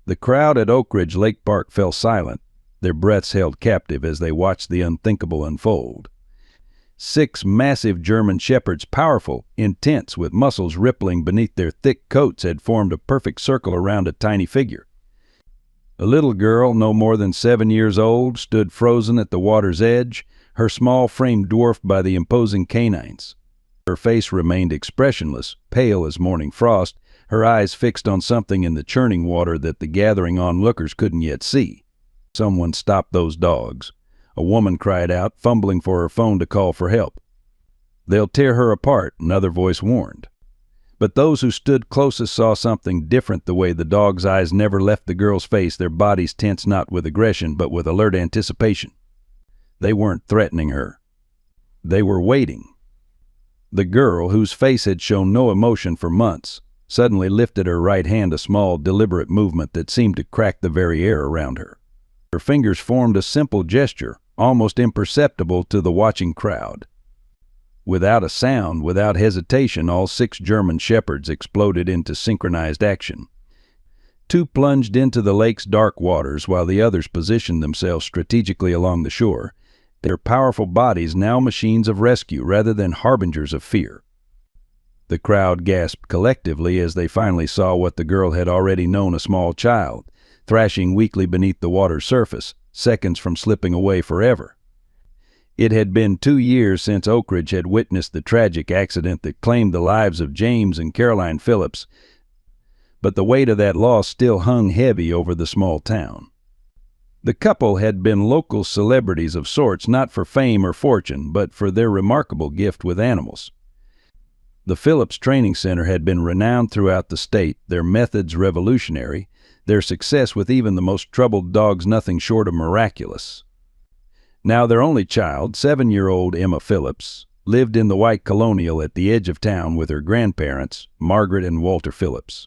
The crowd at Oak Ridge Lake Park fell silent, their breaths held captive as they watched the unthinkable unfold. 6 massive German shepherds, powerful, intense, with muscles rippling beneath their thick coats, had formed a perfect circle around a tiny figure. A little girl, no more than 7 years old, stood frozen at the water's edge, her small frame dwarfed by the imposing K9s. Her face remained expressionless, pale as morning frost, her eyes fixed on something in the churning water that the gathering onlookers couldn't yet see. "Someone stop those dogs," a woman cried out, fumbling for her phone to call for help. "They'll tear her apart," another voice warned. But those who stood closest saw something different. The way the dogs' eyes never left the girl's face, their bodies tense not with aggression but with alert anticipation. They weren't threatening her. They were waiting. The girl, whose face had shown no emotion for months, suddenly lifted her right hand, a small, deliberate movement that seemed to crack the very air around her. Her fingers formed a simple gesture, almost imperceptible to the watching crowd. Without a sound, without hesitation, all 6 German shepherds exploded into synchronized action. 2 plunged into the lake's dark waters while the others positioned themselves strategically along the shore, their powerful bodies now machines of rescue rather than harbingers of fear. The crowd gasped collectively as they finally saw what the girl had already known: a small child, thrashing weakly beneath the water's surface, seconds from slipping away forever. It had been 2 years since Oak Ridge had witnessed the tragic accident that claimed the lives of James and Caroline Phillips, but the weight of that loss still hung heavy over the small town. The couple had been local celebrities of sorts, not for fame or fortune, but for their remarkable gift with animals. The Phillips Training Center had been renowned throughout the state, their methods revolutionary, their success with even the most troubled dogs nothing short of miraculous. Now their only child, 7-year-old Emma Phillips, lived in the white colonial at the edge of town with her grandparents, Margaret and Walter Phillips.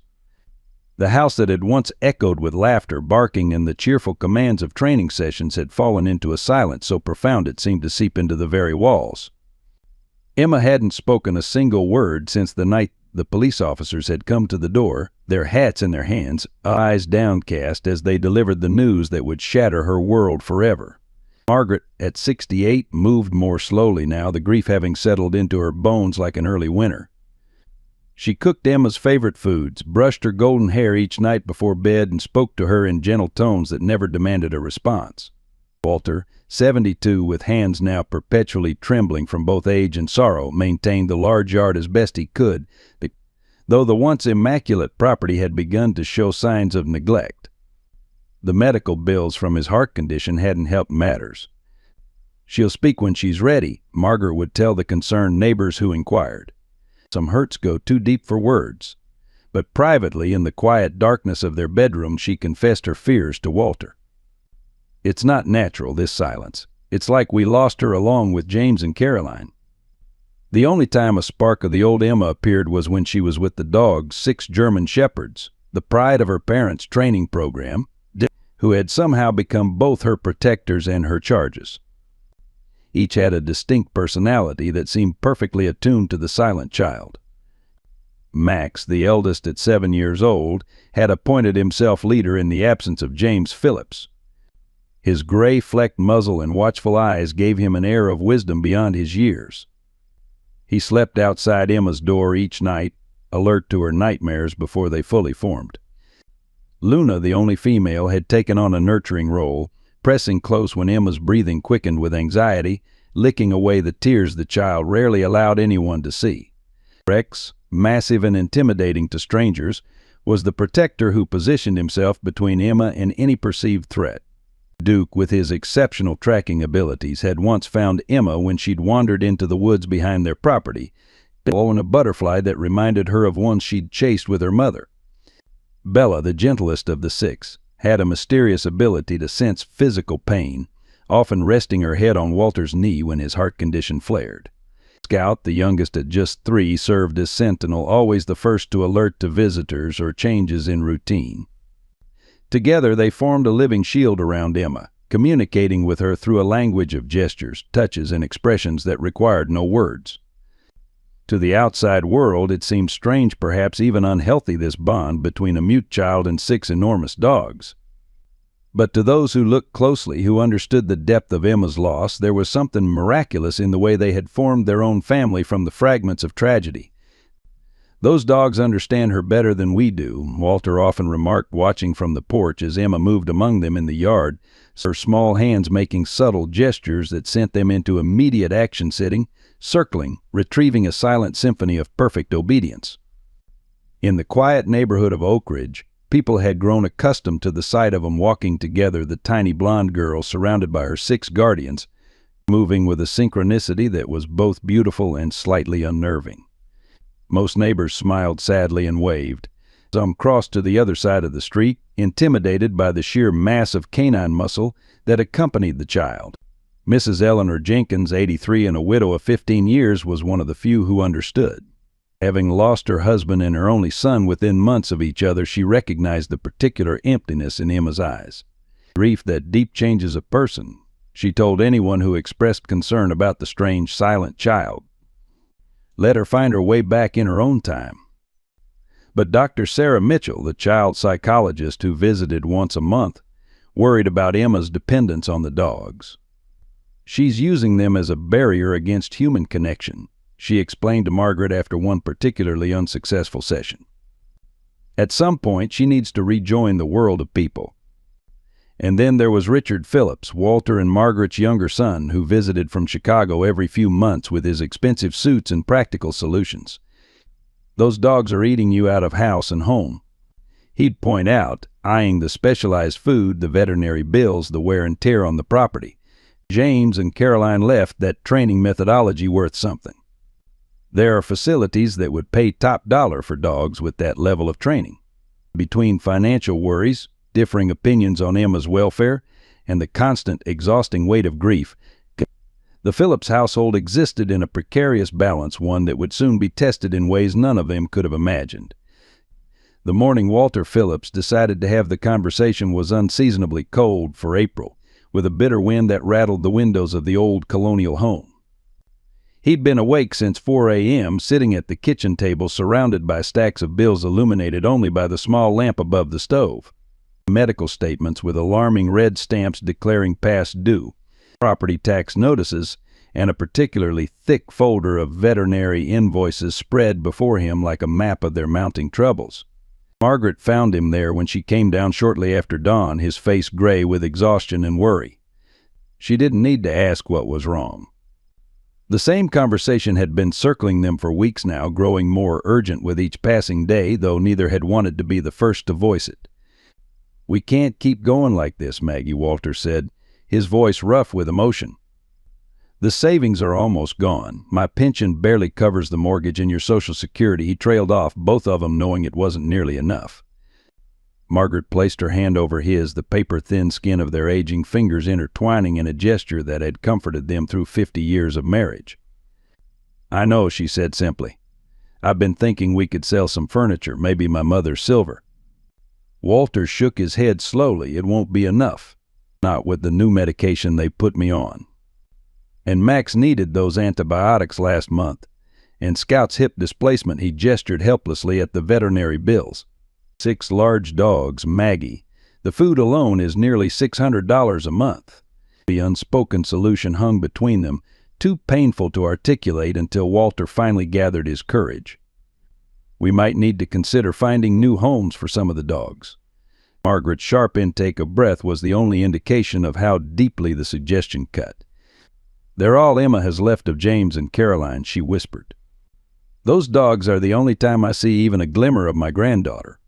The house that had once echoed with laughter, barking, and the cheerful commands of training sessions had fallen into a silence so profound it seemed to seep into the very walls. Emma hadn't spoken a single word since the night the police officers had come to the door, their hats in their hands, eyes downcast as they delivered the news that would shatter her world forever. Margaret, at 68, moved more slowly now, the grief having settled into her bones like an early winter. She cooked Emma's favorite foods, brushed her golden hair each night before bed, and spoke to her in gentle tones that never demanded a response. Walter, 72, with hands now perpetually trembling from both age and sorrow, maintained the large yard as best he could, though the once immaculate property had begun to show signs of neglect. The medical bills from his heart condition hadn't helped matters. "She'll speak when she's ready," Margaret would tell the concerned neighbors who inquired. Some hurts go too deep for words. But privately, in the quiet darkness of their bedroom, she confessed her fears to Walter. "It's not natural, this silence. It's like we lost her along with James and Caroline." The only time a spark of the old Emma appeared was when she was with the dogs, 6 German shepherds, the pride of her parents' training program, who had somehow become both her protectors and her charges. Each had a distinct personality that seemed perfectly attuned to the silent child. Max, the eldest at 7 years old, had appointed himself leader in the absence of James Phillips. His gray-flecked muzzle and watchful eyes gave him an air of wisdom beyond his years. He slept outside Emma's door each night, alert to her nightmares before they fully formed. Luna, the only female, had taken on a nurturing role, pressing close when Emma's breathing quickened with anxiety, licking away the tears the child rarely allowed anyone to see. Rex, massive and intimidating to strangers, was the protector who positioned himself between Emma and any perceived threat. Duke, with his exceptional tracking abilities, had once found Emma when she'd wandered into the woods behind their property, blowing a butterfly that reminded her of one she'd chased with her mother. Bella, the gentlest of the 6, had a mysterious ability to sense physical pain, often resting her head on Walter's knee when his heart condition flared. Scout, the youngest at just 3, served as sentinel, always the first to alert to visitors or changes in routine. Together they formed a living shield around Emma, communicating with her through a language of gestures, touches, and expressions that required no words. To the outside world, it seemed strange, perhaps even unhealthy, this bond between a mute child and 6 enormous dogs. But to those who looked closely, who understood the depth of Emma's loss, there was something miraculous in the way they had formed their own family from the fragments of tragedy. "Those dogs understand her better than we do," Walter often remarked, watching from the porch as Emma moved among them in the yard, her small hands making subtle gestures that sent them into immediate action, sitting, circling, retrieving a silent symphony of perfect obedience. In the quiet neighborhood of Oak Ridge, people had grown accustomed to the sight of them walking together, the tiny blonde girl surrounded by her 6 guardians, moving with a synchronicity that was both beautiful and slightly unnerving. Most neighbors smiled sadly and waved. Some crossed to the other side of the street, intimidated by the sheer mass of canine muscle that accompanied the child. Mrs. Eleanor Jenkins, 83 and a widow of 15 years, was one of the few who understood. Having lost her husband and her only son within months of each other, she recognized the particular emptiness in Emma's eyes. "Grief that deep changes a person," she told anyone who expressed concern about the strange, silent child. "Let her find her way back in her own time." But Dr. Sarah Mitchell, the child psychologist who visited once a month, worried about Emma's dependence on the dogs. "She's using them as a barrier against human connection," she explained to Margaret after one particularly unsuccessful session. "At some point, she needs to rejoin the world of people." And then there was Richard Phillips, Walter and Margaret's younger son, who visited from Chicago every few months with his expensive suits and practical solutions. "Those dogs are eating you out of house and home," he'd point out, eyeing the specialized food, the veterinary bills, the wear and tear on the property. James and Caroline left that training methodology worth something. There are facilities that would pay top dollar for dogs with that level of training. Between financial worries, differing opinions on Emma's welfare, and the constant, exhausting weight of grief, the Phillips household existed in a precarious balance, one that would soon be tested in ways none of them could have imagined. The morning Walter Phillips decided to have the conversation was unseasonably cold for April, with a bitter wind that rattled the windows of the old colonial home. He'd been awake since 4 a.m., sitting at the kitchen table surrounded by stacks of bills illuminated only by the small lamp above the stove. Medical statements with alarming red stamps declaring past due, property tax notices, and a particularly thick folder of veterinary invoices spread before him like a map of their mounting troubles. Margaret found him there when she came down shortly after dawn, his face gray with exhaustion and worry. She didn't need to ask what was wrong. The same conversation had been circling them for weeks now, growing more urgent with each passing day, though neither had wanted to be the first to voice it. "We can't keep going like this, Maggie," Walter said, his voice rough with emotion. "The savings are almost gone. My pension barely covers the mortgage and your Social Security." He trailed off, both of them knowing it wasn't nearly enough. Margaret placed her hand over his, the paper-thin skin of their aging fingers intertwining in a gesture that had comforted them through 50 years of marriage. "I know," she said simply. "I've been thinking we could sell some furniture, maybe my mother's silver." Walter shook his head slowly. "It won't be enough. Not with the new medication they put me on. And Max needed those antibiotics last month. And Scout's hip displacement." He gestured helplessly at the veterinary bills. 6 large dogs, Maggie. The food alone is nearly $600 a month. The unspoken solution hung between them, too painful to articulate until Walter finally gathered his courage. "We might need to consider finding new homes for some of the dogs." Margaret's sharp intake of breath was the only indication of how deeply the suggestion cut. "They're all Emma has left of James and Caroline," she whispered. "Those dogs are the only time I see even a glimmer of my granddaughter."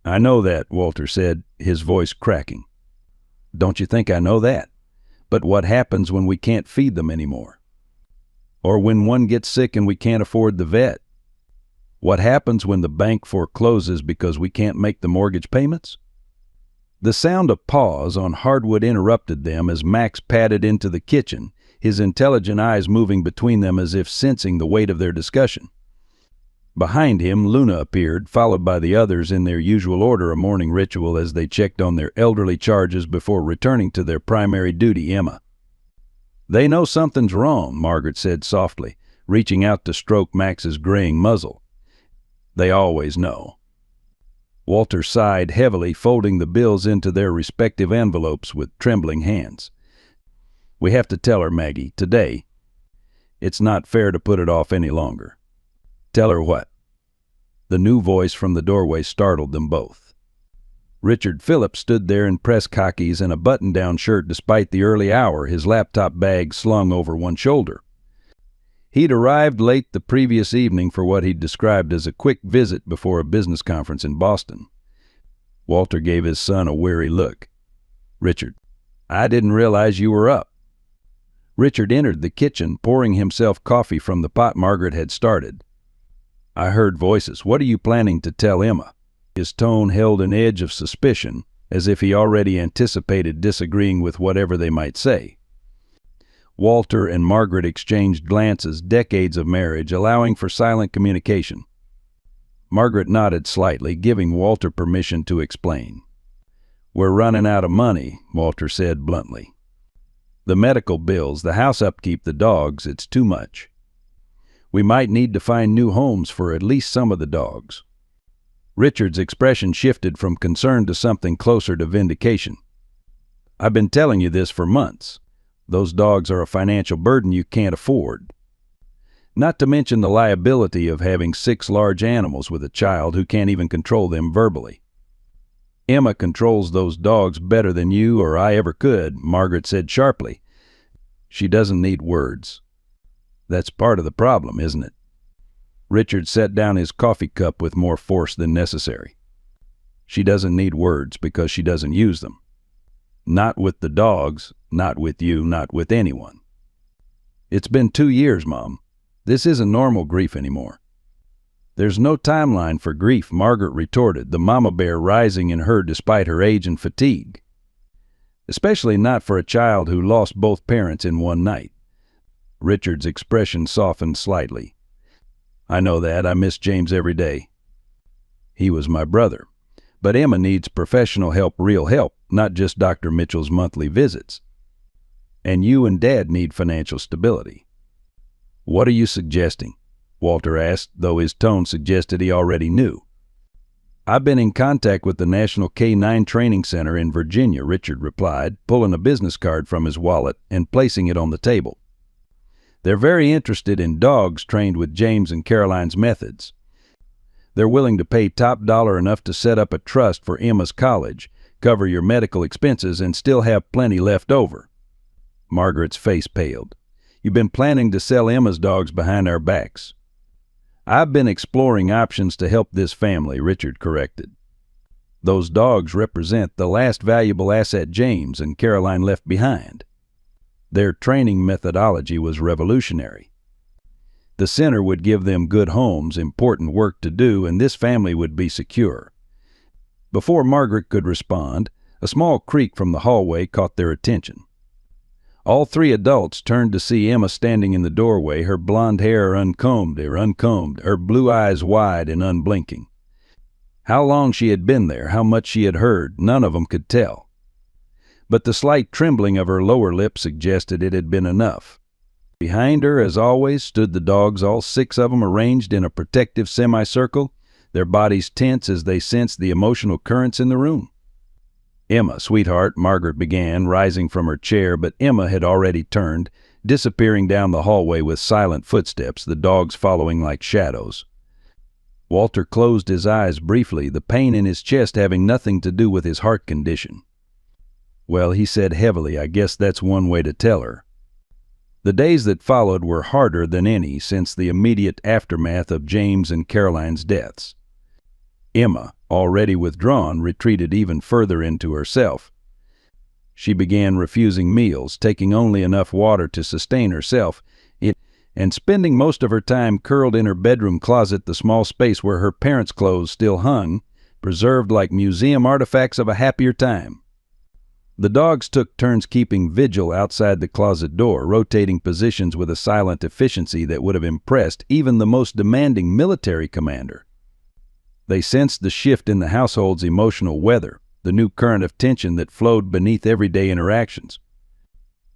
"I know that," Walter said, his voice cracking. "Don't you think I know that? But what happens when we can't feed them anymore? Or when one gets sick and we can't afford the vet? What happens when the bank forecloses because we can't make the mortgage payments?" The sound of paws on hardwood interrupted them as Max padded into the kitchen, his intelligent eyes moving between them as if sensing the weight of their discussion. Behind him, Luna appeared, followed by the others in their usual order, a morning ritual as they checked on their elderly charges before returning to their primary duty, Emma. "They know something's wrong," Margaret said softly, reaching out to stroke Max's graying muzzle. They always know. Walter sighed heavily, folding the bills into their respective envelopes with trembling hands. We have to tell her, Maggie, today. It's not fair to put it off any longer. Tell her what? The new voice from the doorway startled them both. Richard Phillips stood there in press khakis and a button-down shirt despite the early hour, his laptop bag slung over one shoulder. He'd arrived late the previous evening for what he'd described as a quick visit before a business conference in Boston. Walter gave his son a weary look. Richard, I didn't realize you were up. Richard entered the kitchen, pouring himself coffee from the pot Margaret had started. I heard voices. What are you planning to tell Emma? His tone held an edge of suspicion, as if he already anticipated disagreeing with whatever they might say. Walter and Margaret exchanged glances, decades of marriage allowing for silent communication. Margaret nodded slightly, giving Walter permission to explain. We're running out of money, Walter said bluntly. The medical bills, the house upkeep, the dogs, it's too much. We might need to find new homes for at least some of the dogs. Richard's expression shifted from concern to something closer to vindication. I've been telling you this for months. Those dogs are a financial burden you can't afford. Not to mention the liability of having 6 large animals with a child who can't even control them verbally. Emma controls those dogs better than you or I ever could, Margaret said sharply. She doesn't need words. That's part of the problem, isn't it? Richard set down his coffee cup with more force than necessary. She doesn't need words because she doesn't use them. Not with the dogs, not with you, not with anyone. It's been 2 years, Mom. This isn't normal grief anymore. There's no timeline for grief, Margaret retorted, the mama bear rising in her despite her age and fatigue. Especially not for a child who lost both parents in one night. Richard's expression softened slightly. I know that. I miss James every day. He was my brother. But Emma needs professional help, real help, not just Dr. Mitchell's monthly visits. And you and Dad need financial stability. What are you suggesting? Walter asked, though his tone suggested he already knew. I've been in contact with the National K9 Training Center in Virginia, Richard replied, pulling a business card from his wallet and placing it on the table. They're very interested in dogs trained with James and Caroline's methods. They're willing to pay top dollar enough to set up a trust for Emma's college, cover your medical expenses, and still have plenty left over. Margaret's face paled. You've been planning to sell Emma's dogs behind our backs. I've been exploring options to help this family, Richard corrected. Those dogs represent the last valuable asset James and Caroline left behind. Their training methodology was revolutionary. The center would give them good homes, important work to do, and this family would be secure. Before Margaret could respond, a small creak from the hallway caught their attention. All 3 adults turned to see Emma standing in the doorway, her blonde hair uncombed, her blue eyes wide and unblinking. How long she had been there, how much she had heard, none of them could tell. But the slight trembling of her lower lip suggested it had been enough. Behind her, as always, stood the dogs, all 6 of them arranged in a protective semicircle, their bodies tense as they sensed the emotional currents in the room. Emma, sweetheart, Margaret began, rising from her chair, but Emma had already turned, disappearing down the hallway with silent footsteps, the dogs following like shadows. Walter closed his eyes briefly, the pain in his chest having nothing to do with his heart condition. Well, he said heavily, I guess that's one way to tell her. The days that followed were harder than any since the immediate aftermath of James and Caroline's deaths. Emma, already withdrawn, retreated even further into herself. She began refusing meals, taking only enough water to sustain herself, and spending most of her time curled in her bedroom closet, the small space where her parents' clothes still hung, preserved like museum artifacts of a happier time. The dogs took turns keeping vigil outside the closet door, rotating positions with a silent efficiency that would have impressed even the most demanding military commander. They sensed the shift in the household's emotional weather, the new current of tension that flowed beneath everyday interactions.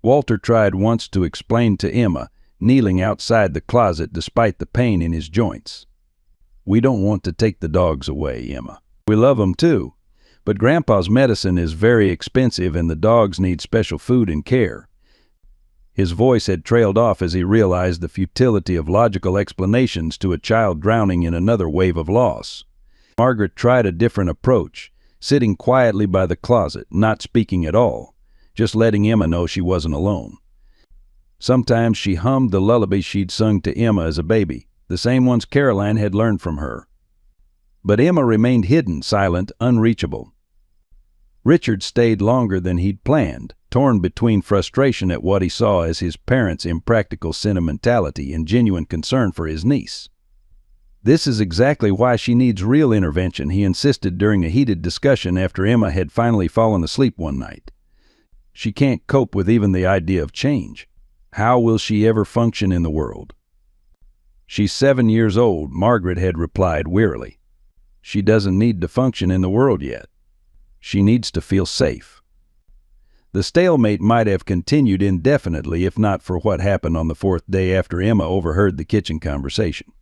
Walter tried once to explain to Emma, kneeling outside the closet despite the pain in his joints. "We don't want to take the dogs away, Emma. We love 'em too, but Grandpa's medicine is very expensive and the dogs need special food and care." His voice had trailed off as he realized the futility of logical explanations to a child drowning in another wave of loss. Margaret tried a different approach, sitting quietly by the closet, not speaking at all, just letting Emma know she wasn't alone. Sometimes she hummed the lullaby she'd sung to Emma as a baby, the same ones Caroline had learned from her. But Emma remained hidden, silent, unreachable. Richard stayed longer than he'd planned, torn between frustration at what he saw as his parents' impractical sentimentality and genuine concern for his niece. "This is exactly why she needs real intervention," he insisted during a heated discussion after Emma had finally fallen asleep one night. "She can't cope with even the idea of change. How will she ever function in the world?" "She's 7 years old," Margaret had replied wearily. "She doesn't need to function in the world yet. She needs to feel safe." The stalemate might have continued indefinitely if not for what happened on the 4th day after Emma overheard the kitchen conversation.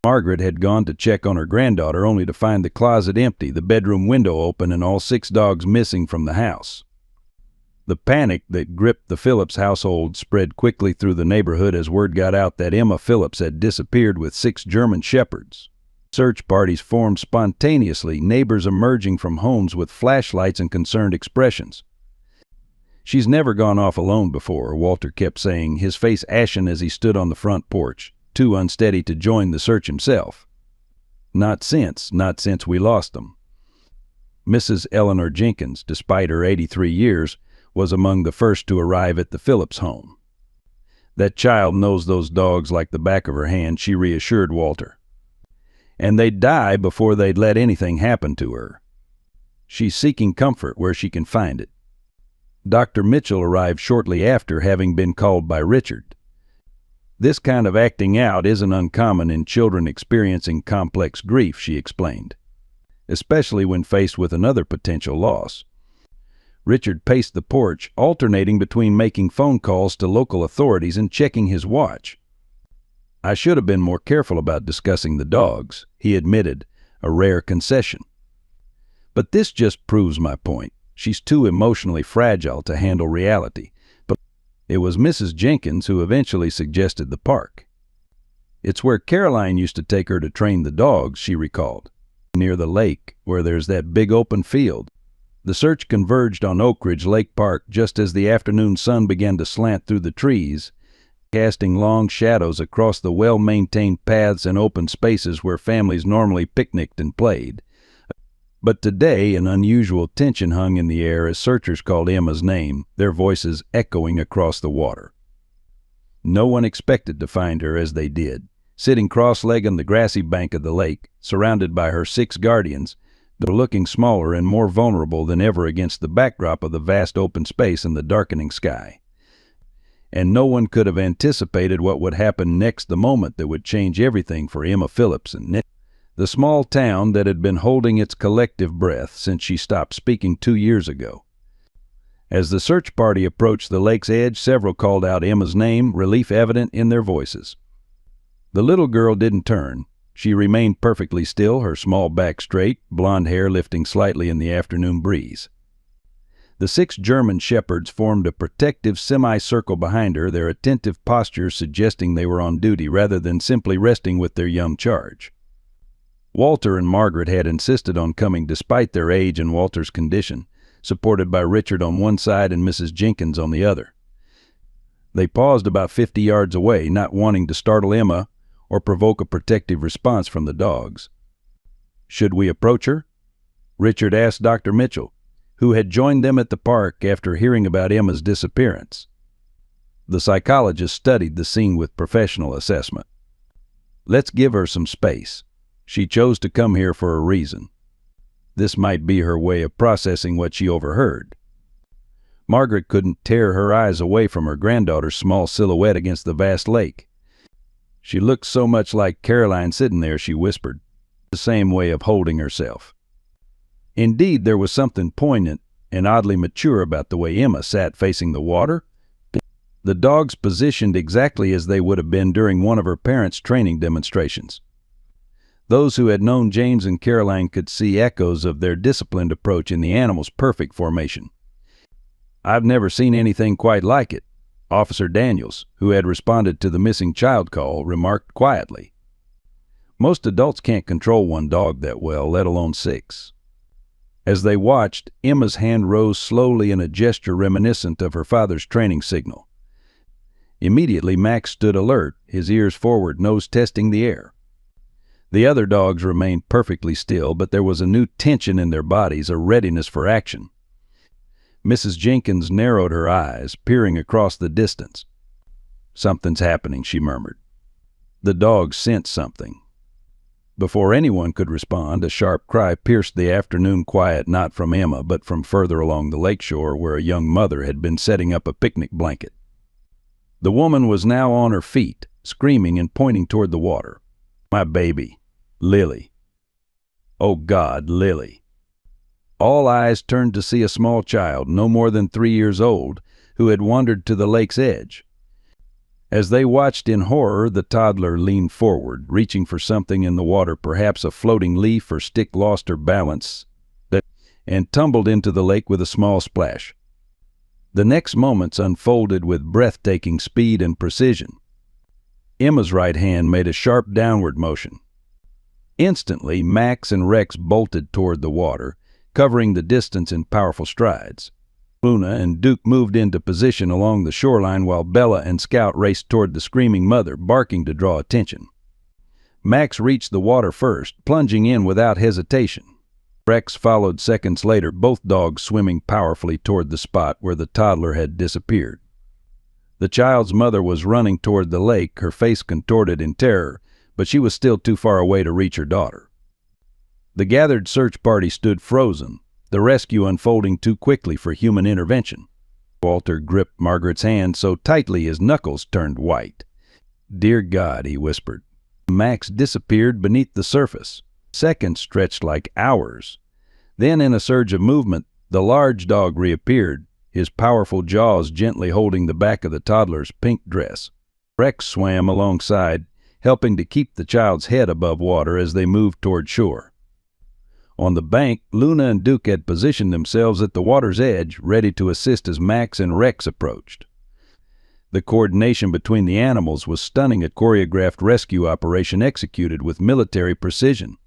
Margaret had gone to check on her granddaughter only to find the closet empty, the bedroom window open, and all 6 dogs missing from the house. The panic that gripped the Phillips household spread quickly through the neighborhood as word got out that Emma Phillips had disappeared with 6 German shepherds. Search parties formed spontaneously, neighbors emerging from homes with flashlights and concerned expressions. "She's never gone off alone before," Walter kept saying, his face ashen as he stood on the front porch, too unsteady to join the search himself. Not since we lost them." Mrs. Eleanor Jenkins, despite her 83 years, was among the first to arrive at the Phillips home. "That child knows those dogs like the back of her hand," she reassured Walter. "And they'd die before they'd let anything happen to her. She's seeking comfort where she can find it." Dr. Mitchell arrived shortly after, having been called by Richard. "This kind of acting out isn't uncommon in children experiencing complex grief," she explained, "especially when faced with another potential loss." Richard paced the porch, alternating between making phone calls to local authorities and checking his watch. "I should have been more careful about discussing the dogs," he admitted, a rare concession. "But this just proves my point. She's too emotionally fragile to handle reality." But it was Mrs. Jenkins who eventually suggested the park. "It's where Caroline used to take her to train the dogs," she recalled. "Near the lake, where there's that big open field." The search converged on Oak Ridge Lake Park just as the afternoon sun began to slant through the trees, casting long shadows across the well-maintained paths and open spaces where families normally picnicked and played. But today an unusual tension hung in the air as searchers called Emma's name, their voices echoing across the water. No one expected to find her as they did, sitting cross-legged on the grassy bank of the lake, surrounded by her 6 guardians, but looking smaller and more vulnerable than ever against the backdrop of the vast open space and the darkening sky. And no one could have anticipated what would happen next, the moment that would change everything for Emma Phillips and Nick. The small town that had been holding its collective breath since she stopped speaking 2 years ago. As the search party approached the lake's edge, several called out Emma's name, relief evident in their voices. The little girl didn't turn. She remained perfectly still, her small back straight, blonde hair lifting slightly in the afternoon breeze. The 6 German shepherds formed a protective semicircle behind her, their attentive postures suggesting they were on duty rather than simply resting with their young charge. Walter and Margaret had insisted on coming despite their age and Walter's condition, supported by Richard on one side and Mrs. Jenkins on the other. They paused about 50 yards away, not wanting to startle Emma or provoke a protective response from the dogs. "Should we approach her?" Richard asked Dr. Mitchell, who had joined them at the park after hearing about Emma's disappearance. The psychologist studied the scene with professional assessment. "Let's give her some space. She chose to come here for a reason. This might be her way of processing what she overheard." Margaret couldn't tear her eyes away from her granddaughter's small silhouette against the vast lake. "She looked so much like Caroline sitting there," she whispered, the same way of holding herself. Indeed, there was something poignant and oddly mature about the way Emma sat facing the water, the dogs positioned exactly as they would have been during one of her parents' training demonstrations. Those who had known James and Caroline could see echoes of their disciplined approach in the animal's perfect formation. "I've never seen anything quite like it," Officer Daniels, who had responded to the missing child call, remarked quietly. "Most adults can't control one dog that well, let alone 6. As they watched, Emma's hand rose slowly in a gesture reminiscent of her father's training signal. Immediately, Max stood alert, his ears forward, nose testing the air. The other dogs remained perfectly still, but there was a new tension in their bodies, a readiness for action. Mrs. Jenkins narrowed her eyes, peering across the distance. "Something's happening," she murmured. The dogs sensed something. Before anyone could respond, a sharp cry pierced the afternoon quiet, not from Emma, but from further along the lakeshore where a young mother had been setting up a picnic blanket. The woman was now on her feet, screaming and pointing toward the water. "My baby, Lily. Oh God, Lily." All eyes turned to see a small child, no more than 3 years old, who had wandered to the lake's edge. As they watched in horror, the toddler leaned forward, reaching for something in the water, perhaps a floating leaf or stick, lost her balance, and tumbled into the lake with a small splash. The next moments unfolded with breathtaking speed and precision. Emma's right hand made a sharp downward motion. Instantly, Max and Rex bolted toward the water, covering the distance in powerful strides. Luna and Duke moved into position along the shoreline while Bella and Scout raced toward the screaming mother, barking to draw attention. Max reached the water first, plunging in without hesitation. Rex followed seconds later, both dogs swimming powerfully toward the spot where the toddler had disappeared. The child's mother was running toward the lake, her face contorted in terror, but she was still too far away to reach her daughter. The gathered search party stood frozen, the rescue unfolding too quickly for human intervention. Walter gripped Margaret's hand so tightly his knuckles turned white. "Dear God," he whispered. Max disappeared beneath the surface. Seconds stretched like hours. Then, in a surge of movement, the large dog reappeared, his powerful jaws gently holding the back of the toddler's pink dress. Rex swam alongside, helping to keep the child's head above water as they moved toward shore. On the bank, Luna and Duke had positioned themselves at the water's edge, ready to assist as Max and Rex approached. The coordination between the animals was stunning, a choreographed rescue operation executed with military precision.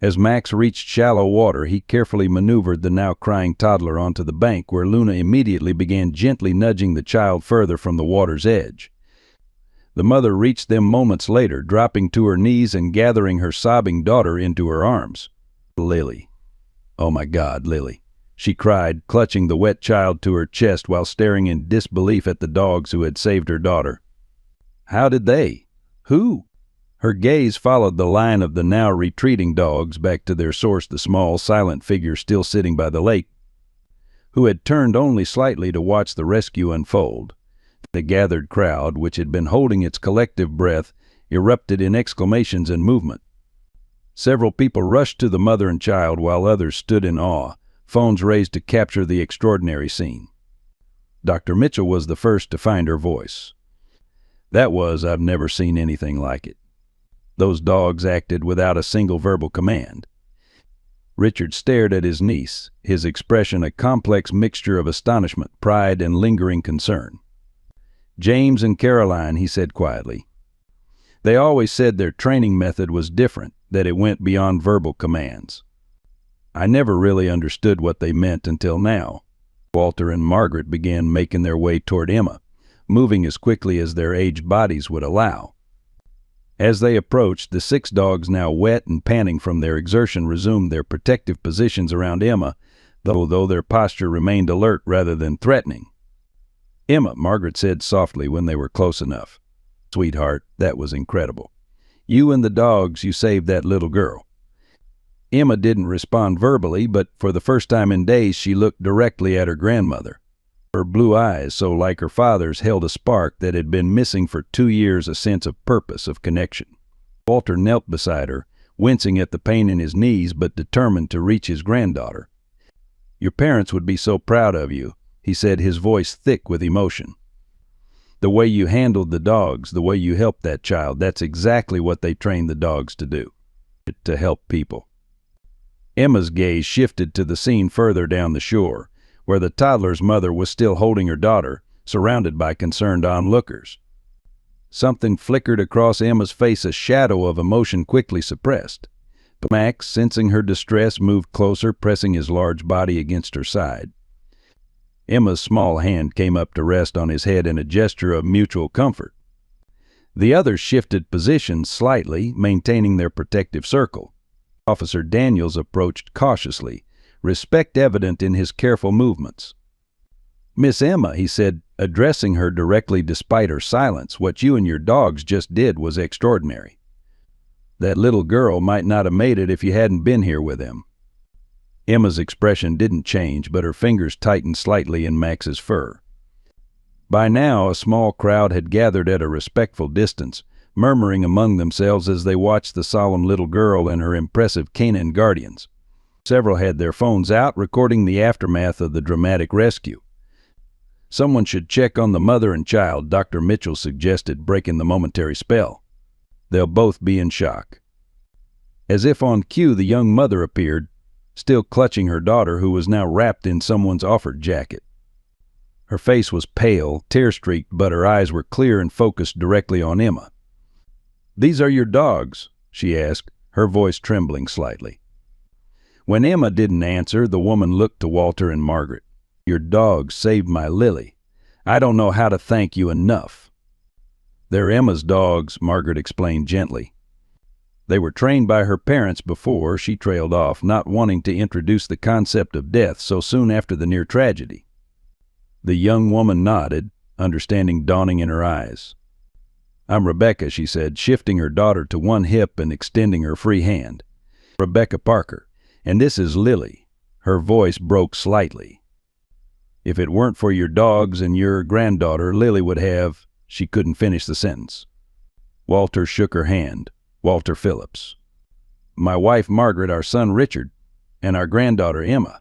As Max reached shallow water, he carefully maneuvered the now crying toddler onto the bank, where Luna immediately began gently nudging the child further from the water's edge. The mother reached them moments later, dropping to her knees and gathering her sobbing daughter into her arms. "Lily. Oh my God, Lily," she cried, clutching the wet child to her chest while staring in disbelief at the dogs who had saved her daughter. "How did they? Who?" Her gaze followed the line of the now retreating dogs back to their source, the small, silent figure still sitting by the lake, who had turned only slightly to watch the rescue unfold. The gathered crowd, which had been holding its collective breath, erupted in exclamations and movement. Several people rushed to the mother and child while others stood in awe, phones raised to capture the extraordinary scene. Dr. Mitchell was the first to find her voice. "I've never seen anything like it. Those dogs acted without a single verbal command." Richard stared at his niece, his expression a complex mixture of astonishment, pride, and lingering concern. "James and Caroline," he said quietly. "They always said their training method was different, that it went beyond verbal commands. I never really understood what they meant until now." Walter and Margaret began making their way toward Emma, moving as quickly as their aged bodies would allow. As they approached, the 6 dogs, now wet and panting from their exertion, resumed their protective positions around Emma, though their posture remained alert rather than threatening. "Emma," Margaret said softly when they were close enough. "Sweetheart, that was incredible. You and the dogs, you saved that little girl." Emma didn't respond verbally, but for the first time in days she looked directly at her grandmother. Her blue eyes, so like her father's, held a spark that had been missing for 2 years, a sense of purpose, of connection. Walter knelt beside her, wincing at the pain in his knees, but determined to reach his granddaughter. "Your parents would be so proud of you," he said, his voice thick with emotion. The way you handled the dogs, the way you helped that child, that's exactly what they trained the dogs to do, to help people." Emma's gaze shifted to the scene further down the shore, where the toddler's mother was still holding her daughter, surrounded by concerned onlookers. Something flickered across Emma's face, a shadow of emotion quickly suppressed. But Max, sensing her distress, moved closer, pressing his large body against her side. Emma's small hand came up to rest on his head in a gesture of mutual comfort. The others shifted positions slightly, maintaining their protective circle. Officer Daniels approached cautiously, respect evident in his careful movements. "Miss Emma," he said, addressing her directly despite her silence, "what you and your dogs just did was extraordinary. That little girl might not have made it if you hadn't been here with him." Emma's expression didn't change, but her fingers tightened slightly in Max's fur. By now, a small crowd had gathered at a respectful distance, murmuring among themselves as they watched the solemn little girl and her impressive K9 guardians. Several had their phones out, recording the aftermath of the dramatic rescue. "Someone should check on the mother and child," Dr. Mitchell suggested, breaking the momentary spell. "They'll both be in shock." As if on cue, the young mother appeared, still clutching her daughter, who was now wrapped in someone's offered jacket. Her face was pale, tear-streaked, but her eyes were clear and focused directly on Emma. "These are your dogs?" she asked, her voice trembling slightly. When Emma didn't answer, the woman looked to Walter and Margaret. "Your dogs saved my Lily. I don't know how to thank you enough." "They're Emma's dogs," Margaret explained gently. "They were trained by her parents before," she trailed off, not wanting to introduce the concept of death so soon after the near tragedy. The young woman nodded, understanding dawning in her eyes. "I'm Rebecca," she said, shifting her daughter to one hip and extending her free hand. "Rebecca Parker. And this is Lily." Her voice broke slightly. "If it weren't for your dogs and your granddaughter, Lily would have—" She couldn't finish the sentence. Walter shook her hand. "Walter Phillips. My wife Margaret, our son Richard, and our granddaughter Emma."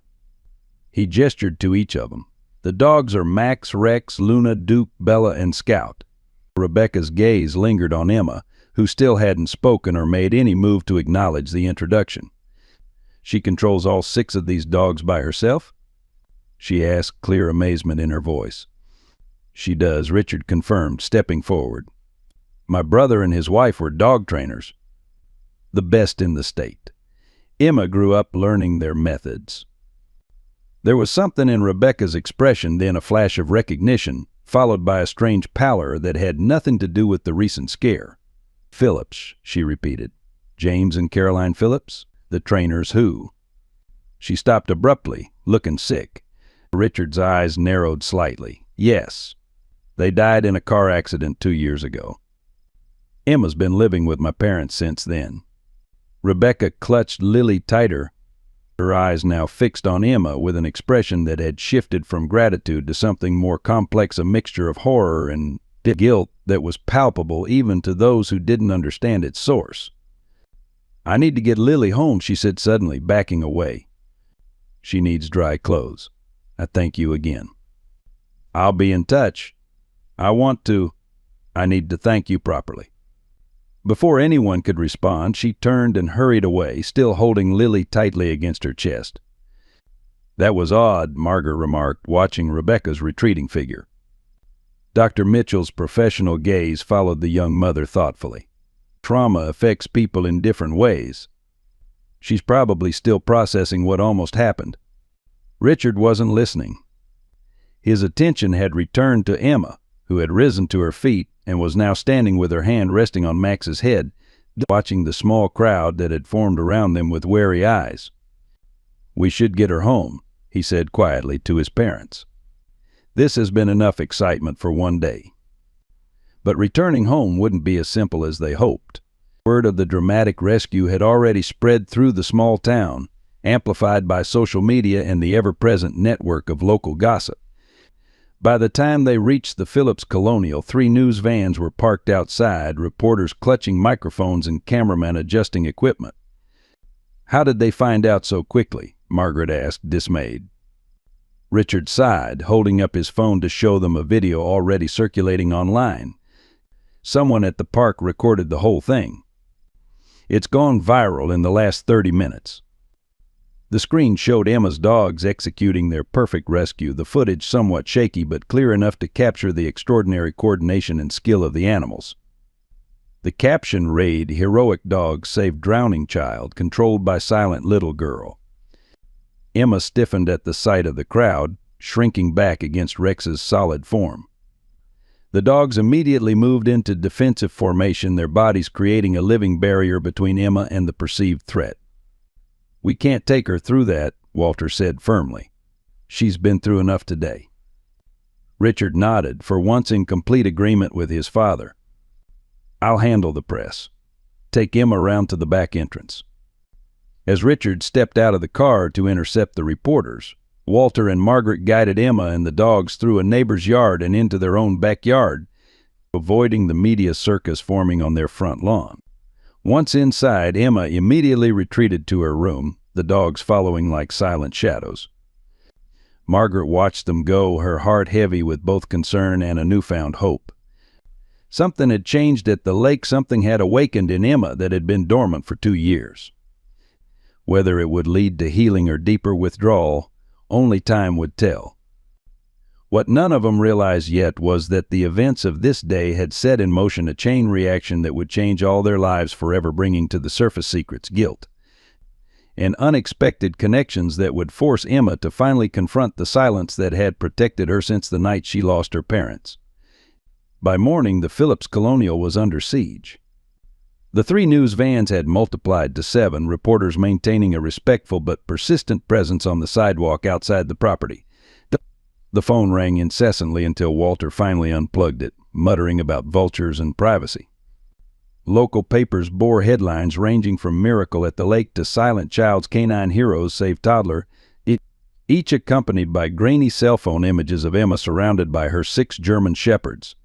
He gestured to each of them. "The dogs are Max, Rex, Luna, Duke, Bella, and Scout." Rebecca's gaze lingered on Emma, who still hadn't spoken or made any move to acknowledge the introduction. "She controls all 6 of these dogs by herself?" she asked, clear amazement in her voice. "She does," Richard confirmed, stepping forward. "My brother and his wife were dog trainers, the best in the state. Emma grew up learning their methods." There was something in Rebecca's expression, then a flash of recognition, followed by a strange pallor that had nothing to do with the recent scare. "Phillips," she repeated. "James and Caroline Phillips? The trainers who?" She stopped abruptly, looking sick. Richard's eyes narrowed slightly. "Yes. They died in a car accident 2 years ago. Emma's been living with my parents since then." Rebecca clutched Lily tighter, her eyes now fixed on Emma with an expression that had shifted from gratitude to something more complex, a mixture of horror and guilt that was palpable even to those who didn't understand its source. "I need to get Lily home," she said suddenly, backing away. "She needs dry clothes. I thank you again." "I'll be in touch. I need to thank you properly." Before anyone could respond, she turned and hurried away, still holding Lily tightly against her chest. "That was odd," Margaret remarked, watching Rebecca's retreating figure. Dr. Mitchell's professional gaze followed the young mother thoughtfully. "Trauma affects people in different ways. She's probably still processing what almost happened." Richard wasn't listening. His attention had returned to Emma, who had risen to her feet and was now standing with her hand resting on Max's head, watching the small crowd that had formed around them with wary eyes. "We should get her home," he said quietly to his parents. "This has been enough excitement for one day." But returning home wouldn't be as simple as they hoped. Word of the dramatic rescue had already spread through the small town, amplified by social media and the ever-present network of local gossip. By the time they reached the Phillips Colonial, 3 news vans were parked outside, reporters clutching microphones and cameramen adjusting equipment. "How did they find out so quickly?" Margaret asked, dismayed. Richard sighed, holding up his phone to show them a video already circulating online. Someone at the park recorded the whole thing. It's gone viral in the last 30 minutes. The screen showed Emma's dogs executing their perfect rescue, the footage somewhat shaky but clear enough to capture the extraordinary coordination and skill of the animals. The caption read, "Heroic dog saved drowning child, controlled by silent little girl." Emma stiffened at the sight of the crowd, shrinking back against Rex's solid form. The dogs immediately moved into defensive formation, their bodies creating a living barrier between Emma and the perceived threat. "We can't take her through that," Walter said firmly. "She's been through enough today." Richard nodded, for once in complete agreement with his father. "I'll handle the press. Take Emma around to the back entrance." As Richard stepped out of the car to intercept the reporters, Walter and Margaret guided Emma and the dogs through a neighbor's yard and into their own backyard, avoiding the media circus forming on their front lawn. Once inside, Emma immediately retreated to her room, the dogs following like silent shadows. Margaret watched them go, her heart heavy with both concern and a newfound hope. Something had changed at the lake, something had awakened in Emma that had been dormant for 2 years. Whether it would lead to healing or deeper withdrawal, only time would tell. What none of them realized yet was that the events of this day had set in motion a chain reaction that would change all their lives forever, bringing to the surface secrets, guilt, and unexpected connections that would force Emma to finally confront the silence that had protected her since the night she lost her parents. By morning, the Phillips Colonial was under siege. The 3 news vans had multiplied to 7, reporters maintaining a respectful but persistent presence on the sidewalk outside the property. The phone rang incessantly until Walter finally unplugged it, muttering about vultures and privacy. Local papers bore headlines ranging from "Miracle at the Lake" to "Silent Child's K9 Heroes Save Toddler," each accompanied by grainy cell phone images of Emma surrounded by her 6 German shepherds.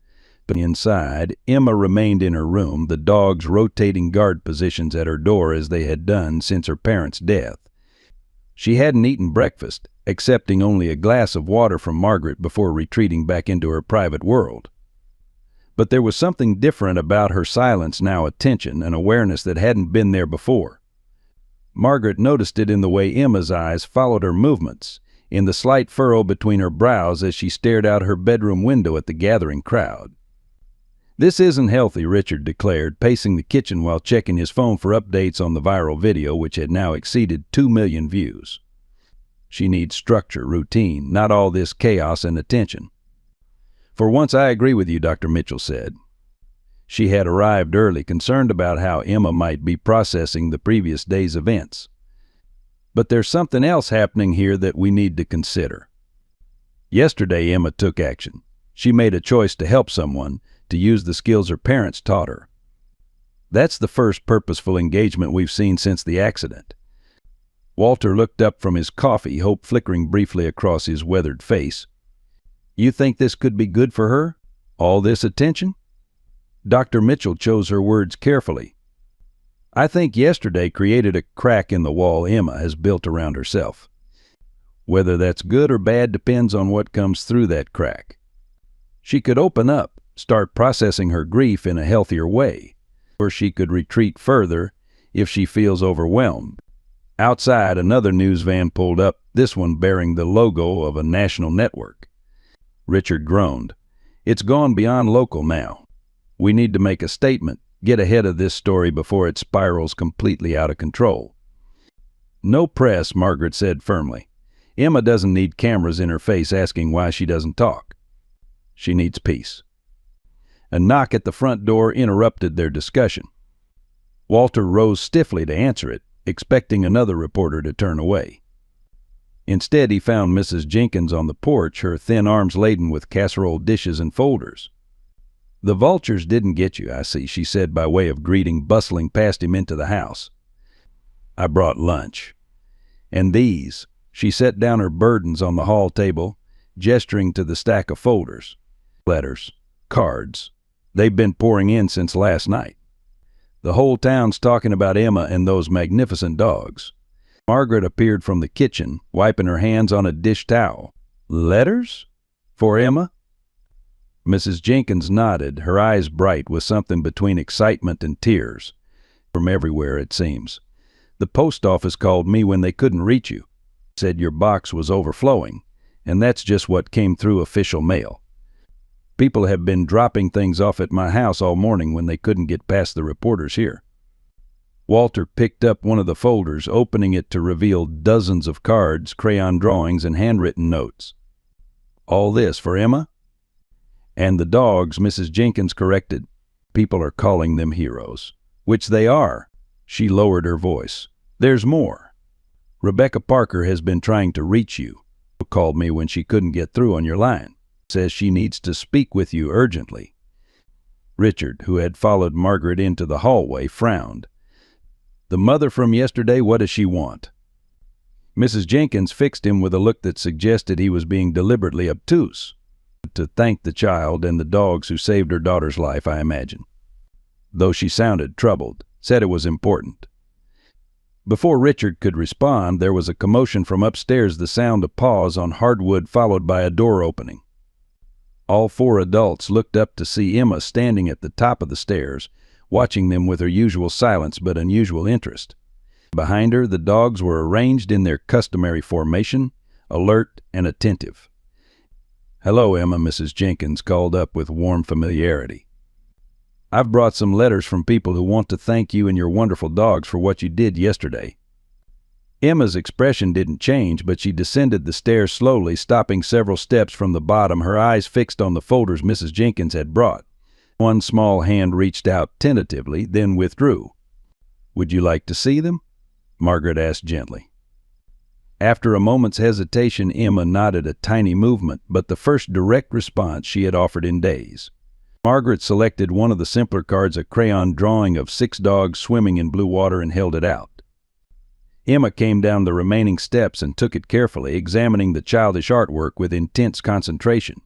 But inside, Emma remained in her room, the dogs rotating guard positions at her door as they had done since her parents' death. She hadn't eaten breakfast, accepting only a glass of water from Margaret before retreating back into her private world. But there was something different about her silence now, a tension, an awareness that hadn't been there before. Margaret noticed it in the way Emma's eyes followed her movements, in the slight furrow between her brows as she stared out her bedroom window at the gathering crowd. "This isn't healthy," Richard declared, pacing the kitchen while checking his phone for updates on the viral video, which had now exceeded 2 million views. "She needs structure, routine, not all this chaos and attention." "For once I agree with you," Dr. Mitchell said. She had arrived early, concerned about how Emma might be processing the previous day's events. "But there's something else happening here that we need to consider." Yesterday, Emma took action. She made a choice to help someone, to use the skills her parents taught her. That's the first purposeful engagement we've seen since the accident. Walter looked up from his coffee, hope flickering briefly across his weathered face. "You think this could be good for her? All this attention?" Dr. Mitchell chose her words carefully. "I think yesterday created a crack in the wall Emma has built around herself. Whether that's good or bad depends on what comes through that crack. She could open up, start processing her grief in a healthier way, or she could retreat further if she feels overwhelmed." Outside, another news van pulled up, this one bearing the logo of a national network. Richard groaned. "It's gone beyond local now. We need to make a statement, get ahead of this story before it spirals completely out of control." "No press," Margaret said firmly. "Emma doesn't need cameras in her face asking why she doesn't talk. She needs peace." A knock at the front door interrupted their discussion. Walter rose stiffly to answer it, expecting another reporter to turn away. Instead, he found Mrs. Jenkins on the porch, her thin arms laden with casserole dishes and folders. "The vultures didn't get you, I see," she said by way of greeting, bustling past him into the house. "I brought lunch. And these." She set down her burdens on the hall table, gesturing to the stack of folders. "Letters, cards. They've been pouring in since last night. The whole town's talking about Emma and those magnificent dogs." Margaret appeared from the kitchen, wiping her hands on a dish towel. Letters? For Emma? Mrs. Jenkins nodded, her eyes bright with something between excitement and tears. From everywhere, it seems. The post office called me when they couldn't reach you. Said your box was overflowing, and that's just what came through official mail. People have been dropping things off at my house all morning when they couldn't get past the reporters here. Walter picked up one of the folders, opening it to reveal dozens of cards, crayon drawings, and handwritten notes. All this for Emma? And the dogs, Mrs. Jenkins corrected. People are calling them heroes. Which they are. She lowered her voice. There's more. Rebecca Parker has been trying to reach you. Called me when she couldn't get through on your line. Says she needs to speak with you urgently. Richard, who had followed Margaret into the hallway, frowned. The mother from yesterday, what does she want? Mrs. Jenkins fixed him with a look that suggested he was being deliberately obtuse. To thank the child and the dogs who saved her daughter's life, I imagine. Though she sounded troubled, said it was important. Before Richard could respond, there was a commotion from upstairs, the sound of paws on hardwood followed by a door opening. All four adults looked up to see Emma standing at the top of the stairs, watching them with her usual silence but unusual interest. Behind her, the dogs were arranged in their customary formation, alert and attentive. "Hello, Emma," Mrs. Jenkins called up with warm familiarity. "I've brought some letters from people who want to thank you and your wonderful dogs for what you did yesterday." Emma's expression didn't change, but she descended the stairs slowly, stopping several steps from the bottom, her eyes fixed on the folders Mrs. Jenkins had brought. One small hand reached out tentatively, then withdrew. "Would you like to see them?" Margaret asked gently. After a moment's hesitation, Emma nodded a tiny movement, but the first direct response she had offered in days. Margaret selected one of the simpler cards, a crayon drawing of 6 dogs swimming in blue water, and held it out. Emma came down the remaining steps and took it carefully, examining the childish artwork with intense concentration.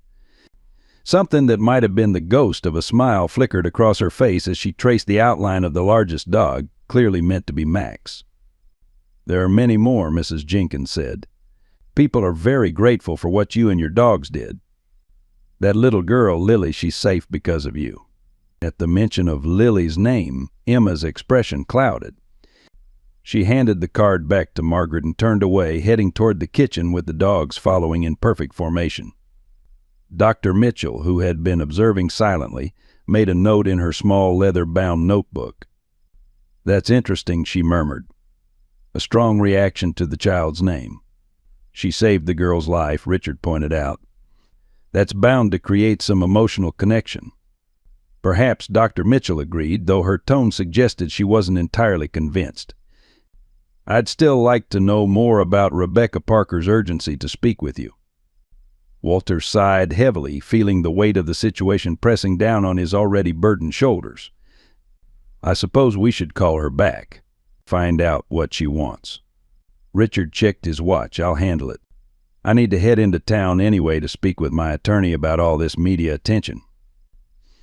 Something that might have been the ghost of a smile flickered across her face as she traced the outline of the largest dog, clearly meant to be Max. "There are many more," Mrs. Jenkins said. "People are very grateful for what you and your dogs did. That little girl, Lily, she's safe because of you." At the mention of Lily's name, Emma's expression clouded. She handed the card back to Margaret and turned away, heading toward the kitchen with the dogs following in perfect formation. Dr. Mitchell, who had been observing silently, made a note in her small leather-bound notebook. "That's interesting," she murmured. A strong reaction to the child's name. "She saved the girl's life," Richard pointed out. "That's bound to create some emotional connection." Perhaps Dr. Mitchell agreed, though her tone suggested she wasn't entirely convinced. "I'd still like to know more about Rebecca Parker's urgency to speak with you." Walter sighed heavily, feeling the weight of the situation pressing down on his already burdened shoulders. "I suppose we should call her back. Find out what she wants." Richard checked his watch. "I'll handle it. I need to head into town anyway to speak with my attorney about all this media attention.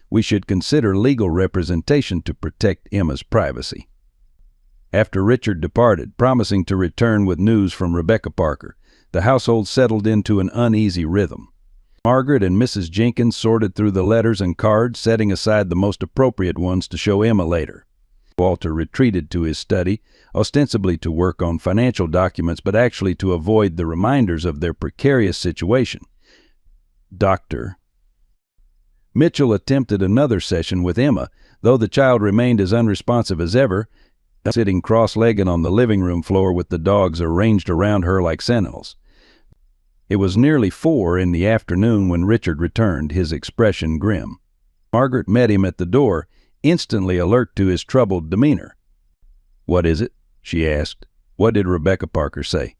We should consider legal representation to protect Emma's privacy." After Richard departed, promising to return with news from Rebecca Parker, the household settled into an uneasy rhythm. Margaret and Mrs. Jenkins sorted through the letters and cards, setting aside the most appropriate ones to show Emma later. Walter retreated to his study, ostensibly to work on financial documents, but actually to avoid the reminders of their precarious situation. Dr. Mitchell attempted another session with Emma, though the child remained as unresponsive as ever, sitting cross-legged on the living room floor with the dogs arranged around her like sentinels. It was nearly 4 in the afternoon when Richard returned, his expression grim. Margaret met him at the door, instantly alert to his troubled demeanor. "What is it?" she asked. "What did Rebecca Parker say?"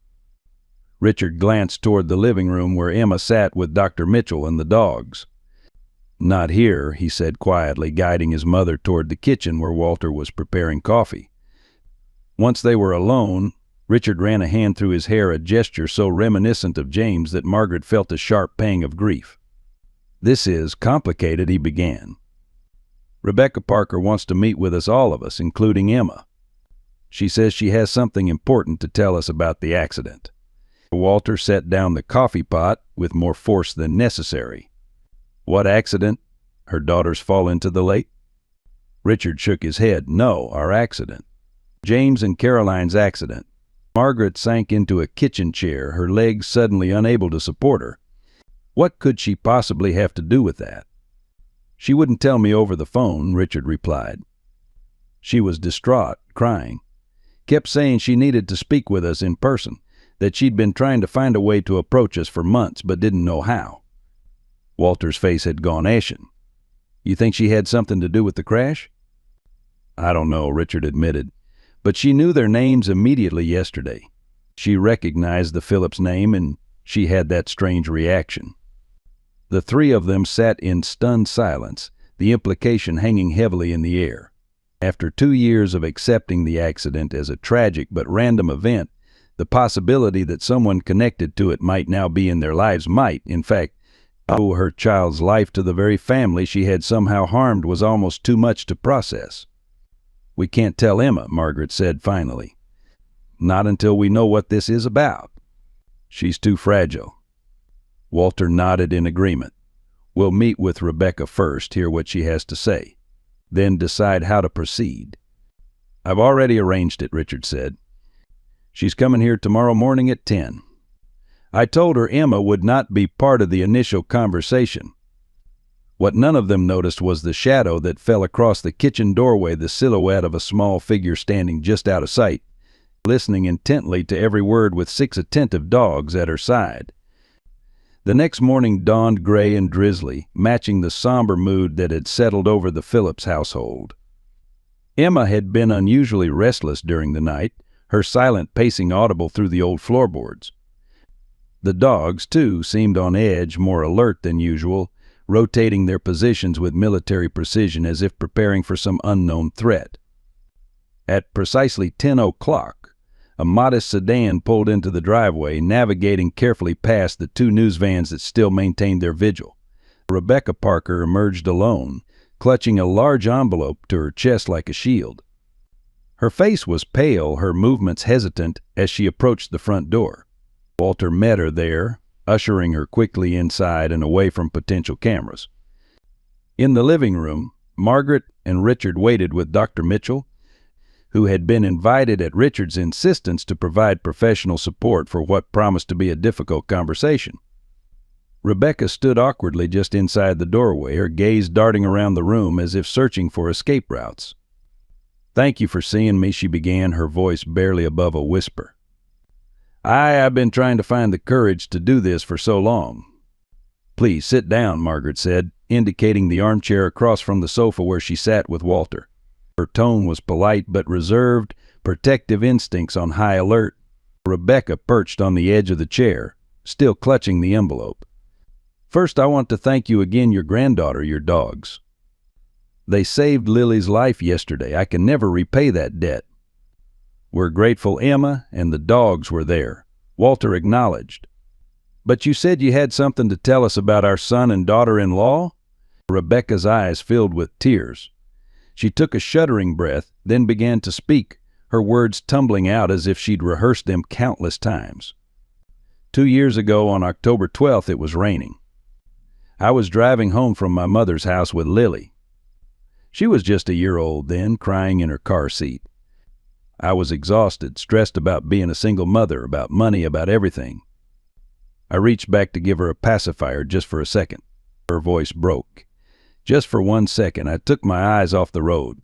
Richard glanced toward the living room where Emma sat with Dr. Mitchell and the dogs. "Not here," he said quietly, guiding his mother toward the kitchen where Walter was preparing coffee. Once they were alone, Richard ran a hand through his hair, a gesture so reminiscent of James that Margaret felt a sharp pang of grief. "This is complicated," he began. "Rebecca Parker wants to meet with us, all of us, including Emma. She says she has something important to tell us about the accident." Walter set down the coffee pot with more force than necessary. What accident? Her daughters fall into the lake? Richard shook his head. No, our accident. James and Caroline's accident. Margaret sank into a kitchen chair, her legs suddenly unable to support her. What could she possibly have to do with that? She wouldn't tell me over the phone, Richard replied. She was distraught, crying. Kept saying she needed to speak with us in person, that she'd been trying to find a way to approach us for months but didn't know how. Walter's face had gone ashen. You think she had something to do with the crash? I don't know, Richard admitted, but she knew their names immediately yesterday. She recognized the Phillips name and she had that strange reaction. The three of them sat in stunned silence, the implication hanging heavily in the air. After 2 years of accepting the accident as a tragic but random event, the possibility that someone connected to it might now be in their lives might, in fact, owe her child's life to the very family she had somehow harmed was almost too much to process. We can't tell Emma, Margaret said finally. Not until we know what this is about. She's too fragile. Walter nodded in agreement. We'll meet with Rebecca first, hear what she has to say, then decide how to proceed. I've already arranged it, Richard said. She's coming here tomorrow morning at 10. I told her Emma would not be part of the initial conversation. What none of them noticed was the shadow that fell across the kitchen doorway, the silhouette of a small figure standing just out of sight, listening intently to every word with 6 attentive dogs at her side. The next morning dawned gray and drizzly, matching the somber mood that had settled over the Phillips household. Emma had been unusually restless during the night, her silent pacing audible through the old floorboards. The dogs, too, seemed on edge, more alert than usual, rotating their positions with military precision as if preparing for some unknown threat. At precisely 10 o'clock, a modest sedan pulled into the driveway, navigating carefully past the 2 news vans that still maintained their vigil. Rebecca Parker emerged alone, clutching a large envelope to her chest like a shield. Her face was pale, her movements hesitant as she approached the front door. Walter met her there, ushering her quickly inside and away from potential cameras. In the living room, Margaret and Richard waited with Dr. Mitchell, who had been invited at Richard's insistence to provide professional support for what promised to be a difficult conversation. Rebecca stood awkwardly just inside the doorway, her gaze darting around the room as if searching for escape routes. "Thank you for seeing me," she began, her voice barely above a whisper. I've been trying to find the courage to do this for so long." "Please sit down," Margaret said, indicating the armchair across from the sofa where she sat with Walter. Her tone was polite but reserved, protective instincts on high alert. Rebecca perched on the edge of the chair, still clutching the envelope. "First, I want to thank you again, your granddaughter, your dogs. They saved Lily's life yesterday. I can never repay that debt." "We're grateful Emma and the dogs were there," Walter acknowledged. "But you said you had something to tell us about our son and daughter-in-law?" Rebecca's eyes filled with tears. She took a shuddering breath, then began to speak, her words tumbling out as if she'd rehearsed them countless times. 2 years ago on October 12th it was raining. I was driving home from my mother's house with Lily. She was just a year old then, crying in her car seat. I was exhausted, stressed about being a single mother, about money, about everything. I reached back to give her a pacifier just for a second. Her voice broke. Just for 1 second, I took my eyes off the road.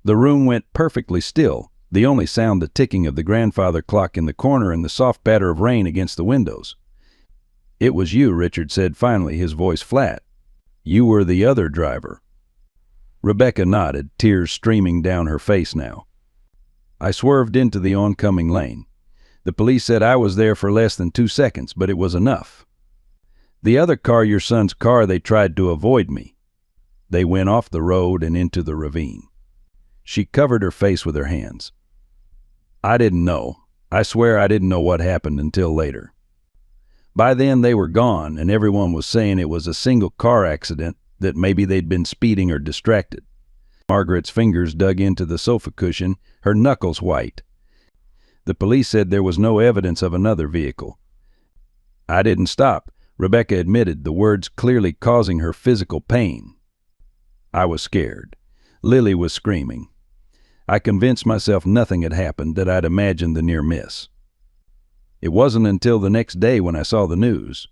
The room went perfectly still, the only sound the ticking of the grandfather clock in the corner and the soft patter of rain against the windows. "It was you," Richard said finally, his voice flat. "You were the other driver." Rebecca nodded, tears streaming down her face now. "I swerved into the oncoming lane. The police said I was there for less than 2 seconds, but it was enough. The other car, your son's car, they tried to avoid me. They went off the road and into the ravine." She covered her face with her hands. "I didn't know. I swear I didn't know what happened until later. By then they were gone, and everyone was saying it was a single car accident, that maybe they'd been speeding or distracted." Margaret's fingers dug into the sofa cushion, her knuckles white. "The police said there was no evidence of another vehicle. I didn't stop, Rebecca admitted, the words clearly causing her physical pain. I was scared. Lily was screaming. I convinced myself nothing had happened, that I'd imagined the near miss. It wasn't until the next day when I saw the news.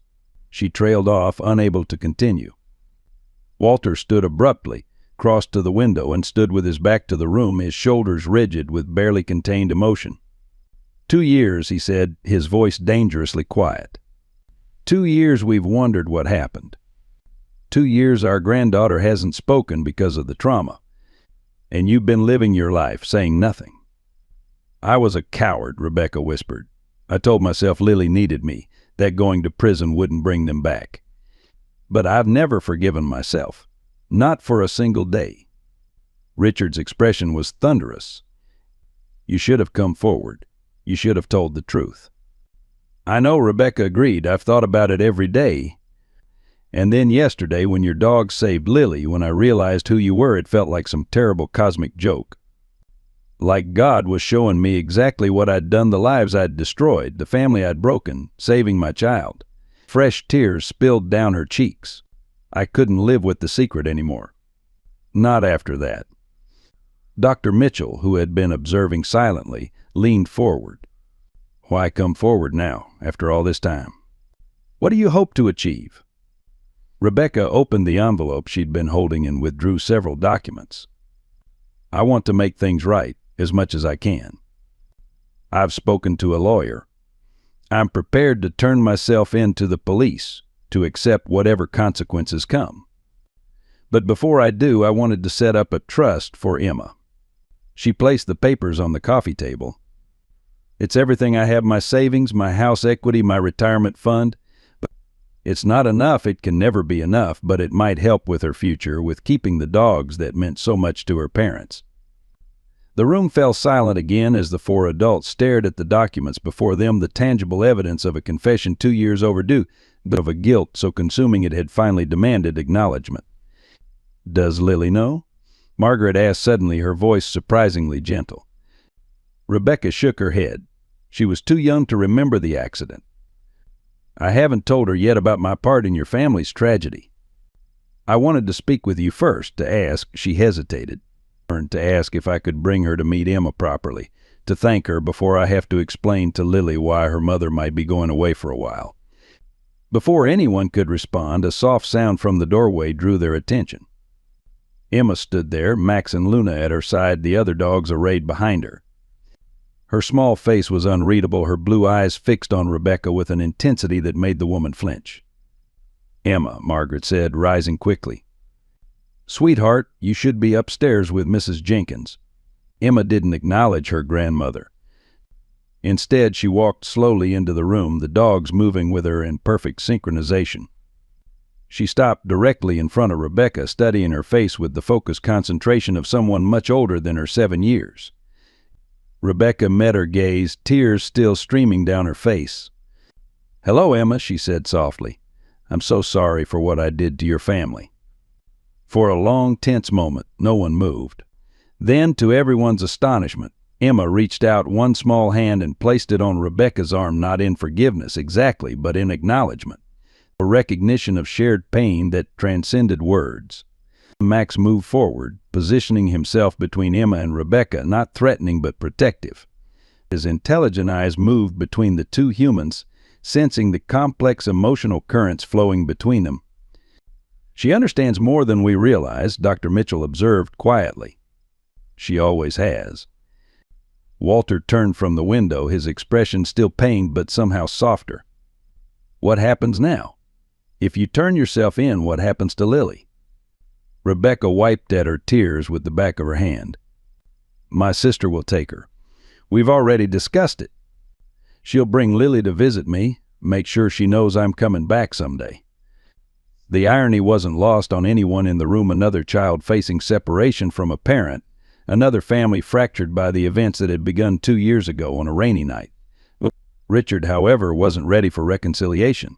She trailed off, unable to continue. Walter stood abruptly, crossed to the window, and stood with his back to the room, his shoulders rigid with barely contained emotion. 2 years, he said, his voice dangerously quiet. 2 years we've wondered what happened. 2 years our granddaughter hasn't spoken because of the trauma. And you've been living your life, saying nothing. I was a coward, Rebecca whispered. I told myself Lily needed me, that going to prison wouldn't bring them back. But I've never forgiven myself. Not for a single day. Richard's expression was thunderous. You should have come forward. You should have told the truth. I know, Rebecca agreed. I've thought about it every day. And then yesterday, when your dog saved Lily, when I realized who you were, it felt like some terrible cosmic joke. Like God was showing me exactly what I'd done, the lives I'd destroyed, the family I'd broken, saving my child. Fresh tears spilled down her cheeks. I couldn't live with the secret anymore. Not after that. Dr. Mitchell, who had been observing silently, leaned forward. Why come forward now, after all this time? What do you hope to achieve? Rebecca opened the envelope she'd been holding and withdrew several documents. I want to make things right, as much as I can. I've spoken to a lawyer. I'm prepared to turn myself in to the police, to accept whatever consequences come. But before I do, I wanted to set up a trust for Emma. She placed the papers on the coffee table. It's everything I have, my savings, my house equity, my retirement fund. But it's not enough, it can never be enough, but it might help with her future, with keeping the dogs that meant so much to her parents. The room fell silent again as the 4 adults stared at the documents before them, the tangible evidence of a confession 2 years overdue, but of a guilt so consuming it had finally demanded acknowledgement. Does Lily know? Margaret asked suddenly, her voice surprisingly gentle. Rebecca shook her head. She was too young to remember the accident. I haven't told her yet about my part in your family's tragedy. I wanted to speak with you first, to ask, she hesitated, to ask if I could bring her to meet Emma properly, to thank her before I have to explain to Lily why her mother might be going away for a while. Before anyone could respond, a soft sound from the doorway drew their attention. Emma stood there, Max and Luna at her side, the other dogs arrayed behind her. Her small face was unreadable, her blue eyes fixed on Rebecca with an intensity that made the woman flinch. Emma, Margaret said, rising quickly. Sweetheart, you should be upstairs with Mrs. Jenkins. Emma didn't acknowledge her grandmother. Instead, she walked slowly into the room, the dogs moving with her in perfect synchronization. She stopped directly in front of Rebecca, studying her face with the focused concentration of someone much older than her 7 years. Rebecca met her gaze, tears still streaming down her face. Hello, Emma, she said softly. I'm so sorry for what I did to your family. For a long, tense moment, no one moved. Then, to everyone's astonishment, Emma reached out one small hand and placed it on Rebecca's arm, not in forgiveness exactly, but in acknowledgement. A recognition of shared pain that transcended words. Max moved forward, positioning himself between Emma and Rebecca, not threatening but protective. His intelligent eyes moved between the two humans, sensing the complex emotional currents flowing between them. She understands more than we realize, Dr. Mitchell observed quietly. She always has. Walter turned from the window, his expression still pained but somehow softer. What happens now? If you turn yourself in, what happens to Lily? Rebecca wiped at her tears with the back of her hand. My sister will take her. We've already discussed it. She'll bring Lily to visit me, make sure she knows I'm coming back someday. The irony wasn't lost on anyone in the room, another child facing separation from a parent, another family fractured by the events that had begun 2 years ago on a rainy night. Richard, however, wasn't ready for reconciliation.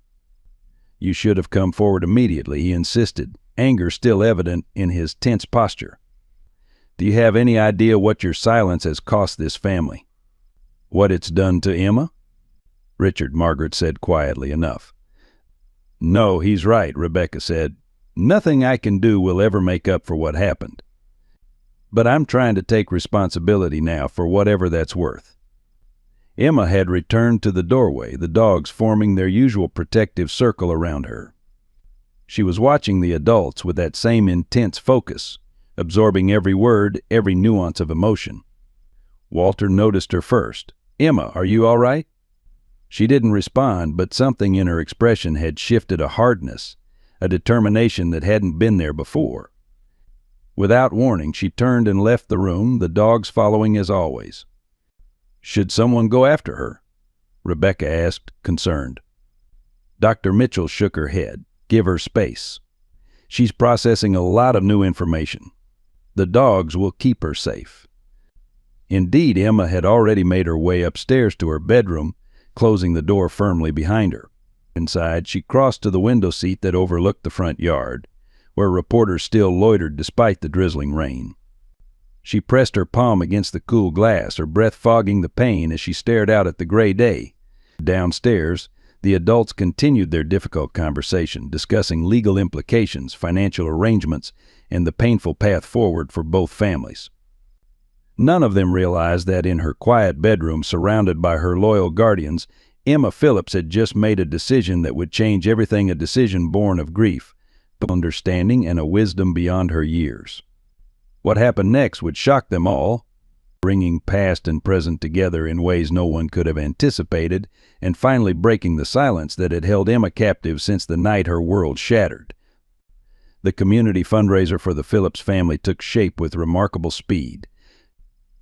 You should have come forward immediately, he insisted, anger still evident in his tense posture. Do you have any idea what your silence has cost this family? What it's done to Emma? Richard, Margaret said quietly enough. No, he's right, Rebecca said. Nothing I can do will ever make up for what happened. But I'm trying to take responsibility now for whatever that's worth. Emma had returned to the doorway, the dogs forming their usual protective circle around her. She was watching the adults with that same intense focus, absorbing every word, every nuance of emotion. Walter noticed her first. Emma, are you all right? She didn't respond, but something in her expression had shifted, a hardness, a determination that hadn't been there before. Without warning, she turned and left the room, the dogs following as always. Should someone go after her? Rebecca asked, concerned. Dr. Mitchell shook her head. Give her space. She's processing a lot of new information. The dogs will keep her safe. Indeed, Emma had already made her way upstairs to her bedroom, closing the door firmly behind her. Inside, she crossed to the window seat that overlooked the front yard, where reporters still loitered despite the drizzling rain. She pressed her palm against the cool glass, her breath fogging the pain as she stared out at the gray day. Downstairs, the adults continued their difficult conversation, discussing legal implications, financial arrangements, and the painful path forward for both families. None of them realized that in her quiet bedroom, surrounded by her loyal guardians, Emma Phillips had just made a decision that would change everything, a decision born of grief, understanding, and a wisdom beyond her years. What happened next would shock them all, bringing past and present together in ways no one could have anticipated, and finally breaking the silence that had held Emma captive since the night her world shattered. The community fundraiser for the Phillips family took shape with remarkable speed.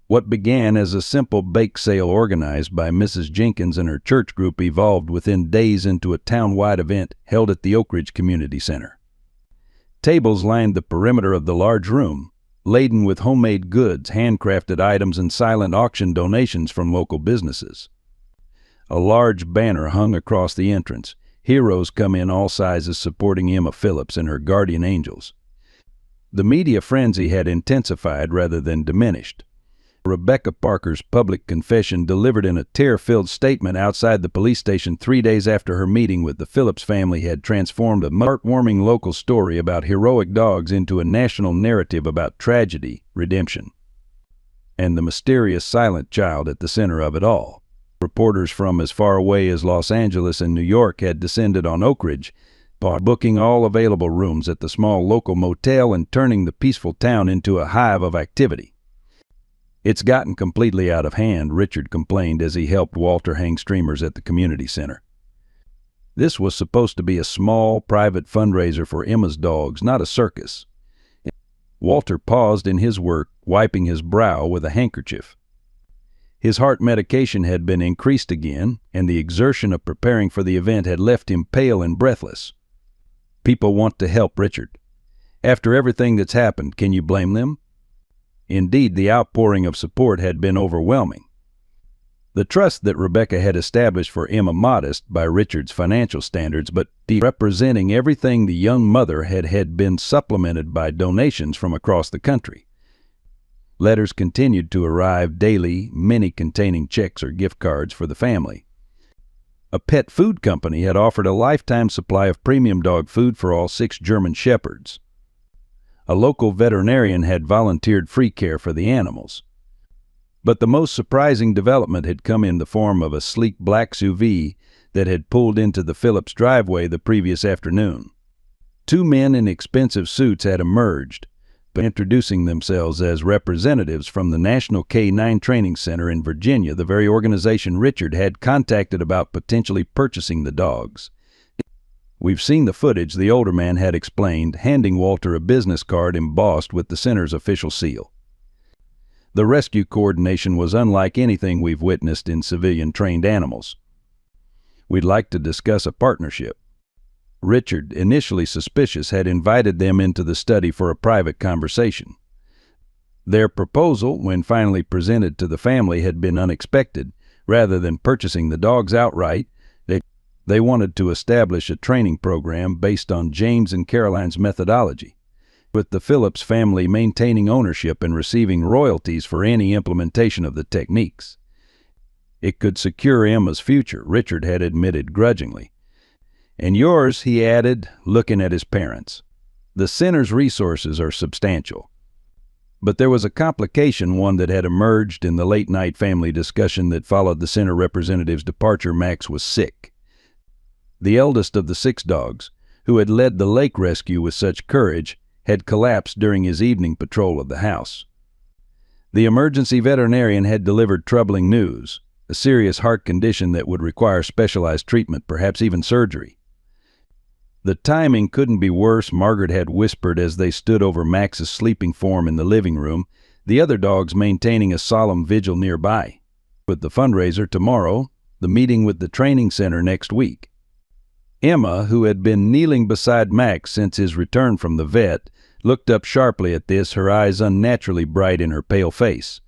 What began as a simple bake sale organized by Mrs. Jenkins and her church group evolved within days into a town-wide event held at the Oak Ridge Community Center. Tables lined the perimeter of the large room, laden with homemade goods, handcrafted items, and silent auction donations from local businesses. A large banner hung across the entrance. Heroes come in all sizes supporting Emma Phillips and her guardian angels. The media frenzy had intensified rather than diminished. Rebecca Parker's public confession, delivered in a tear-filled statement outside the police station 3 days after her meeting with the Phillips family, had transformed a heartwarming local story about heroic dogs into a national narrative about tragedy, redemption, and the mysterious silent child at the center of it all. Reporters from as far away as Los Angeles and New York had descended on Oak Ridge, booking all available rooms at the small local motel and turning the peaceful town into a hive of activity. It's gotten completely out of hand, Richard complained as he helped Walter hang streamers at the community center. This was supposed to be a small, private fundraiser for Emma's dogs, not a circus. Walter paused in his work, wiping his brow with a handkerchief. His heart medication had been increased again, and the exertion of preparing for the event had left him pale and breathless. People want to help, Richard. After everything that's happened, can you blame them? Indeed, the outpouring of support had been overwhelming. The trust that Rebecca had established for Emma, modest by Richard's financial standards, but representing everything the young mother had been supplemented by donations from across the country. Letters continued to arrive daily, many containing checks or gift cards for the family. A pet food company had offered a lifetime supply of premium dog food for all 6 German Shepherds. A local veterinarian had volunteered free care for the animals. But the most surprising development had come in the form of a sleek black SUV that had pulled into the Phillips driveway the previous afternoon. 2 men in expensive suits had emerged, but introducing themselves as representatives from the National K9 Training Center in Virginia, the very organization Richard had contacted about potentially purchasing the dogs. We've seen the footage, the older man had explained, handing Walter a business card embossed with the center's official seal. The rescue coordination was unlike anything we've witnessed in civilian-trained animals. We'd like to discuss a partnership. Richard, initially suspicious, had invited them into the study for a private conversation. Their proposal, when finally presented to the family, had been unexpected. Rather than purchasing the dogs outright, they wanted to establish a training program based on James and Caroline's methodology, with the Phillips family maintaining ownership and receiving royalties for any implementation of the techniques. It could secure Emma's future, Richard had admitted grudgingly. And yours, he added, looking at his parents. The center's resources are substantial. But there was a complication, one that had emerged in the late-night family discussion that followed the center representative's departure. Max was sick. The eldest of the 6 dogs, who had led the lake rescue with such courage, had collapsed during his evening patrol of the house. The emergency veterinarian had delivered troubling news, a serious heart condition that would require specialized treatment, perhaps even surgery. The timing couldn't be worse, Margaret had whispered as they stood over Max's sleeping form in the living room, the other dogs maintaining a solemn vigil nearby. With the fundraiser tomorrow, the meeting with the training center next week. Emma, who had been kneeling beside Max since his return from the vet, looked up sharply at this, her eyes unnaturally bright in her pale face.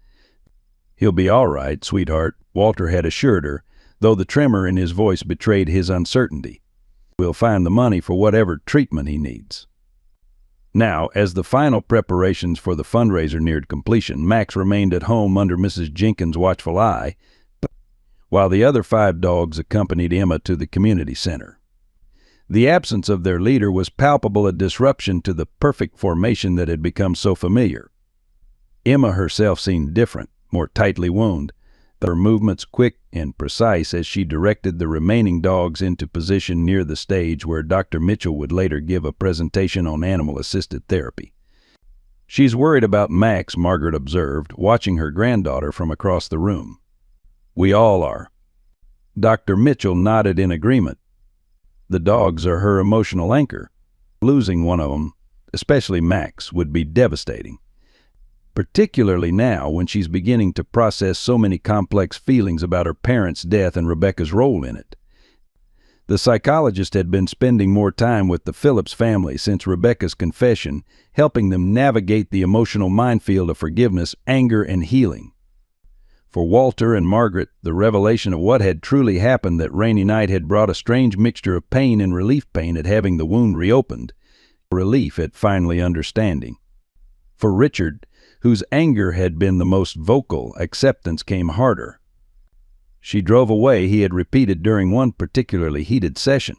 "He'll be all right, sweetheart," Walter had assured her, though the tremor in his voice betrayed his uncertainty. "We'll find the money for whatever treatment he needs." Now, as the final preparations for the fundraiser neared completion, Max remained at home under Mrs. Jenkins' watchful eye, while the other 5 dogs accompanied Emma to the community center. The absence of their leader was palpable, a disruption to the perfect formation that had become so familiar. Emma herself seemed different, more tightly wound, her movements quick and precise as she directed the remaining dogs into position near the stage where Dr. Mitchell would later give a presentation on animal-assisted therapy. "She's worried about Max," Margaret observed, watching her granddaughter from across the room. "We all are." Dr. Mitchell nodded in agreement. "The dogs are her emotional anchor. Losing one of them, especially Max, would be devastating. Particularly now when she's beginning to process so many complex feelings about her parents' death and Rebecca's role in it." The psychologist had been spending more time with the Phillips family since Rebecca's confession, helping them navigate the emotional minefield of forgiveness, anger, and healing. For Walter and Margaret, the revelation of what had truly happened that rainy night had brought a strange mixture of pain and relief, pain at having the wound reopened, relief at finally understanding. For Richard, whose anger had been the most vocal, acceptance came harder. She drove away, he had repeated during one particularly heated session.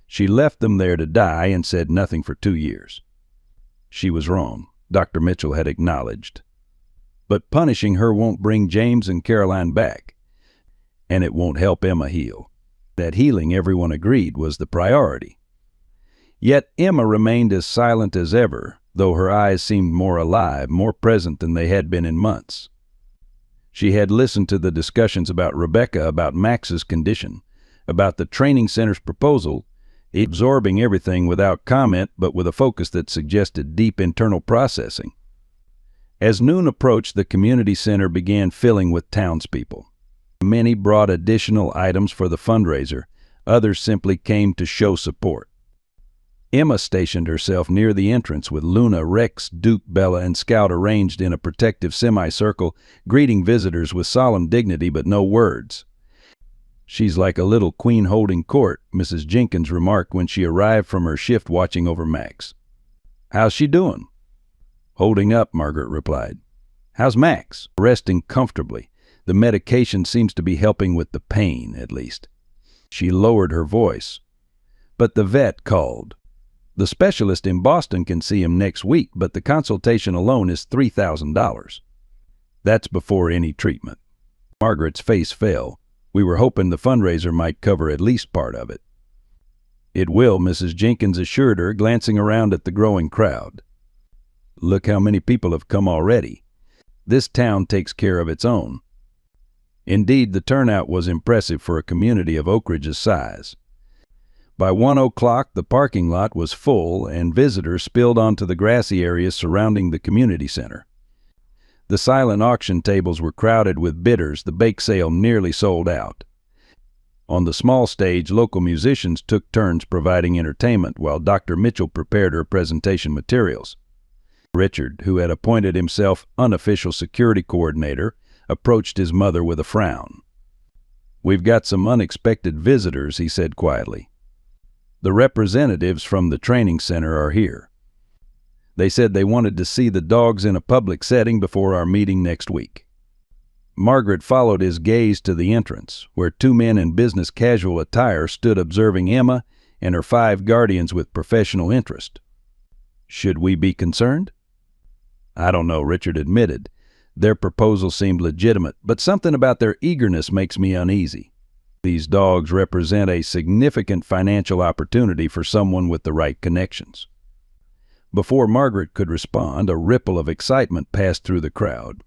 She left them there to die and said nothing for 2 years. She was wrong, Dr. Mitchell had acknowledged. But punishing her won't bring James and Caroline back. And it won't help Emma heal. That healing, everyone agreed, was the priority. Yet Emma remained as silent as ever, though her eyes seemed more alive, more present than they had been in months. She had listened to the discussions about Rebecca, about Max's condition, about the training center's proposal, absorbing everything without comment but with a focus that suggested deep internal processing. As noon approached, the community center began filling with townspeople. Many brought additional items for the fundraiser, others simply came to show support. Emma stationed herself near the entrance with Luna, Rex, Duke, Bella, and Scout arranged in a protective semicircle, greeting visitors with solemn dignity but no words. "She's like a little queen holding court," Mrs. Jenkins remarked when she arrived from her shift watching over Max. "How's she doing?" "Holding up," Margaret replied. "How's Max?" "Resting comfortably. The medication seems to be helping with the pain, at least." She lowered her voice. "But the vet called. The specialist in Boston can see him next week, but the consultation alone is $3,000. That's before any treatment." Margaret's face fell. "We were hoping the fundraiser might cover at least part of it." "It will," Mrs. Jenkins assured her, glancing around at the growing crowd. "Look how many people have come already. This town takes care of its own." Indeed, the turnout was impressive for a community of Oak Ridge's size. By 1 o'clock, the parking lot was full, and visitors spilled onto the grassy areas surrounding the community center. The silent auction tables were crowded with bidders, the bake sale nearly sold out. On the small stage, local musicians took turns providing entertainment while Dr. Mitchell prepared her presentation materials. Richard, who had appointed himself unofficial security coordinator, approached his mother with a frown. "We've got some unexpected visitors," he said quietly. "The representatives from the training center are here. They said they wanted to see the dogs in a public setting before our meeting next week." Margaret followed his gaze to the entrance, where two men in business casual attire stood observing Emma and her 5 guardians with professional interest. "Should we be concerned?" "I don't know," Richard admitted. "Their proposal seemed legitimate, but something about their eagerness makes me uneasy. These dogs represent a significant financial opportunity for someone with the right connections." Before Margaret could respond, a ripple of excitement passed through the crowd.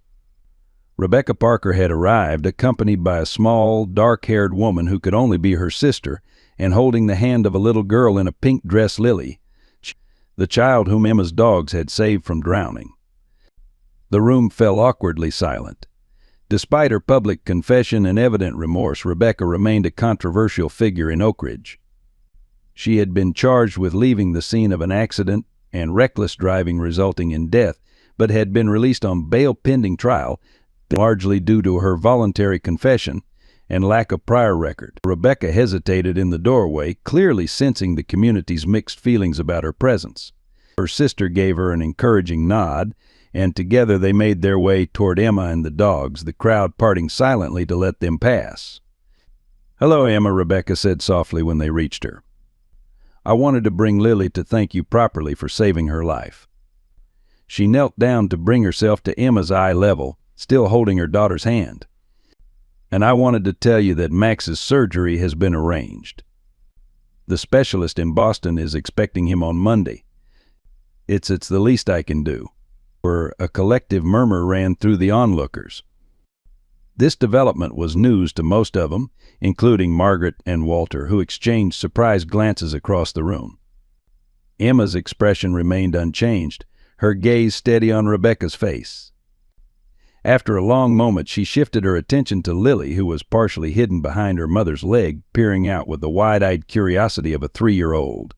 Rebecca Parker had arrived, accompanied by a small, dark-haired woman who could only be her sister, and holding the hand of a little girl in a pink dress, Lily, the child whom Emma's dogs had saved from drowning. The room fell awkwardly silent. Despite her public confession and evident remorse, Rebecca remained a controversial figure in Oak Ridge. She had been charged with leaving the scene of an accident and reckless driving resulting in death, but had been released on bail pending trial, largely due to her voluntary confession and lack of prior record. Rebecca hesitated in the doorway, clearly sensing the community's mixed feelings about her presence. Her sister gave her an encouraging nod, and together they made their way toward Emma and the dogs, the crowd parting silently to let them pass. "Hello, Emma," Rebecca said softly when they reached her. "I wanted to bring Lily to thank you properly for saving her life." She knelt down to bring herself to Emma's eye level, still holding her daughter's hand. "And I wanted to tell you that Max's surgery has been arranged. The specialist in Boston is expecting him on Monday. It's the least I can do." Where a collective murmur ran through the onlookers. This development was news to most of them, including Margaret and Walter, who exchanged surprised glances across the room. Emma's expression remained unchanged, her gaze steady on Rebecca's face. After a long moment, she shifted her attention to Lily, who was partially hidden behind her mother's leg, peering out with the wide-eyed curiosity of a 3-year-old.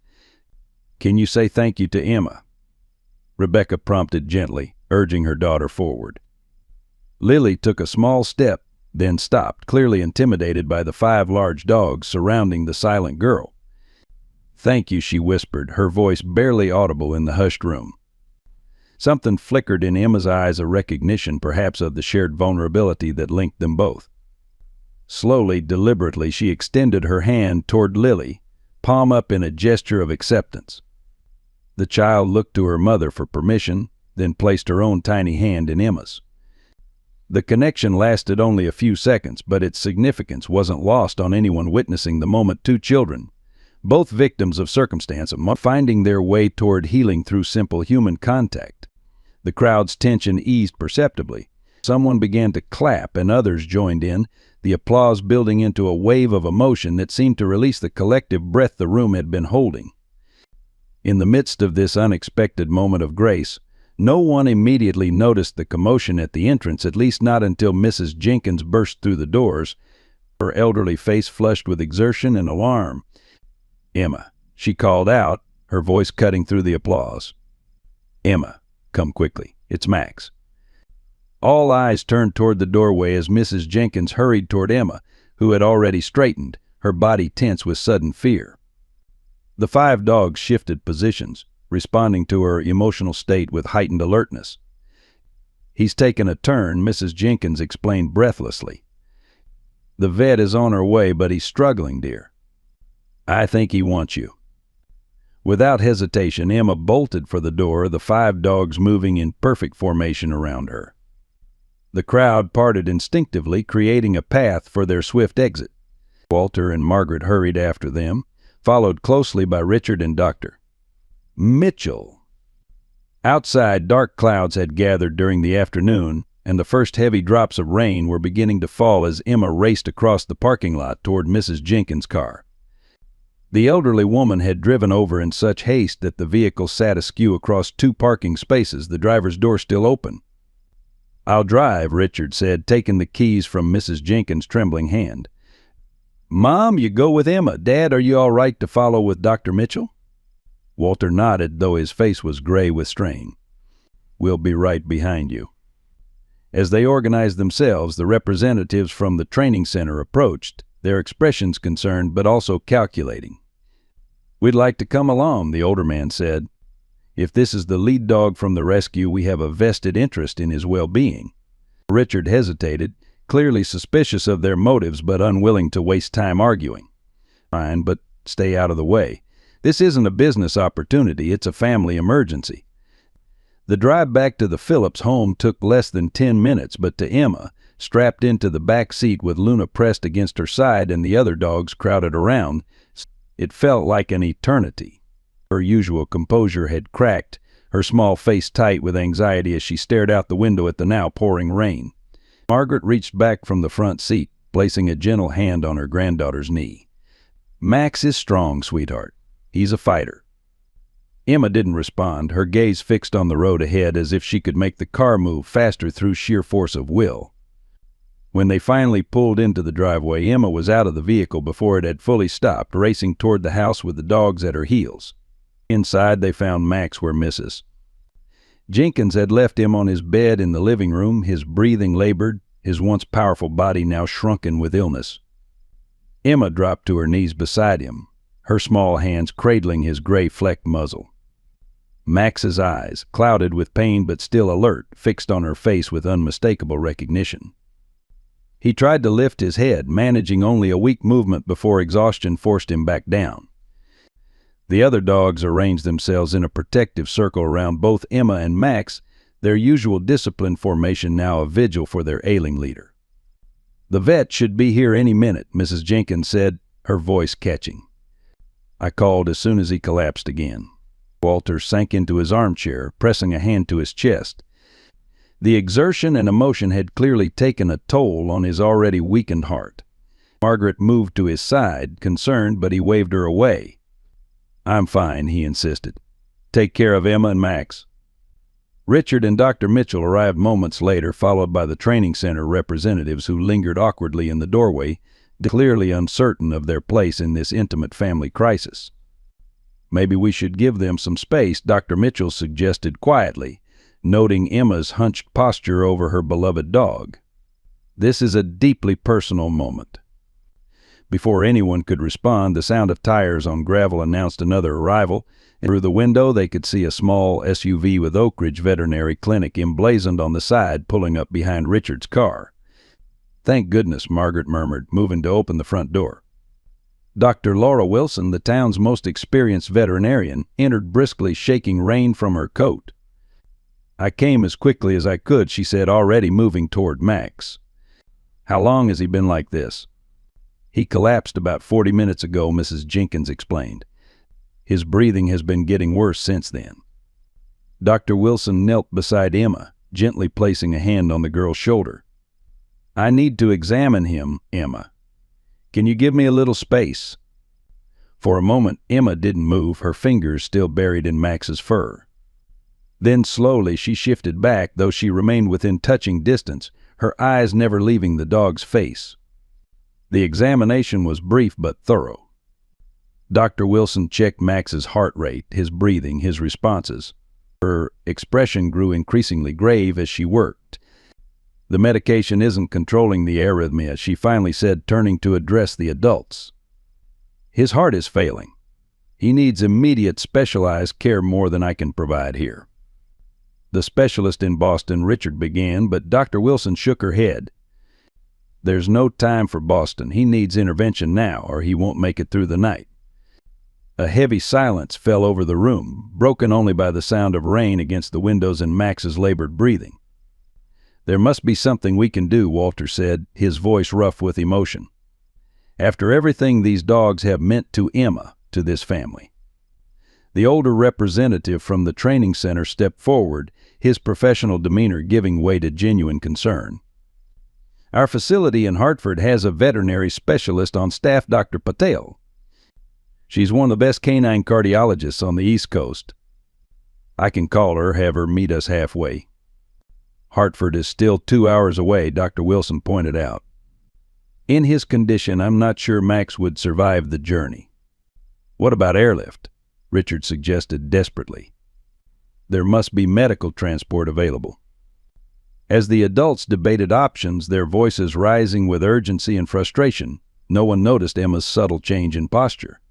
"Can you say thank you to Emma?" Rebecca prompted gently, urging her daughter forward. Lily took a small step, then stopped, clearly intimidated by the 5 large dogs surrounding the silent girl. "Thank you," she whispered, her voice barely audible in the hushed room. Something flickered in Emma's eyes, a recognition perhaps of the shared vulnerability that linked them both. Slowly, deliberately, she extended her hand toward Lily, palm up in a gesture of acceptance. The child looked to her mother for permission, then placed her own tiny hand in Emma's. The connection lasted only a few seconds, but its significance wasn't lost on anyone witnessing the moment. 2 children, both victims of circumstance, finding their way toward healing through simple human contact. The crowd's tension eased perceptibly. Someone began to clap and others joined in, the applause building into a wave of emotion that seemed to release the collective breath the room had been holding. In the midst of this unexpected moment of grace, no one immediately noticed the commotion at the entrance, at least not until Mrs. Jenkins burst through the doors, her elderly face flushed with exertion and alarm. "Emma," she called out, her voice cutting through the applause. "Emma, come quickly. It's Max." All eyes turned toward the doorway as Mrs. Jenkins hurried toward Emma, who had already straightened, her body tense with sudden fear. The 5 dogs shifted positions, responding to her emotional state with heightened alertness. "He's taken a turn," Mrs. Jenkins explained breathlessly. "The vet is on her way, but he's struggling, dear. I think he wants you." Without hesitation, Emma bolted for the door, the 5 dogs moving in perfect formation around her. The crowd parted instinctively, creating a path for their swift exit. Walter and Margaret hurried after them, followed closely by Richard and Dr. Mitchell. Outside, dark clouds had gathered during the afternoon, and the first heavy drops of rain were beginning to fall as Emma raced across the parking lot toward Mrs. Jenkins' car. The elderly woman had driven over in such haste that the vehicle sat askew across 2 parking spaces, the driver's door still open. "I'll drive," Richard said, taking the keys from Mrs. Jenkins' trembling hand. "Mom, you go with Emma. Dad, are you all right to follow with Dr. Mitchell?" Walter nodded, though his face was gray with strain. "We'll be right behind you." As they organized themselves, the representatives from the training center approached, their expressions concerned but also calculating. "We'd like to come along," the older man said. "If this is the lead dog from the rescue, we have a vested interest in his well-being." Richard hesitated, clearly suspicious of their motives but unwilling to waste time arguing. Fine, but stay out of the way. This isn't a business opportunity, it's a family emergency. The drive back to the Phillips home took less than 10 minutes, but to Emma, strapped into the back seat with Luna pressed against her side and the other dogs crowded around, it felt like an eternity. Her usual composure had cracked, her small face tight with anxiety as she stared out the window at the now pouring rain. Margaret reached back from the front seat, placing a gentle hand on her granddaughter's knee. "Max is strong, sweetheart. He's a fighter." Emma didn't respond, her gaze fixed on the road ahead as if she could make the car move faster through sheer force of will. When they finally pulled into the driveway, Emma was out of the vehicle before it had fully stopped, racing toward the house with the dogs at her heels. Inside, they found Max where Mrs. Jenkins had left him on his bed in the living room, his breathing labored, his once powerful body now shrunken with illness. Emma dropped to her knees beside him, her small hands cradling his gray-flecked muzzle. Max's eyes, clouded with pain but still alert, fixed on her face with unmistakable recognition. He tried to lift his head, managing only a weak movement before exhaustion forced him back down. The other dogs arranged themselves in a protective circle around both Emma and Max, their usual disciplined formation now a vigil for their ailing leader. "The vet should be here any minute," Mrs. Jenkins said, her voice catching. I called as soon as he collapsed again. Walter sank into his armchair, pressing a hand to his chest. The exertion and emotion had clearly taken a toll on his already weakened heart. Margaret moved to his side, concerned, but he waved her away. "I'm fine," he insisted. "Take care of Emma and Max." Richard and Dr. Mitchell arrived moments later, followed by the training center representatives who lingered awkwardly in the doorway, clearly uncertain of their place in this intimate family crisis. "Maybe we should give them some space," Dr. Mitchell suggested quietly, noting Emma's hunched posture over her beloved dog. "This is a deeply personal moment." Before anyone could respond, the sound of tires on gravel announced another arrival, and through the window they could see a small SUV with Oak Ridge Veterinary Clinic emblazoned on the side pulling up behind Richard's car. "Thank goodness," Margaret murmured, moving to open the front door. Dr. Laura Wilson, the town's most experienced veterinarian, entered briskly, shaking rain from her coat. "I came as quickly as I could," she said, already moving toward Max. "How long has he been like this?" "He collapsed about 40 minutes ago," Mrs. Jenkins explained. "His breathing has been getting worse since then." Dr. Wilson knelt beside Emma, gently placing a hand on the girl's shoulder. "I need to examine him, Emma. Can you give me a little space?" For a moment, Emma didn't move, her fingers still buried in Max's fur. Then slowly she shifted back, though she remained within touching distance, her eyes never leaving the dog's face. The examination was brief but thorough. Dr. Wilson checked Max's heart rate, his breathing, his responses. Her expression grew increasingly grave as she worked. "The medication isn't controlling the arrhythmia," she finally said, turning to address the adults. "His heart is failing. He needs immediate specialized care more than I can provide here." "The specialist in Boston," Richard began, but Dr. Wilson shook her head. "There's no time for Boston. He needs intervention now, or he won't make it through the night." A heavy silence fell over the room, broken only by the sound of rain against the windows and Max's labored breathing. "There must be something we can do," Walter said, his voice rough with emotion. "After everything these dogs have meant to Emma, to this family." The older representative from the training center stepped forward, his professional demeanor giving way to genuine concern. "Our facility in Hartford has a veterinary specialist on staff, Dr. Patel. She's one of the best canine cardiologists on the East Coast. I can call her, have her meet us halfway." "Hartford is still 2 hours away," Dr. Wilson pointed out. "In his condition, I'm not sure Max would survive the journey." "What about airlift?" Richard suggested desperately. "There must be medical transport available." As the adults debated options, their voices rising with urgency and frustration, no one noticed Emma's subtle change in posture.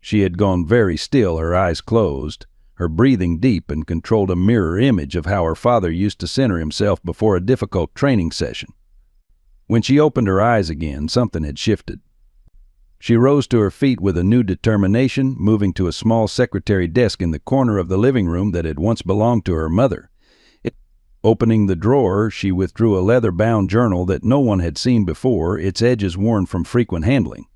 She had gone very still, her eyes closed, her breathing deep, and controlled a mirror image of how her father used to center himself before a difficult training session. When she opened her eyes again, something had shifted. She rose to her feet with a new determination, moving to a small secretary desk in the corner of the living room that had once belonged to her mother. Opening the drawer, she withdrew a leather-bound journal that no one had seen before, its edges worn from frequent handling.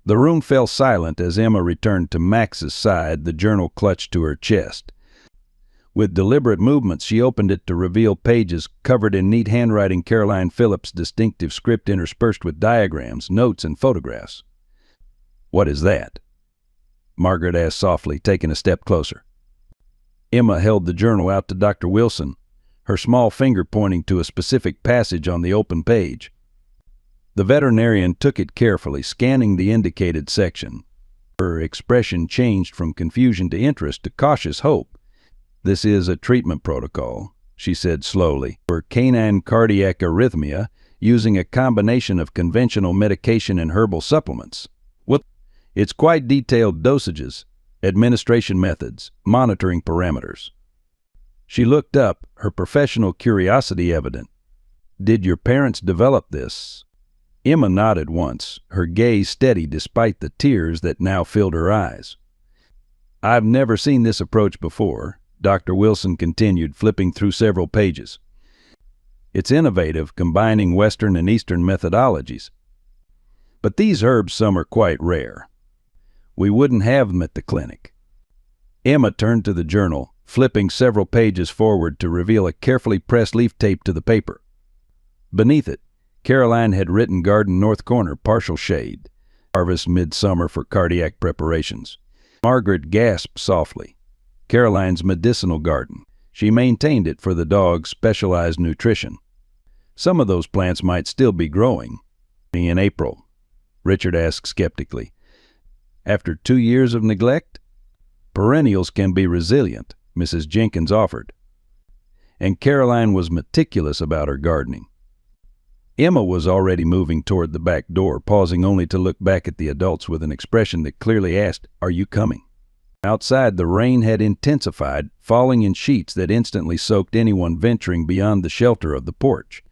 The room fell silent as Emma returned to Max's side, the journal clutched to her chest. With deliberate movements, she opened it to reveal pages covered in neat handwriting, Caroline Phillips' distinctive script interspersed with diagrams, notes, and photographs. "What is that?" Margaret asked softly, taking a step closer. Emma held the journal out to Dr. Wilson, her small finger pointing to a specific passage on the open page. The veterinarian took it carefully, scanning the indicated section. Her expression changed from confusion to interest to cautious hope. "This is a treatment protocol," she said slowly, "for canine cardiac arrhythmia using a combination of conventional medication and herbal supplements. Well, it's quite detailed: dosages, administration methods, monitoring parameters." She looked up, her professional curiosity evident. "Did your parents develop this?" Emma nodded once, her gaze steady despite the tears that now filled her eyes. "I've never seen this approach before," Dr. Wilson continued, flipping through several pages. "It's innovative, combining Western and Eastern methodologies. But these herbs, some are quite rare. We wouldn't have them at the clinic." Emma turned to the journal, flipping several pages forward to reveal a carefully pressed leaf taped to the paper. Beneath it, Caroline had written "Garden North Corner, partial shade. Harvest midsummer for cardiac preparations." Margaret gasped softly. Caroline's medicinal garden. She maintained it for the dog's specialized nutrition. Some of those plants might still be growing. "In April?" Richard asked skeptically. "After 2 years of neglect?" "Perennials can be resilient," Mrs. Jenkins offered. And Caroline was meticulous about her gardening. Emma was already moving toward the back door, pausing only to look back at the adults with an expression that clearly asked, "Are you coming?" Outside, the rain had intensified, falling in sheets that instantly soaked anyone venturing beyond the shelter of the porch.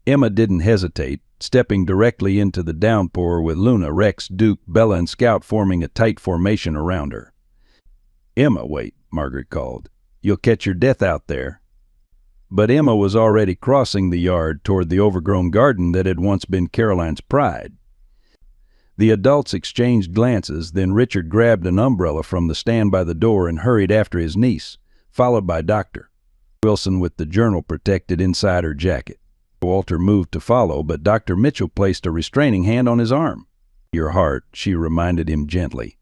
Emma didn't hesitate, stepping directly into the downpour with Luna, Rex, Duke, Bella, and Scout forming a tight formation around her. "Emma, wait," Margaret called. "You'll catch your death out there." But Emma was already crossing the yard toward the overgrown garden that had once been Caroline's pride. The adults exchanged glances, then Richard grabbed an umbrella from the stand by the door and hurried after his niece, followed by Dr. Wilson with the journal protected inside her jacket. Walter moved to follow, but Dr. Mitchell placed a restraining hand on his arm. "Your heart," she reminded him gently.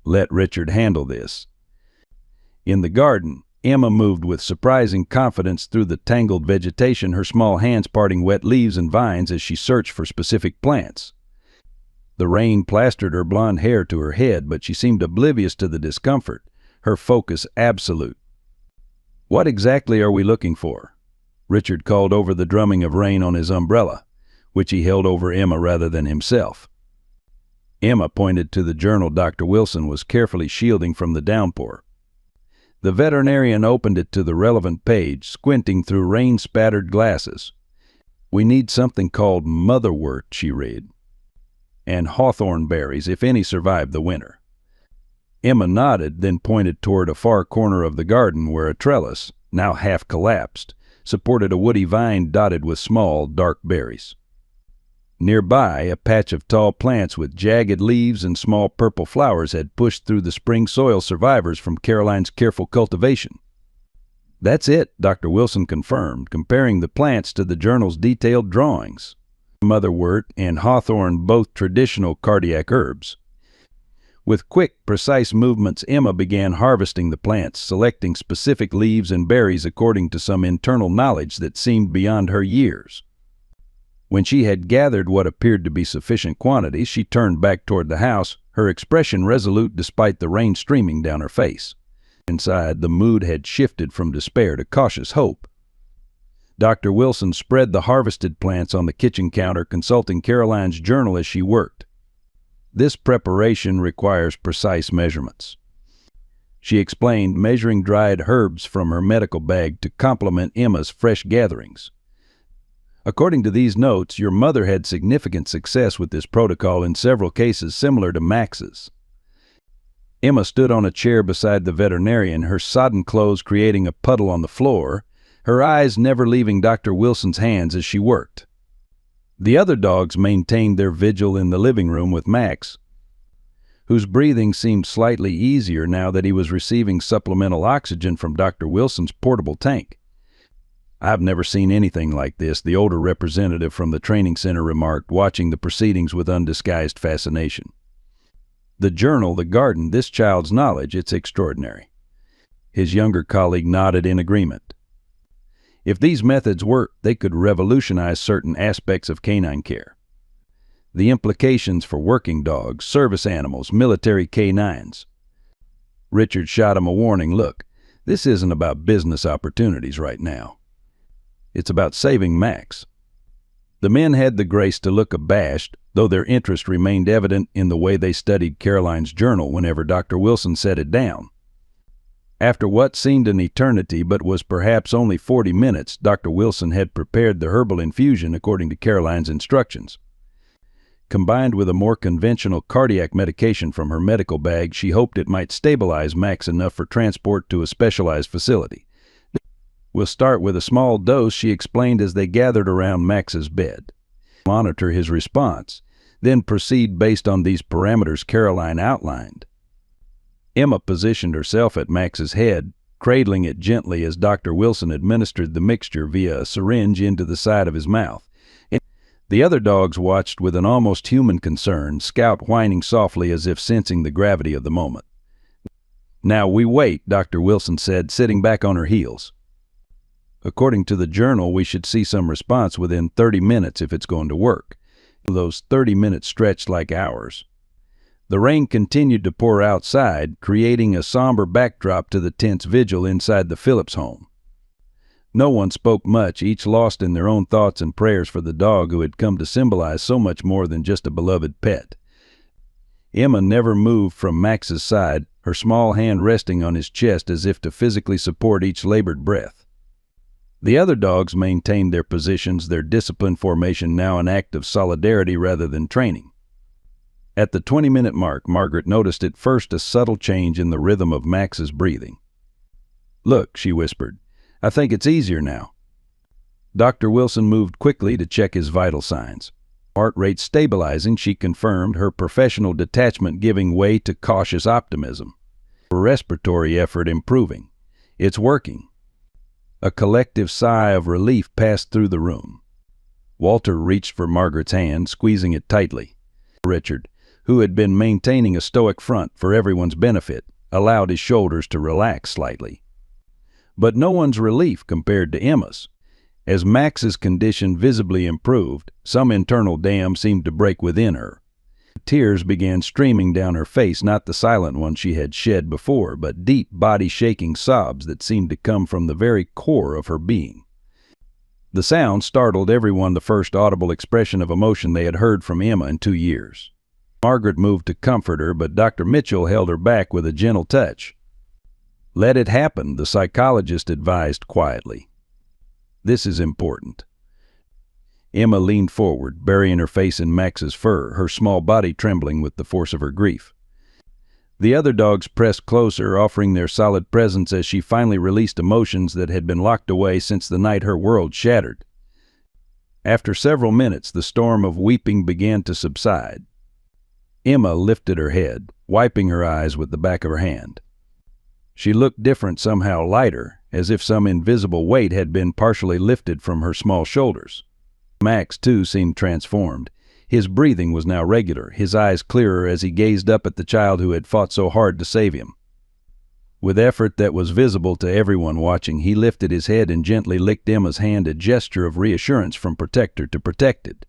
"Let Richard handle this." In the garden, Emma moved with surprising confidence through the tangled vegetation, her small hands parting wet leaves and vines as she searched for specific plants. The rain plastered her blonde hair to her head, but she seemed oblivious to the discomfort, her focus absolute. "What exactly are we looking for?" Richard called over the drumming of rain on his umbrella, which he held over Emma rather than himself. Emma pointed to the journal Dr. Wilson was carefully shielding from the downpour. The veterinarian opened it to the relevant page, squinting through rain-spattered glasses. "We need something called motherwort," she read, "and hawthorn berries, if any survive the winter." Emma nodded, then pointed toward a far corner of the garden where a trellis, now half collapsed, supported a woody vine dotted with small, dark berries. Nearby, a patch of tall plants with jagged leaves and small purple flowers had pushed through the spring soil survivors from Caroline's careful cultivation. "That's it," Dr. Wilson confirmed, comparing the plants to the journal's detailed drawings. Motherwort and hawthorn, both traditional cardiac herbs. With quick, precise movements, Emma began harvesting the plants, selecting specific leaves and berries according to some internal knowledge that seemed beyond her years. When she had gathered what appeared to be sufficient quantities, she turned back toward the house, her expression resolute despite the rain streaming down her face. Inside, the mood had shifted from despair to cautious hope. Dr. Wilson spread the harvested plants on the kitchen counter, consulting Caroline's journal as she worked. "This preparation requires precise measurements," she explained, measuring dried herbs from her medical bag to complement Emma's fresh gatherings. According to these notes, your mother had significant success with this protocol in several cases similar to Max's. Emma stood on a chair beside the veterinarian, her sodden clothes creating a puddle on the floor, her eyes never leaving Dr. Wilson's hands as she worked. The other dogs maintained their vigil in the living room with Max, whose breathing seemed slightly easier now that he was receiving supplemental oxygen from Dr. Wilson's portable tank. "I've never seen anything like this," the older representative from the training center remarked, watching the proceedings with undisguised fascination. "The journal, the garden, this child's knowledge, it's extraordinary." His younger colleague nodded in agreement. If these methods worked, they could revolutionize certain aspects of canine care. The implications for working dogs, service animals, military K9s. Richard shot him a warning look. This isn't about business opportunities right now. It's about saving Max. The men had the grace to look abashed, though their interest remained evident in the way they studied Caroline's journal whenever Dr. Wilson set it down. After what seemed an eternity but was perhaps only 40 minutes, Dr. Wilson had prepared the herbal infusion according to Caroline's instructions. Combined with a more conventional cardiac medication from her medical bag, she hoped it might stabilize Max enough for transport to a specialized facility. "We'll start with a small dose," she explained as they gathered around Max's bed. "Monitor his response, then proceed based on these parameters Caroline outlined." Emma positioned herself at Max's head, cradling it gently as Dr. Wilson administered the mixture via a syringe into the side of his mouth. The other dogs watched with an almost human concern, Scout whining softly as if sensing the gravity of the moment. "Now we wait," Dr. Wilson said, sitting back on her heels. "According to the journal, we should see some response within 30 minutes if it's going to work." Those 30 minutes stretched like hours. The rain continued to pour outside, creating a somber backdrop to the tense vigil inside the Phillips home. No one spoke much, each lost in their own thoughts and prayers for the dog who had come to symbolize so much more than just a beloved pet. Emma never moved from Max's side, her small hand resting on his chest as if to physically support each labored breath. The other dogs maintained their positions, their disciplined formation now an act of solidarity rather than training. At the 20-minute mark, Margaret noticed at first a subtle change in the rhythm of Max's breathing. "Look," she whispered, "I think it's easier now." Dr. Wilson moved quickly to check his vital signs. Heart rate stabilizing, she confirmed, her professional detachment giving way to cautious optimism. Her respiratory effort improving. "It's working." A collective sigh of relief passed through the room. Walter reached for Margaret's hand, squeezing it tightly. Richard, who had been maintaining a stoic front for everyone's benefit, allowed his shoulders to relax slightly. But no one's relief compared to Emma's. As Max's condition visibly improved, some internal dam seemed to break within her. Tears began streaming down her face, not the silent ones she had shed before, but deep, body-shaking sobs that seemed to come from the very core of her being. The sound startled everyone, the first audible expression of emotion they had heard from Emma in 2 years. Margaret moved to comfort her, but Dr. Mitchell held her back with a gentle touch. "Let it happen," the psychologist advised quietly. "This is important." Emma leaned forward, burying her face in Max's fur, her small body trembling with the force of her grief. The other dogs pressed closer, offering their solid presence as she finally released emotions that had been locked away since the night her world shattered. After several minutes, the storm of weeping began to subside. Emma lifted her head, wiping her eyes with the back of her hand. She looked different, somehow lighter, as if some invisible weight had been partially lifted from her small shoulders. Max, too, seemed transformed. His breathing was now regular, his eyes clearer as he gazed up at the child who had fought so hard to save him. With effort that was visible to everyone watching, he lifted his head and gently licked Emma's hand, a gesture of reassurance from protector to protected.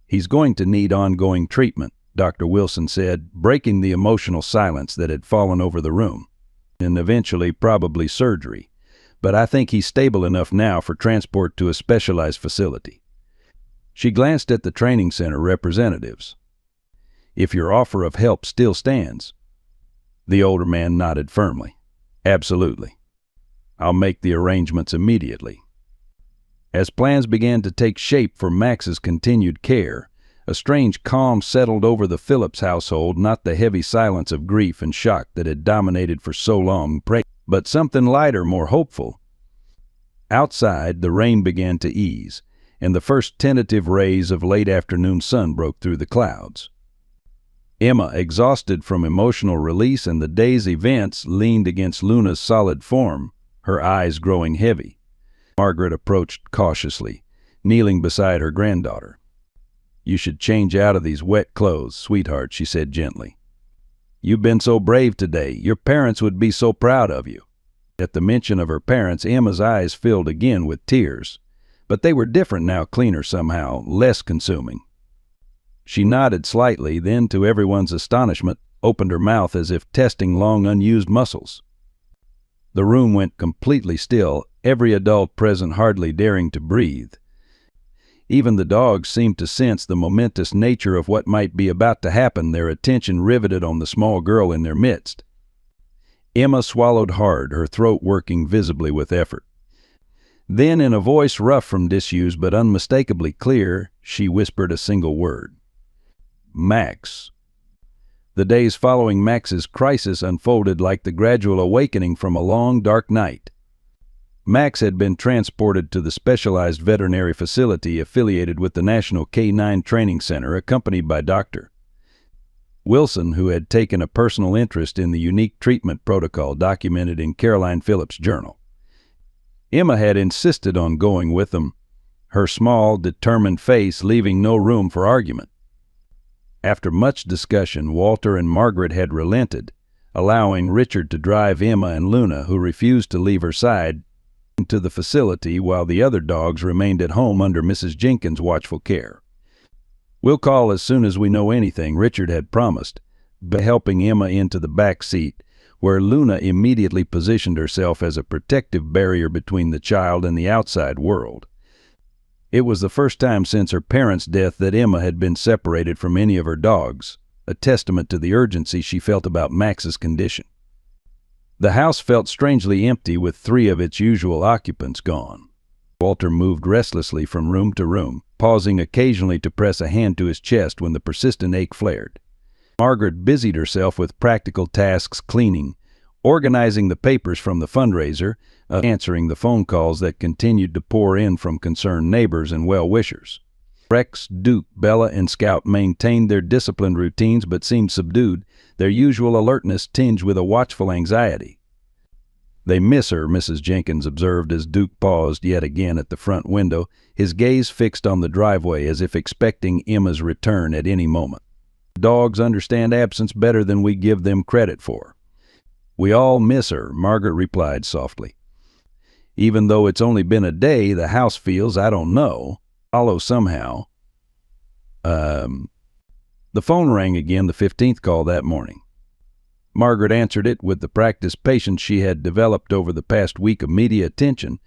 "He's going to need ongoing treatment," Dr. Wilson said, breaking the emotional silence that had fallen over the room, "and eventually probably surgery. But I think he's stable enough now for transport to a specialized facility." She glanced at the training center representatives. "If your offer of help still stands." The older man nodded firmly. "Absolutely. I'll make the arrangements immediately." As plans began to take shape for Max's continued care, a strange calm settled over the Phillips household, not the heavy silence of grief and shock that had dominated for so long, but something lighter, more hopeful. Outside, the rain began to ease, and the first tentative rays of late afternoon sun broke through the clouds. Emma, exhausted from emotional release and the day's events, leaned against Luna's solid form, her eyes growing heavy. Margaret approached cautiously, kneeling beside her granddaughter. "You should change out of these wet clothes, sweetheart," she said gently. "You've been so brave today. Your parents would be so proud of you." At the mention of her parents, Emma's eyes filled again with tears, but they were different now, cleaner somehow, less consuming. She nodded slightly, then, to everyone's astonishment, opened her mouth as if testing long unused muscles. The room went completely still, every adult present hardly daring to breathe. Even the dogs seemed to sense the momentous nature of what might be about to happen, their attention riveted on the small girl in their midst. Emma swallowed hard, her throat working visibly with effort. Then, in a voice rough from disuse but unmistakably clear, she whispered a single word. "Max." The days following Max's crisis unfolded like the gradual awakening from a long, dark night. Max had been transported to the specialized veterinary facility affiliated with the National K9 Training Center, accompanied by Dr. Wilson, who had taken a personal interest in the unique treatment protocol documented in Caroline Phillips' journal. Emma had insisted on going with them, her small, determined face leaving no room for argument. After much discussion, Walter and Margaret had relented, allowing Richard to drive Emma and Luna, who refused to leave her side, into the facility while the other dogs remained at home under Mrs. Jenkins' watchful care. "We'll call as soon as we know anything," Richard had promised, helping Emma into the back seat, where Luna immediately positioned herself as a protective barrier between the child and the outside world. It was the first time since her parents' death that Emma had been separated from any of her dogs, a testament to the urgency she felt about Max's condition. The house felt strangely empty, with 3 of its usual occupants gone. Walter moved restlessly from room to room, pausing occasionally to press a hand to his chest when the persistent ache flared. Margaret busied herself with practical tasks, cleaning, organizing the papers from the fundraiser, answering the phone calls that continued to pour in from concerned neighbors and well-wishers. Rex, Duke, Bella, and Scout maintained their disciplined routines but seemed subdued, their usual alertness tinged with a watchful anxiety. "They miss her," Mrs. Jenkins observed as Duke paused yet again at the front window, his gaze fixed on the driveway as if expecting Emma's return at any moment. "Dogs understand absence better than we give them credit for." "We all miss her," Margaret replied softly. "Even though it's only been a day, the house feels, I don't know, hollow somehow." The phone rang again, the 15th call that morning. Margaret answered it with the practiced patience she had developed over the past week of media attention,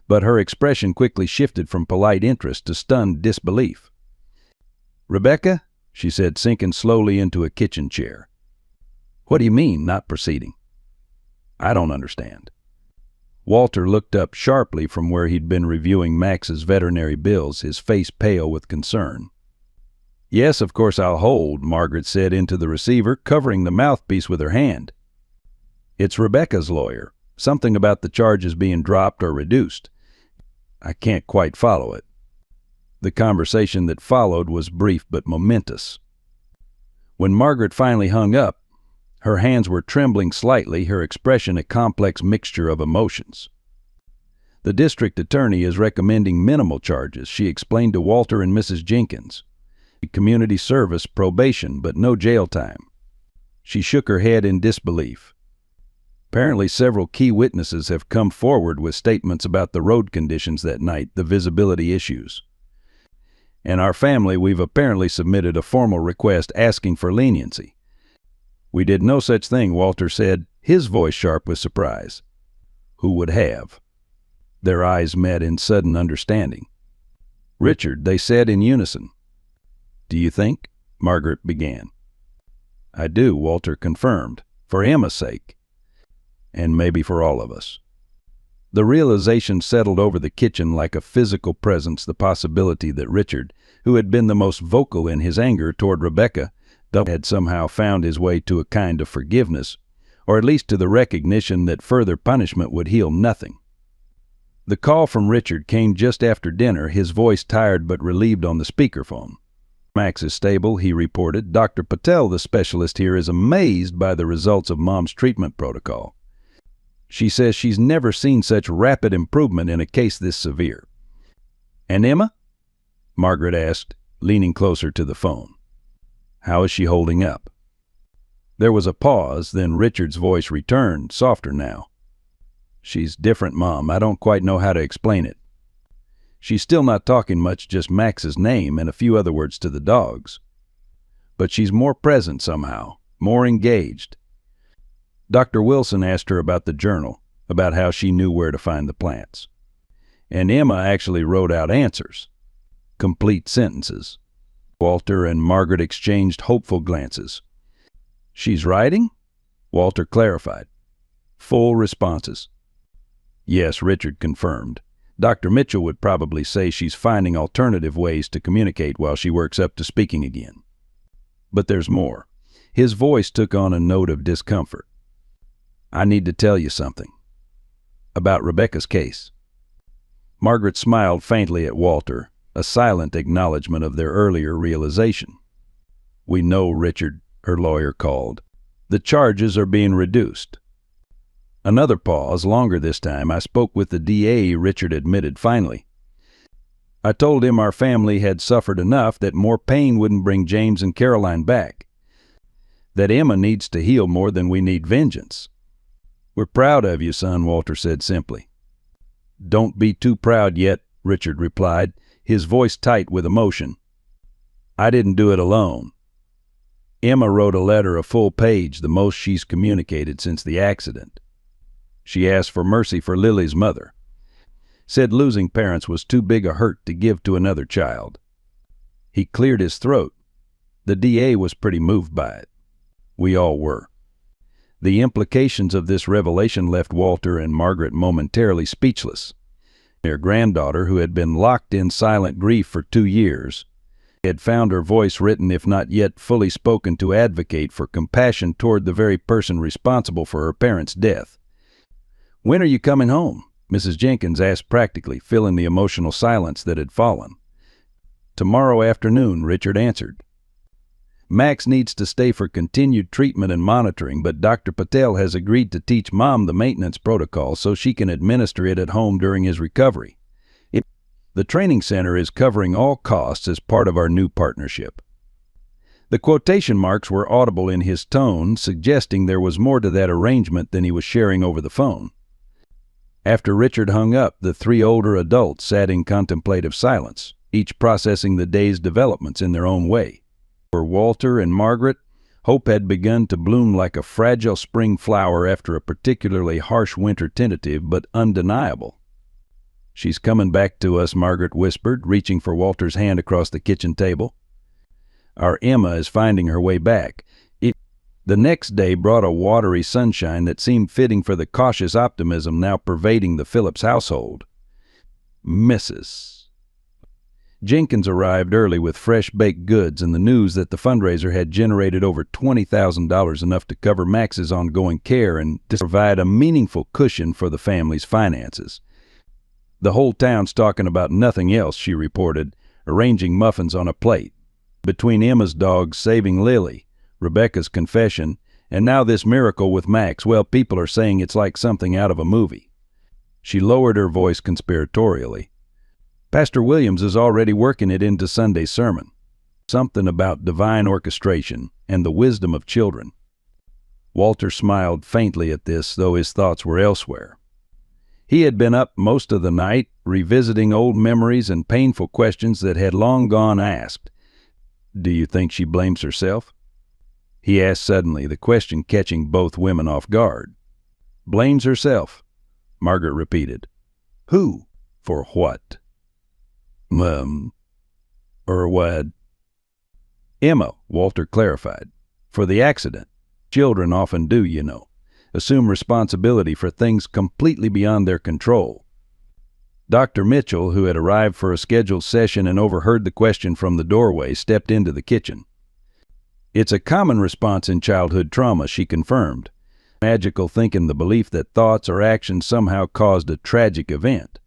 but her expression quickly shifted from polite interest to stunned disbelief. "Rebecca?" she said, sinking slowly into a kitchen chair. "What do you mean, not proceeding?" "I don't understand." Walter looked up sharply from where he'd been reviewing Max's veterinary bills, his face pale with concern. "Yes, of course I'll hold," Margaret said into the receiver, covering the mouthpiece with her hand. "It's Rebecca's lawyer. Something about the charges being dropped or reduced. I can't quite follow it." The conversation that followed was brief but momentous. When Margaret finally hung up, her hands were trembling slightly, her expression a complex mixture of emotions. "The district attorney is recommending minimal charges," she explained to Walter and Mrs. Jenkins. "Community service, probation, but no jail time." She shook her head in disbelief. "Apparently several key witnesses have come forward with statements about the road conditions that night, the visibility issues. And our family, we've apparently submitted a formal request asking for leniency." "We did no such thing," Walter said, his voice sharp with surprise. "Who would have?" Their eyes met in sudden understanding. "Richard," they said in unison. "Do you think?" Margaret began. "I do," Walter confirmed, "for Emma's sake. And maybe for all of us." The realization settled over the kitchen like a physical presence, the possibility that Richard, who had been the most vocal in his anger toward Rebecca, had somehow found his way to a kind of forgiveness, or at least to the recognition that further punishment would heal nothing. The call from Richard came just after dinner, his voice tired but relieved on the speakerphone. "Max is stable," he reported. "Dr. Patel, the specialist here, is amazed by the results of Mom's treatment protocol. She says she's never seen such rapid improvement in a case this severe." "And Emma?" Margaret asked, leaning closer to the phone. "How is she holding up?" There was a pause, then Richard's voice returned, softer now. "She's different, Mom. I don't quite know how to explain it. She's still not talking much, just Max's name and a few other words to the dogs. But she's more present somehow, more engaged." Dr. Wilson asked her about the journal, about how she knew where to find the plants. And Emma actually wrote out answers, complete sentences. Walter and Margaret exchanged hopeful glances. "She's writing?" Walter clarified. "Full responses." "Yes," Richard confirmed. "Dr. Mitchell would probably say she's finding alternative ways to communicate while she works up to speaking again. But there's more." His voice took on a note of discomfort. "I need to tell you something. About Rebecca's case." Margaret smiled faintly at Walter, a silent acknowledgement of their earlier realization. "We know, Richard," her lawyer called. "The charges are being reduced." Another pause, longer this time. "I spoke with the DA," Richard admitted finally. "I told him our family had suffered enough, that more pain wouldn't bring James and Caroline back. That Emma needs to heal more than we need vengeance." "We're proud of you, son," Walter said simply. "Don't be too proud yet," Richard replied, his voice tight with emotion. "I didn't do it alone. Emma wrote a letter a full page, the most she's communicated since the accident. She asked for mercy for Lily's mother. Said losing parents was too big a hurt to give to another child." He cleared his throat. The DA was pretty moved by it. We all were. The implications of this revelation left Walter and Margaret momentarily speechless. Their granddaughter, who had been locked in silent grief for 2 years, had found her voice written, if not yet fully spoken, to advocate for compassion toward the very person responsible for her parents' death. "When are you coming home?" Mrs. Jenkins asked practically, filling the emotional silence that had fallen. "Tomorrow afternoon," Richard answered. "Max needs to stay for continued treatment and monitoring, but Dr. Patel has agreed to teach Mom the maintenance protocol so she can administer it at home during his recovery. The training center is covering all costs as part of our new partnership." The quotation marks were audible in his tone, suggesting there was more to that arrangement than he was sharing over the phone. After Richard hung up, the 3 older adults sat in contemplative silence, each processing the day's developments in their own way. For Walter and Margaret, hope had begun to bloom like a fragile spring flower after a particularly harsh winter, tentative but undeniable. "She's coming back to us," Margaret whispered, reaching for Walter's hand across the kitchen table. "Our Emma is finding her way back." The next day brought a watery sunshine that seemed fitting for the cautious optimism now pervading the Phillips household. Mrs. Jenkins arrived early with fresh baked goods and the news that the fundraiser had generated over $20,000, enough to cover Max's ongoing care and to provide a meaningful cushion for the family's finances. "The whole town's talking about nothing else," she reported, arranging muffins on a plate. "Between Emma's dogs saving Lily, Rebecca's confession, and now this miracle with Max, well, people are saying it's like something out of a movie." She lowered her voice conspiratorially. "Pastor Williams is already working it into Sunday's sermon. Something about divine orchestration and the wisdom of children." Walter smiled faintly at this, though his thoughts were elsewhere. He had been up most of the night, revisiting old memories and painful questions that had long gone asked. "Do you think she blames herself?" he asked suddenly, the question catching both women off guard. "Blames herself," Margaret repeated. "Who? For what?" Or what?" "Emma," Walter clarified. "For the accident. Children often do, you know. assume responsibility for things completely beyond their control. Dr. Mitchell, who had arrived for a scheduled session and overheard the question from the doorway, stepped into the kitchen. "It's a common response in childhood trauma," she confirmed. "Magical thinking, the belief that thoughts or actions somehow caused a tragic event.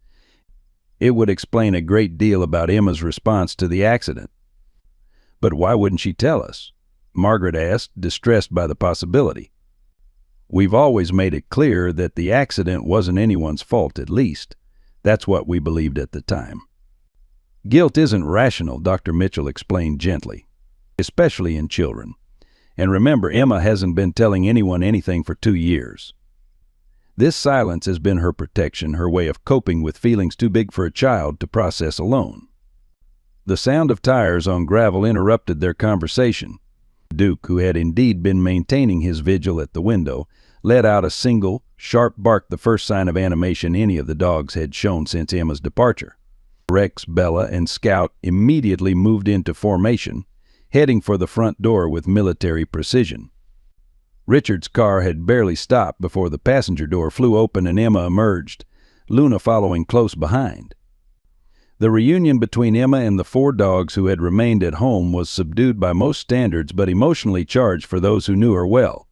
It would explain a great deal about Emma's response to the accident." "But why wouldn't she tell us?" Margaret asked, distressed by the possibility. "We've always made it clear that the accident wasn't anyone's fault, at least. That's what we believed at the time." "Guilt isn't rational," Dr. Mitchell explained gently, "especially in children. And remember, Emma hasn't been telling anyone anything for 2 years. This silence has been her protection, her way of coping with feelings too big for a child to process alone." The sound of tires on gravel interrupted their conversation. Duke, who had indeed been maintaining his vigil at the window, let out a single, sharp bark, the first sign of animation any of the dogs had shown since Emma's departure. Rex, Bella, and Scout immediately moved into formation, heading for the front door with military precision. Richard's car had barely stopped before the passenger door flew open and Emma emerged, Luna following close behind. The reunion between Emma and the 4 dogs who had remained at home was subdued by most standards but emotionally charged for those who knew her well.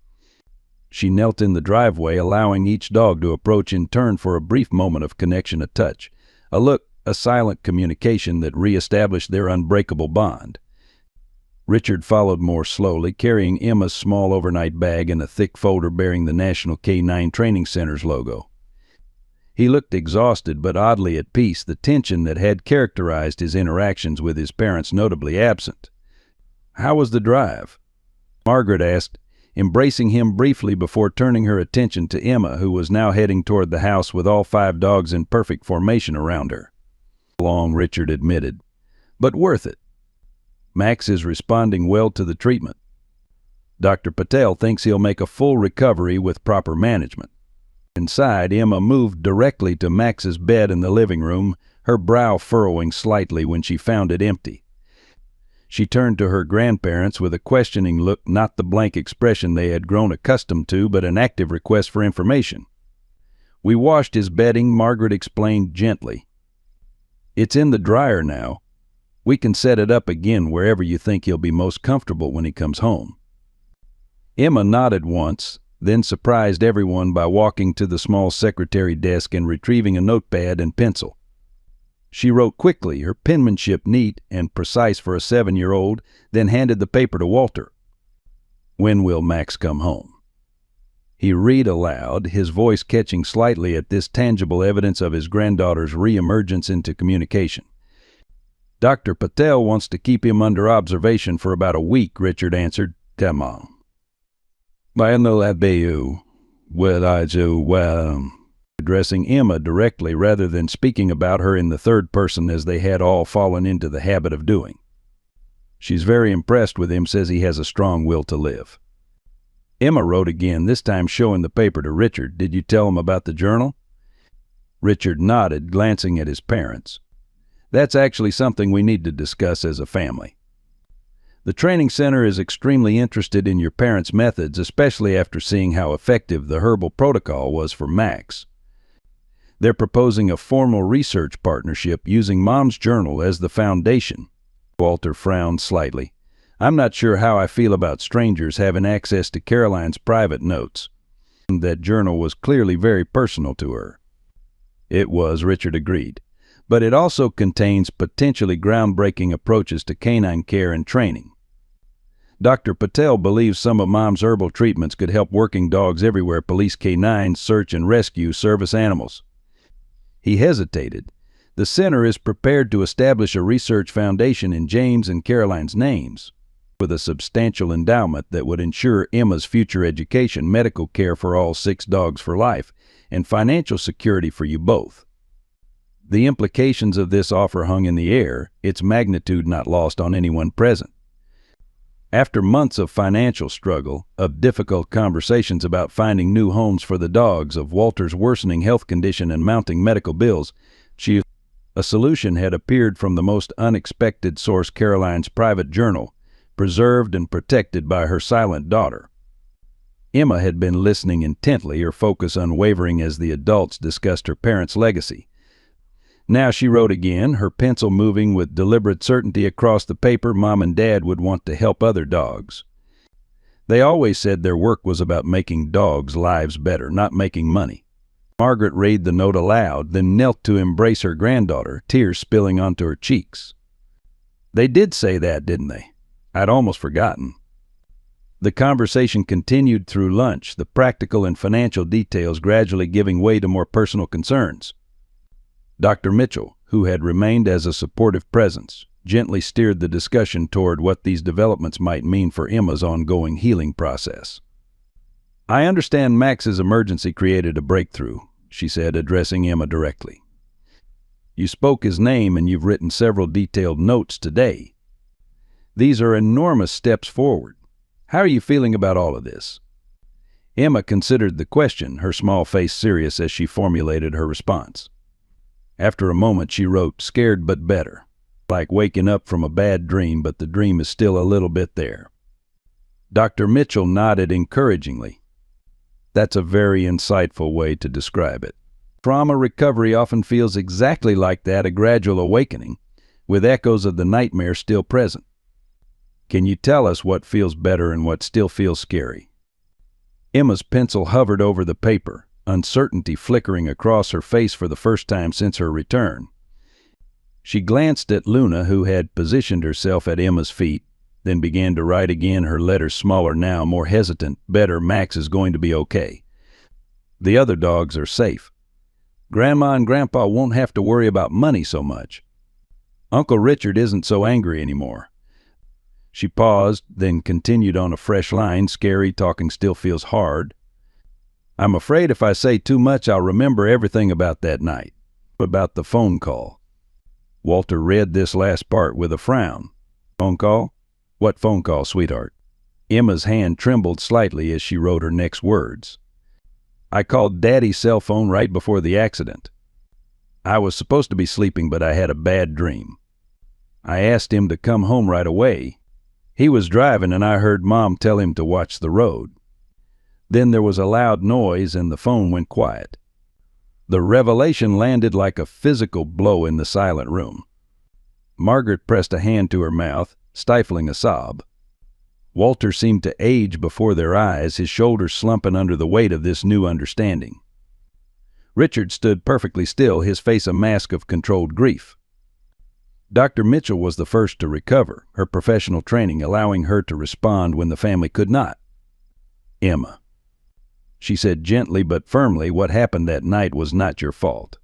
She knelt in the driveway, allowing each dog to approach in turn for a brief moment of connection, a touch, a look, a silent communication that re-established their unbreakable bond. Richard followed more slowly, carrying Emma's small overnight bag and a thick folder bearing the National K9 Training Center's logo. He looked exhausted but oddly at peace, the tension that had characterized his interactions with his parents notably absent. "How was the drive?" Margaret asked, embracing him briefly before turning her attention to Emma, who was now heading toward the house with all 5 dogs in perfect formation around her. "Long," Richard admitted, "but worth it. Max is responding well to the treatment. Dr. Patel thinks he'll make a full recovery with proper management." Inside, Emma moved directly to Max's bed in the living room, her brow furrowing slightly when she found it empty. She turned to her grandparents with a questioning look, not the blank expression they had grown accustomed to, but an active request for information. "We washed his bedding," Margaret explained gently. "It's in the dryer now. We can set it up again wherever you think he'll be most comfortable when he comes home." Emma nodded once, then surprised everyone by walking to the small secretary desk and retrieving a notepad and pencil. She wrote quickly, her penmanship neat and precise for a 7-year-old, then handed the paper to Walter. "When will Max come home?" He read aloud, his voice catching slightly at this tangible evidence of his granddaughter's re-emergence into communication. "Dr. Patel wants to keep him under observation for about a week," Richard answered. "Tamam. Addressing Emma directly rather than speaking about her in the third person as they had all fallen into the habit of doing. "She's very impressed with him, says he has a strong will to live." Emma wrote again, this time showing the paper to Richard. "Did you tell him about the journal?" Richard nodded, glancing at his parents. "That's actually something we need to discuss as a family. The training center is extremely interested in your parents' methods, especially after seeing how effective the herbal protocol was for Max. They're proposing a formal research partnership using Mom's journal as the foundation." Walter frowned slightly. "I'm not sure how I feel about strangers having access to Caroline's private notes." That journal was clearly very personal to her. "It was," Richard agreed. "But it also contains potentially groundbreaking approaches to canine care and training. Dr. Patel believes some of Mom's herbal treatments could help working dogs everywhere police K9s, search and rescue service animals." He hesitated. "The center is prepared to establish a research foundation in James and Caroline's names, with a substantial endowment that would ensure Emma's future education, medical care for all 6 dogs for life, and financial security for you both." The implications of this offer hung in the air, its magnitude not lost on anyone present. After months of financial struggle, of difficult conversations about finding new homes for the dogs, of Walter's worsening health condition and mounting medical bills, a solution had appeared from the most unexpected source: Caroline's private journal, preserved and protected by her silent daughter. Emma had been listening intently, her focus unwavering as the adults discussed her parents' legacy. Now she wrote again, her pencil moving with deliberate certainty across the paper. Mom and Dad would want to help other dogs. They always said their work was about making dogs' lives better, not making money. Margaret read the note aloud, then knelt to embrace her granddaughter, tears spilling onto her cheeks. They did say that, didn't they? I'd almost forgotten. The conversation continued through lunch, the practical and financial details gradually giving way to more personal concerns. Dr. Mitchell, who had remained as a supportive presence, gently steered the discussion toward what these developments might mean for Emma's ongoing healing process. I understand Max's emergency created a breakthrough, she said, addressing Emma directly. You spoke his name and you've written several detailed notes today. These are enormous steps forward. How are you feeling about all of this? Emma considered the question, her small face serious as she formulated her response. After a moment she wrote, scared but better. Like waking up from a bad dream, but the dream is still a little bit there. Dr. Mitchell nodded encouragingly. That's a very insightful way to describe it. Trauma recovery often feels exactly like that, a gradual awakening, with echoes of the nightmare still present. Can you tell us what feels better and what still feels scary? Emma's pencil hovered over the paper, uncertainty flickering across her face for the first time since her return. She glanced at Luna, who had positioned herself at Emma's feet, then began to write again, her letters smaller now, more hesitant. Better, Max is going to be okay. The other dogs are safe. Grandma and Grandpa won't have to worry about money so much. Uncle Richard isn't so angry anymore. She paused, then continued on a fresh line, scary talking still feels hard. I'm afraid if I say too much I'll remember everything about that night. About the phone call. Walter read this last part with a frown. Phone call? What phone call, sweetheart? Emma's hand trembled slightly as she wrote her next words. I called Daddy's cell phone right before the accident. I was supposed to be sleeping, but I had a bad dream. I asked him to come home right away. He was driving and I heard Mom tell him to watch the road. Then there was a loud noise and the phone went quiet. The revelation landed like a physical blow in the silent room. Margaret pressed a hand to her mouth, stifling a sob. Walter seemed to age before their eyes, his shoulders slumping under the weight of this new understanding. Richard stood perfectly still, his face a mask of controlled grief. Dr. Mitchell was the first to recover, her professional training allowing her to respond when the family could not. Emma, she said gently but firmly, what happened that night was not your fault.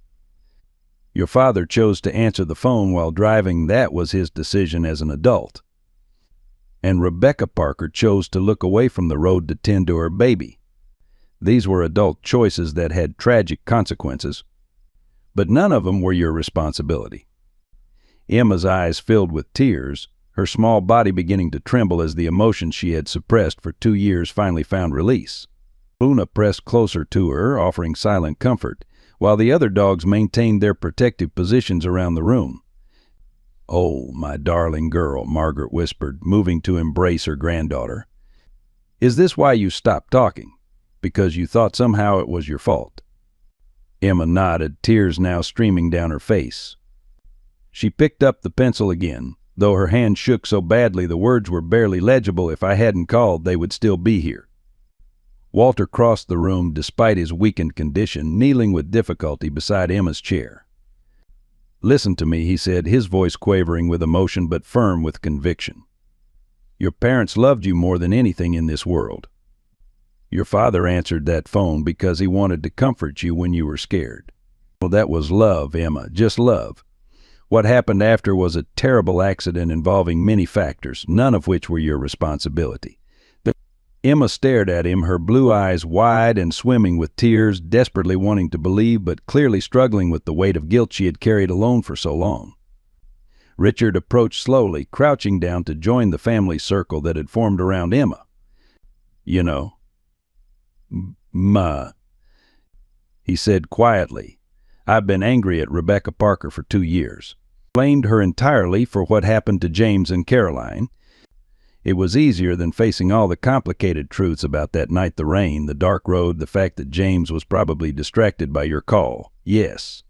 Your father chose to answer the phone while driving. That was his decision as an adult. And Rebecca Parker chose to look away from the road to tend to her baby. These were adult choices that had tragic consequences, but none of them were your responsibility. Emma's eyes filled with tears, her small body beginning to tremble as the emotions she had suppressed for 2 years finally found release. Luna pressed closer to her, offering silent comfort, while the other dogs maintained their protective positions around the room. Oh, my darling girl, Margaret whispered, moving to embrace her granddaughter. Is this why you stopped talking? Because you thought somehow it was your fault? Emma nodded, tears now streaming down her face. She picked up the pencil again, though her hand shook so badly the words were barely legible. If I hadn't called, they would still be here. Walter crossed the room despite his weakened condition, kneeling with difficulty beside Emma's chair. Listen to me, he said, his voice quavering with emotion but firm with conviction. Your parents loved you more than anything in this world. Your father answered that phone because he wanted to comfort you when you were scared. Well, that was love, Emma, just love. What happened after was a terrible accident involving many factors, none of which were your responsibility. Emma stared at him, her blue eyes wide and swimming with tears, desperately wanting to believe but clearly struggling with the weight of guilt she had carried alone for so long. Richard approached slowly, crouching down to join the family circle that had formed around Emma. You know, Ma, he said quietly, I've been angry at Rebecca Parker for 2 years. Blamed her entirely for what happened to James and Caroline. It was easier than facing all the complicated truths about that night, the rain, the dark road, the fact that James was probably distracted by your call. Yes.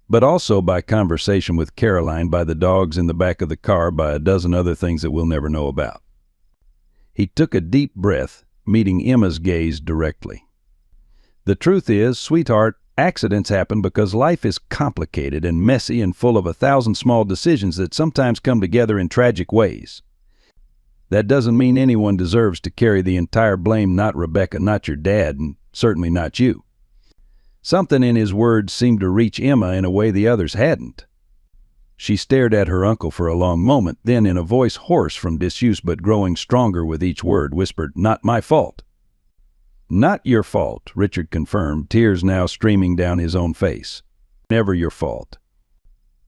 But also by conversation with Caroline, by the dogs in the back of the car, by a dozen other things that we'll never know about. He took a deep breath, meeting Emma's gaze directly. The truth is, sweetheart, accidents happen because life is complicated and messy and full of 1,000 small decisions that sometimes come together in tragic ways. That doesn't mean anyone deserves to carry the entire blame, not Rebecca, not your dad, and certainly not you. Something in his words seemed to reach Emma in a way the others hadn't. She stared at her uncle for a long moment, then in a voice hoarse from disuse but growing stronger with each word, whispered, "Not my fault." "Not your fault," Richard confirmed, tears now streaming down his own face. "Never your fault."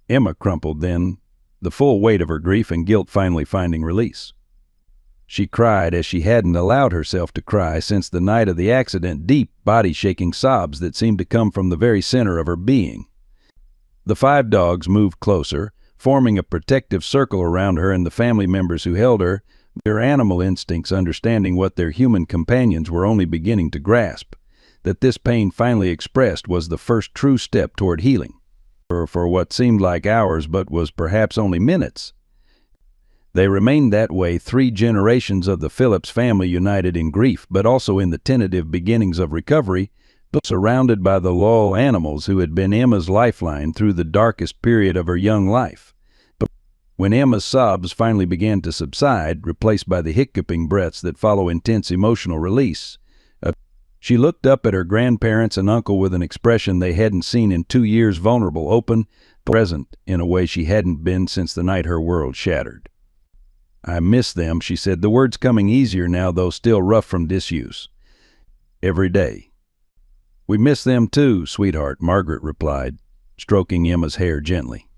Emma crumpled then, the full weight of her grief and guilt finally finding release. She cried as she hadn't allowed herself to cry since the night of the accident, deep, body-shaking sobs that seemed to come from the very center of her being. The 5 dogs moved closer, forming a protective circle around her and the family members who held her, their animal instincts understanding what their human companions were only beginning to grasp, that this pain finally expressed was the first true step toward healing. For what seemed like hours but was perhaps only minutes. They remained that way, 3 generations of the Phillips family united in grief, but also in the tentative beginnings of recovery, but surrounded by the loyal animals who had been Emma's lifeline through the darkest period of her young life. But when Emma's sobs finally began to subside, replaced by the hiccuping breaths that follow intense emotional release, she looked up at her grandparents and uncle with an expression they hadn't seen in 2 years, vulnerable, open, present in a way she hadn't been since the night her world shattered. "I miss them," she said, the words coming easier now, though still rough from disuse. "Every day." "We miss them too, sweetheart," Margaret replied, stroking Emma's hair gently.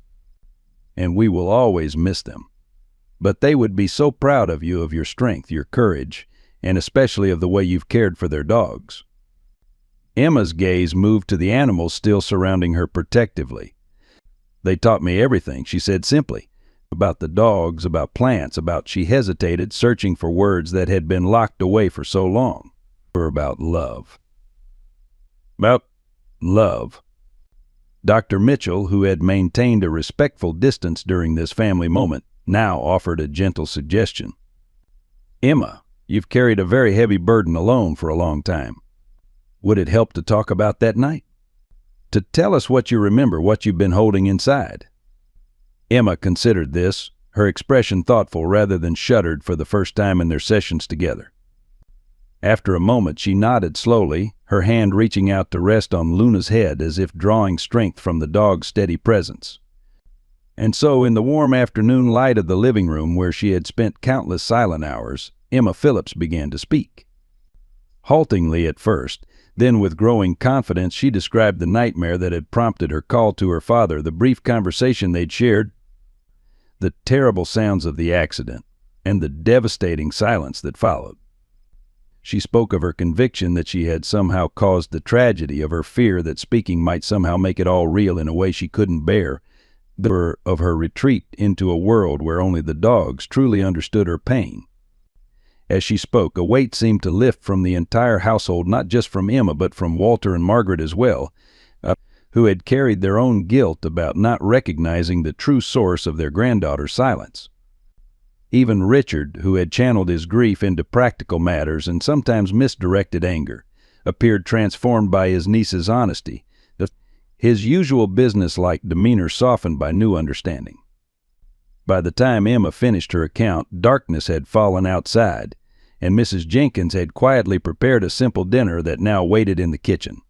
"And we will always miss them. But they would be so proud of you, of your strength, your courage, and especially of the way you've cared for their dogs." Emma's gaze moved to the animals still surrounding her protectively. "They taught me everything," she said simply. "About the dogs, about plants, about—" she hesitated, searching for words that had been locked away for so long. "Or about love." "About love." Dr. Mitchell, who had maintained a respectful distance during this family moment, now offered a gentle suggestion. "Emma, you've carried a very heavy burden alone for a long time. Would it help to talk about that night? To tell us what you remember, what you've been holding inside?" Emma considered this, her expression thoughtful rather than shuddered for the first time in their sessions together. After a moment she nodded slowly, her hand reaching out to rest on Luna's head as if drawing strength from the dog's steady presence. And so, in the warm afternoon light of the living room where she had spent countless silent hours, Emma Phillips began to speak. Haltingly at first, then with growing confidence she described the nightmare that had prompted her call to her father, the brief conversation they'd shared, the terrible sounds of the accident, and the devastating silence that followed. She spoke of her conviction that she had somehow caused the tragedy, of her fear that speaking might somehow make it all real in a way she couldn't bear, of her retreat into a world where only the dogs truly understood her pain. As she spoke, a weight seemed to lift from the entire household, not just from Emma, but from Walter and Margaret as well, who had carried their own guilt about not recognizing the true source of their granddaughter's silence. Even Richard, who had channeled his grief into practical matters and sometimes misdirected anger, appeared transformed by his niece's honesty, his usual business-like demeanor softened by new understanding. By the time Emma finished her account, darkness had fallen outside, and Mrs. Jenkins had quietly prepared a simple dinner that now waited in the kitchen.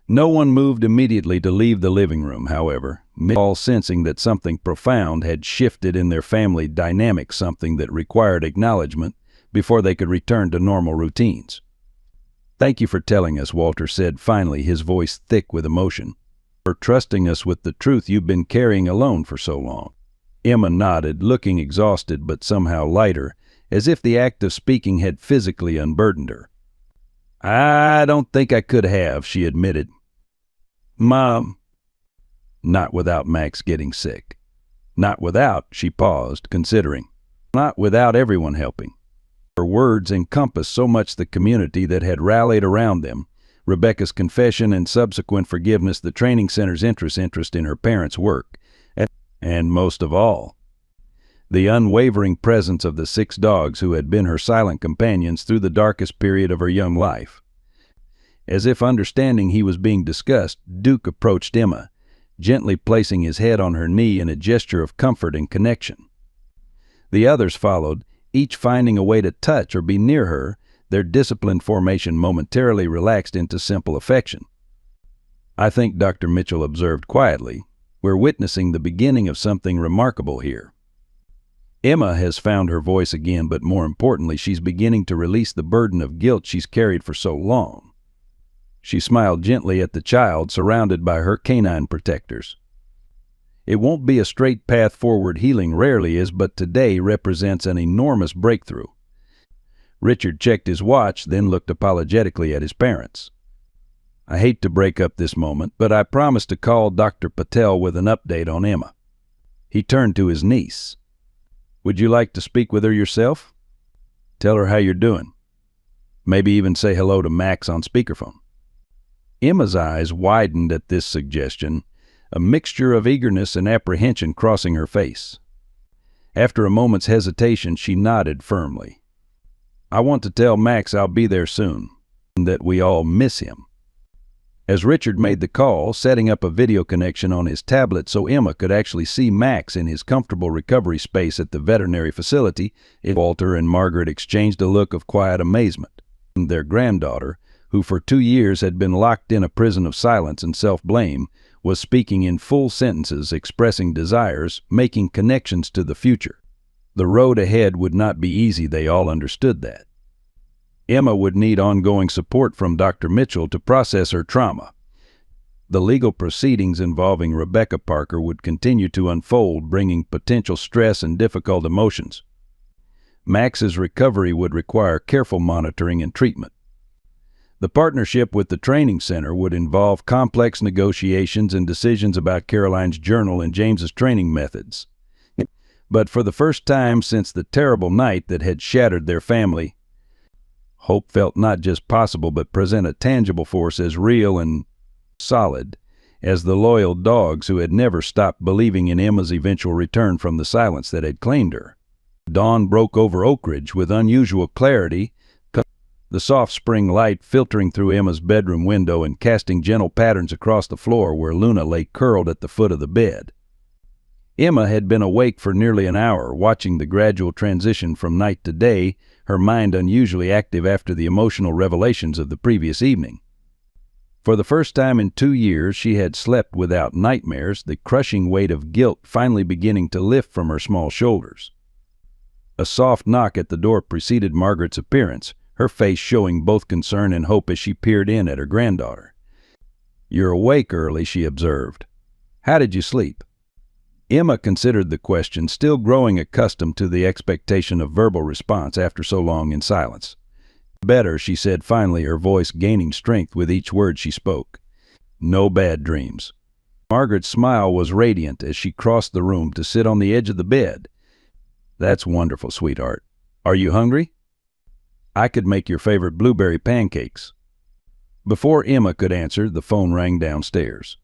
No one moved immediately to leave the living room, however, all sensing that something profound had shifted in their family dynamic, something that required acknowledgement before they could return to normal routines. "Thank you for telling us," Walter said finally, his voice thick with emotion, "for trusting us with the truth you've been carrying alone for so long." Emma nodded, looking exhausted but somehow lighter, as if the act of speaking had physically unburdened her. "I don't think I could have," she admitted. "Mom." "Not without Max getting sick." "Not without," she paused, considering. not without everyone helping. Her words encompassed so much the community that had rallied around them, Rebecca's confession and subsequent forgiveness, the training center's interest in her parents' work, and most of all, the unwavering presence of the 6 dogs who had been her silent companions through the darkest period of her young life. As if understanding he was being discussed, Duke approached Emma, gently placing his head on her knee in a gesture of comfort and connection. The others followed, each finding a way to touch or be near her, their disciplined formation momentarily relaxed into simple affection. "I think," Dr. Mitchell observed quietly, "we're witnessing the beginning of something remarkable here." Emma has found her voice again, but more importantly, she's beginning to release the burden of guilt she's carried for so long. She smiled gently at the child surrounded by her canine protectors. "It won't be a straight path forward, healing rarely is, but today represents an enormous breakthrough." Richard checked his watch, then looked apologetically at his parents. "I hate to break up this moment, but I promised to call Dr. Patel with an update on Emma." He turned to his niece. "Would you like to speak with her yourself? Tell her how you're doing. Maybe even say hello to Max on speakerphone." Emma's eyes widened at this suggestion, a mixture of eagerness and apprehension crossing her face. After a moment's hesitation, she nodded firmly. "I want to tell Max I'll be there soon, and that we all miss him." As Richard made the call, setting up a video connection on his tablet so Emma could actually see Max in his comfortable recovery space at the veterinary facility, Walter and Margaret exchanged a look of quiet amazement. Their granddaughter, who for 2 years had been locked in a prison of silence and self-blame, was speaking in full sentences, expressing desires, making connections to the future. The road ahead would not be easy, they all understood that. Emma would need ongoing support from Dr. Mitchell to process her trauma. The legal proceedings involving Rebecca Parker would continue to unfold, bringing potential stress and difficult emotions. Max's recovery would require careful monitoring and treatment. The partnership with the training center would involve complex negotiations and decisions about Caroline's journal and James's training methods. But for the first time since the terrible night that had shattered their family, hope felt not just possible but present a tangible force as real and solid as the loyal dogs who had never stopped believing in Emma's eventual return from the silence that had claimed her. Dawn broke over Oak Ridge with unusual clarity, the soft spring light filtering through Emma's bedroom window and casting gentle patterns across the floor where Luna lay curled at the foot of the bed. Emma had been awake for nearly an hour, watching the gradual transition from night to day, her mind unusually active after the emotional revelations of the previous evening. For the first time in 2 years, she had slept without nightmares, the crushing weight of guilt finally beginning to lift from her small shoulders. A soft knock at the door preceded Margaret's appearance, her face showing both concern and hope as she peered in at her granddaughter. "You're awake early," she observed. "How did you sleep?" Emma considered the question, still growing accustomed to the expectation of verbal response after so long in silence. "Better," she said finally, her voice gaining strength with each word she spoke. "No bad dreams." Margaret's smile was radiant as she crossed the room to sit on the edge of the bed. "That's wonderful, sweetheart. Are you hungry? I could make your favorite blueberry pancakes." Before Emma could answer, the phone rang downstairs.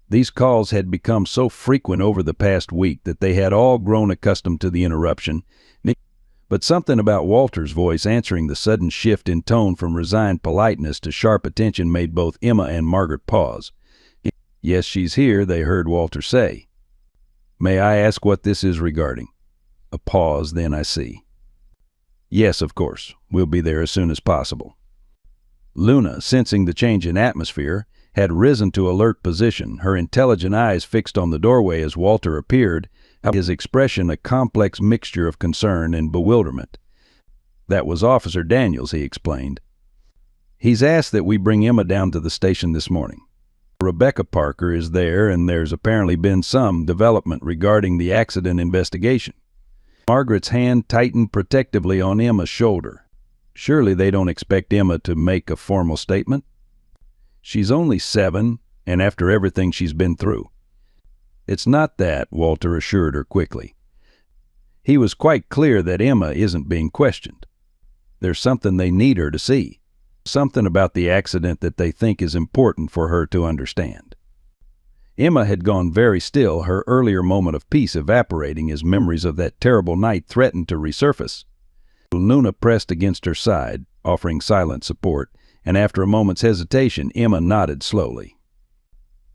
These calls had become so frequent over the past week that they had all grown accustomed to the interruption, but something about Walter's voice answering the sudden shift in tone from resigned politeness to sharp attention made both Emma and Margaret pause. "Yes, she's here," they heard Walter say. "May I ask what this is regarding?" A pause, then "I see." "Yes, of course. We'll be there as soon as possible." Luna, sensing the change in atmosphere, had risen to alert position, her intelligent eyes fixed on the doorway as Walter appeared, his expression a complex mixture of concern and bewilderment. "That was Officer Daniels," he explained. "He's asked that we bring Emma down to the station this morning. Rebecca Parker is there, and there's apparently been some development regarding the accident investigation." Margaret's hand tightened protectively on Emma's shoulder. Surely they don't expect Emma to make a formal statement? She's only 7, and after everything she's been through. "It's not that," Walter assured her quickly. He was quite clear that Emma isn't being questioned. There's something they need her to see, something about the accident that they think is important for her to understand. Emma had gone very still, her earlier moment of peace evaporating as memories of that terrible night threatened to resurface. Luna pressed against her side, offering silent support, and after a moment's hesitation, Emma nodded slowly.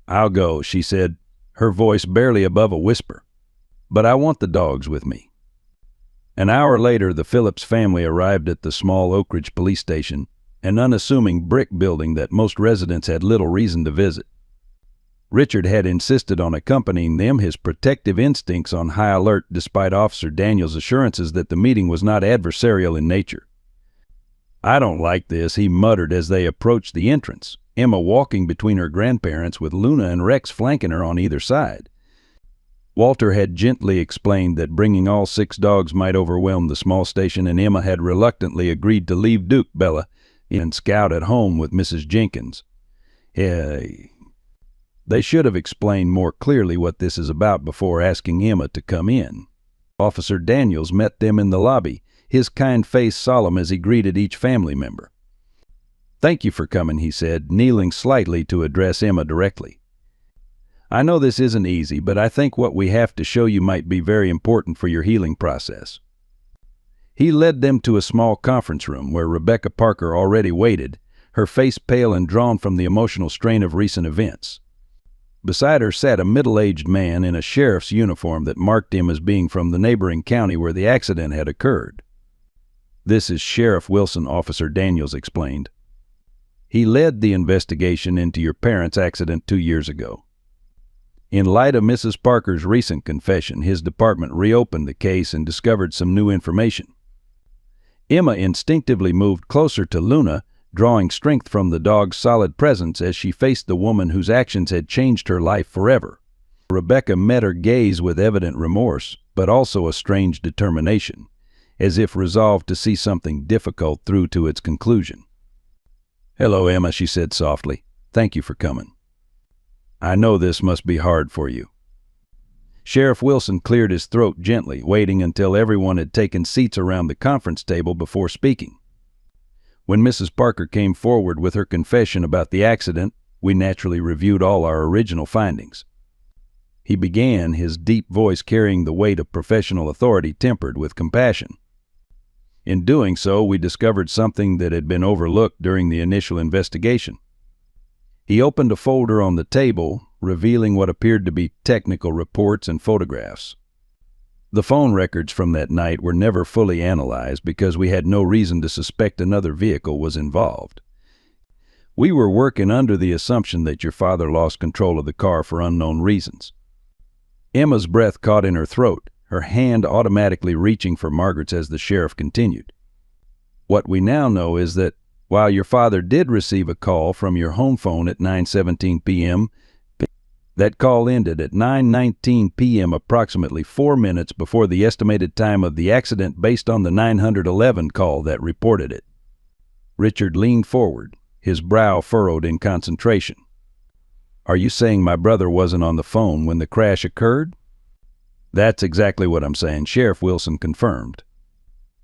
"I'll go," she said, her voice barely above a whisper. "But I want the dogs with me." An hour later, the Phillips family arrived at the small Oak Ridge police station, an unassuming brick building that most residents had little reason to visit. Richard had insisted on accompanying them, his protective instincts on high alert despite Officer Daniels' assurances that the meeting was not adversarial in nature. "I don't like this," he muttered as they approached the entrance, Emma walking between her grandparents with Luna and Rex flanking her on either side. Walter had gently explained that bringing all 6 dogs might overwhelm the small station, and Emma had reluctantly agreed to leave Duke, Bella, and Scout at home with Mrs. Jenkins. They should have explained more clearly what this is about before asking Emma to come in. Officer Daniels met them in the lobby, his kind face solemn as he greeted each family member. "Thank you for coming," he said, kneeling slightly to address Emma directly. "I know this isn't easy, but I think what we have to show you might be very important for your healing process." He led them to a small conference room where Rebecca Parker already waited, her face pale and drawn from the emotional strain of recent events. Beside her sat a middle-aged man in a sheriff's uniform that marked him as being from the neighboring county where the accident had occurred. "This is Sheriff Wilson," Officer Daniels explained. "He led the investigation into your parents' accident 2 years ago. In light of Mrs. Parker's recent confession, his department reopened the case and discovered some new information." Emma instinctively moved closer to Luna, drawing strength from the dog's solid presence as she faced the woman whose actions had changed her life forever. Rebecca met her gaze with evident remorse, but also a strange determination, as if resolved to see something difficult through to its conclusion. "Hello, Emma," she said softly. "Thank you for coming. I know this must be hard for you." Sheriff Wilson cleared his throat gently, waiting until everyone had taken seats around the conference table before speaking. "When Mrs. Parker came forward with her confession about the accident, we naturally reviewed all our original findings." He began, his deep voice carrying the weight of professional authority tempered with compassion. "In doing so, we discovered something that had been overlooked during the initial investigation." He opened a folder on the table, revealing what appeared to be technical reports and photographs. The phone records from that night were never fully analyzed because we had no reason to suspect another vehicle was involved. "We were working under the assumption that your father lost control of the car for unknown reasons." Emma's breath caught in her throat, her hand automatically reaching for Margaret's as the sheriff continued. "What we now know is that while your father did receive a call from your home phone at 9:17 p.m., that call ended at 9:19 p.m., approximately 4 minutes before the estimated time of the accident based on the 911 call that reported it." Richard leaned forward, his brow furrowed in concentration. "Are you saying my brother wasn't on the phone when the crash occurred?" "That's exactly what I'm saying," Sheriff Wilson confirmed.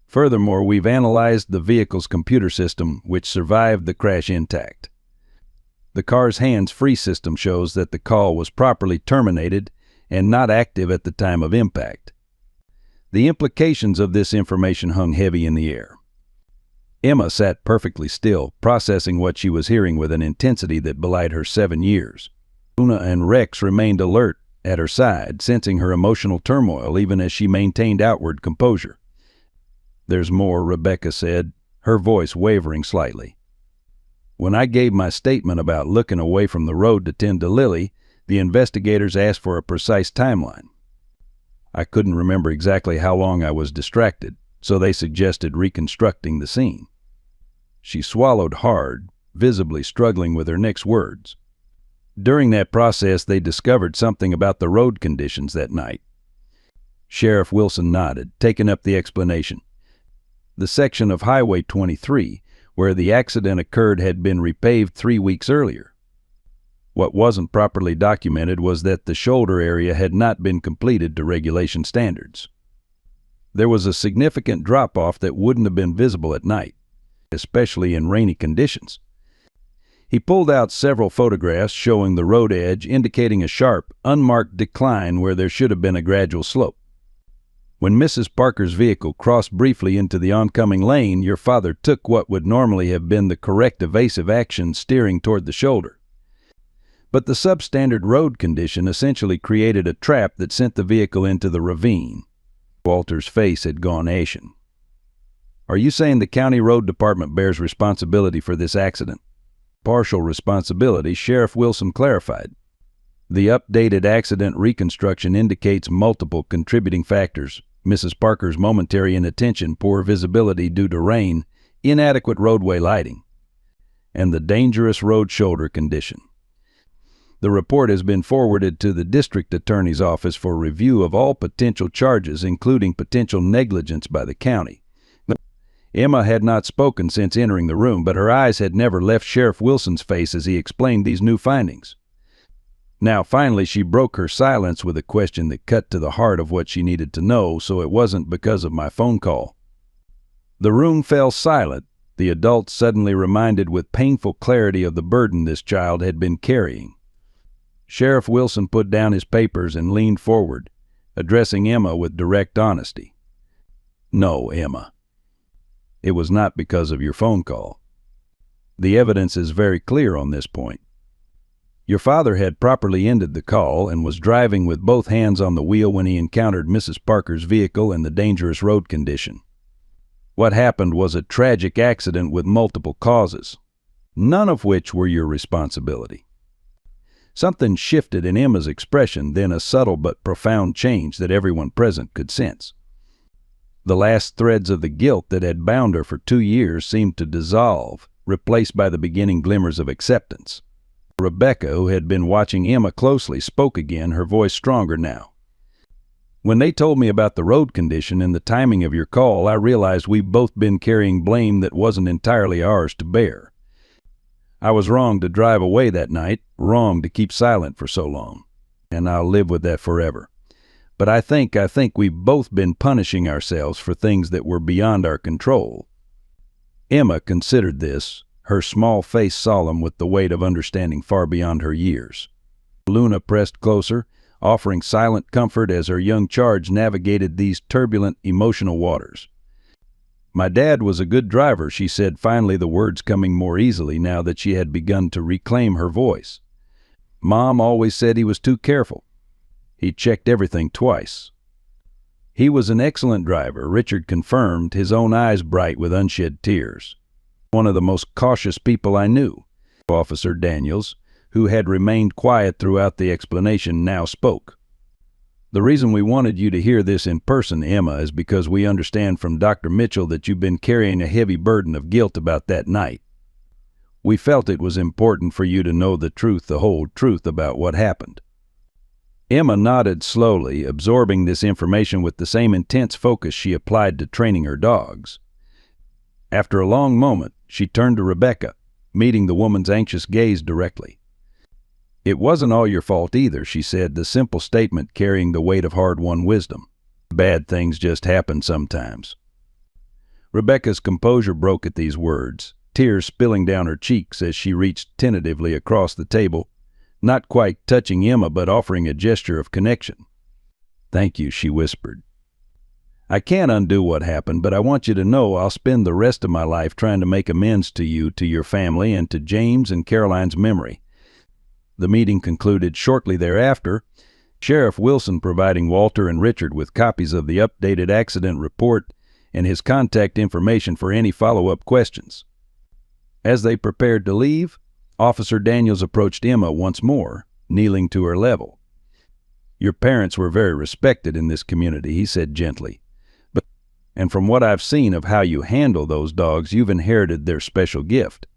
"Furthermore, we've analyzed the vehicle's computer system, which survived the crash intact. The car's hands-free system shows that the call was properly terminated and not active at the time of impact." The implications of this information hung heavy in the air. Emma sat perfectly still, processing what she was hearing with an intensity that belied her 7 years. Luna and Rex remained alert at her side, sensing her emotional turmoil even as she maintained outward composure. "There's more," Rebecca said, her voice wavering slightly. "When I gave my statement about looking away from the road to tend to Lily, the investigators asked for a precise timeline. I couldn't remember exactly how long I was distracted, so they suggested reconstructing the scene." She swallowed hard, visibly struggling with her next words. "During that process, they discovered something about the road conditions that night." Sheriff Wilson nodded, taking up the explanation. The section of Highway 23 where the accident occurred had been repaved 3 weeks earlier. What wasn't properly documented was that the shoulder area had not been completed to regulation standards. There was a significant drop-off that wouldn't have been visible at night, especially in rainy conditions. He pulled out several photographs showing the road edge, indicating a sharp, unmarked decline where there should have been a gradual slope. When Mrs. Parker's vehicle crossed briefly into the oncoming lane, your father took what would normally have been the correct evasive action, steering toward the shoulder. But the substandard road condition essentially created a trap that sent the vehicle into the ravine. Walter's face had gone ashen. "Are you saying the county road department bears responsibility for this accident?" "Partial responsibility," Sheriff Wilson clarified. "The updated accident reconstruction indicates multiple contributing factors: Mrs. Parker's momentary inattention, poor visibility due to rain, inadequate roadway lighting, and the dangerous road shoulder condition. The report has been forwarded to the district attorney's office for review of all potential charges, including potential negligence by the county." Emma had not spoken since entering the room, but her eyes had never left Sheriff Wilson's face as he explained these new findings. Now, finally, she broke her silence with a question that cut to the heart of what she needed to know. "So it wasn't because of my phone call?" The room fell silent, the adult suddenly reminded with painful clarity of the burden this child had been carrying. Sheriff Wilson put down his papers and leaned forward, addressing Emma with direct honesty. "No, Emma. It was not because of your phone call. The evidence is very clear on this point. Your father had properly ended the call and was driving with both hands on the wheel when he encountered Mrs. Parker's vehicle and the dangerous road condition. What happened was a tragic accident with multiple causes, none of which were your responsibility." Something shifted in Emma's expression, then a subtle but profound change that everyone present could sense. The last threads of the guilt that had bound her for 2 years seemed to dissolve, replaced by the beginning glimmers of acceptance. Rebecca, who had been watching Emma closely, spoke again, her voice stronger now. "When they told me about the road condition and the timing of your call, I realized we've both been carrying blame that wasn't entirely ours to bear. I was wrong to drive away that night, wrong to keep silent for so long, and I'll live with that forever. But I think we've both been punishing ourselves for things that were beyond our control." Emma considered this, her small face solemn with the weight of understanding far beyond her years. Luna pressed closer, offering silent comfort as her young charge navigated these turbulent, emotional waters. "My dad was a good driver," she said, finally, the words coming more easily now that she had begun to reclaim her voice. "Mom always said he was too careful. He checked everything twice." "He was an excellent driver," Richard confirmed, his own eyes bright with unshed tears. "One of the most cautious people I knew." Officer Daniels, who had remained quiet throughout the explanation, now spoke. "The reason we wanted you to hear this in person, Emma, is because we understand from Dr. Mitchell that you've been carrying a heavy burden of guilt about that night. We felt it was important for you to know the truth, the whole truth about what happened." Emma nodded slowly, absorbing this information with the same intense focus she applied to training her dogs. After a long moment, she turned to Rebecca, meeting the woman's anxious gaze directly. "It wasn't all your fault either," she said, the simple statement carrying the weight of hard-won wisdom. "Bad things just happen sometimes." Rebecca's composure broke at these words, tears spilling down her cheeks as she reached tentatively across the table, not quite touching Emma but offering a gesture of connection. "Thank you," she whispered. "I can't undo what happened, but I want you to know I'll spend the rest of my life trying to make amends to you, to your family, and to James and Caroline's memory." The meeting concluded shortly thereafter, Sheriff Wilson providing Walter and Richard with copies of the updated accident report and his contact information for any follow-up questions. As they prepared to leave, Officer Daniels approached Emma once more, kneeling to her level. "Your parents were very respected in this community," he said gently. "And from what I've seen of how you handle those dogs, you've inherited their special gift.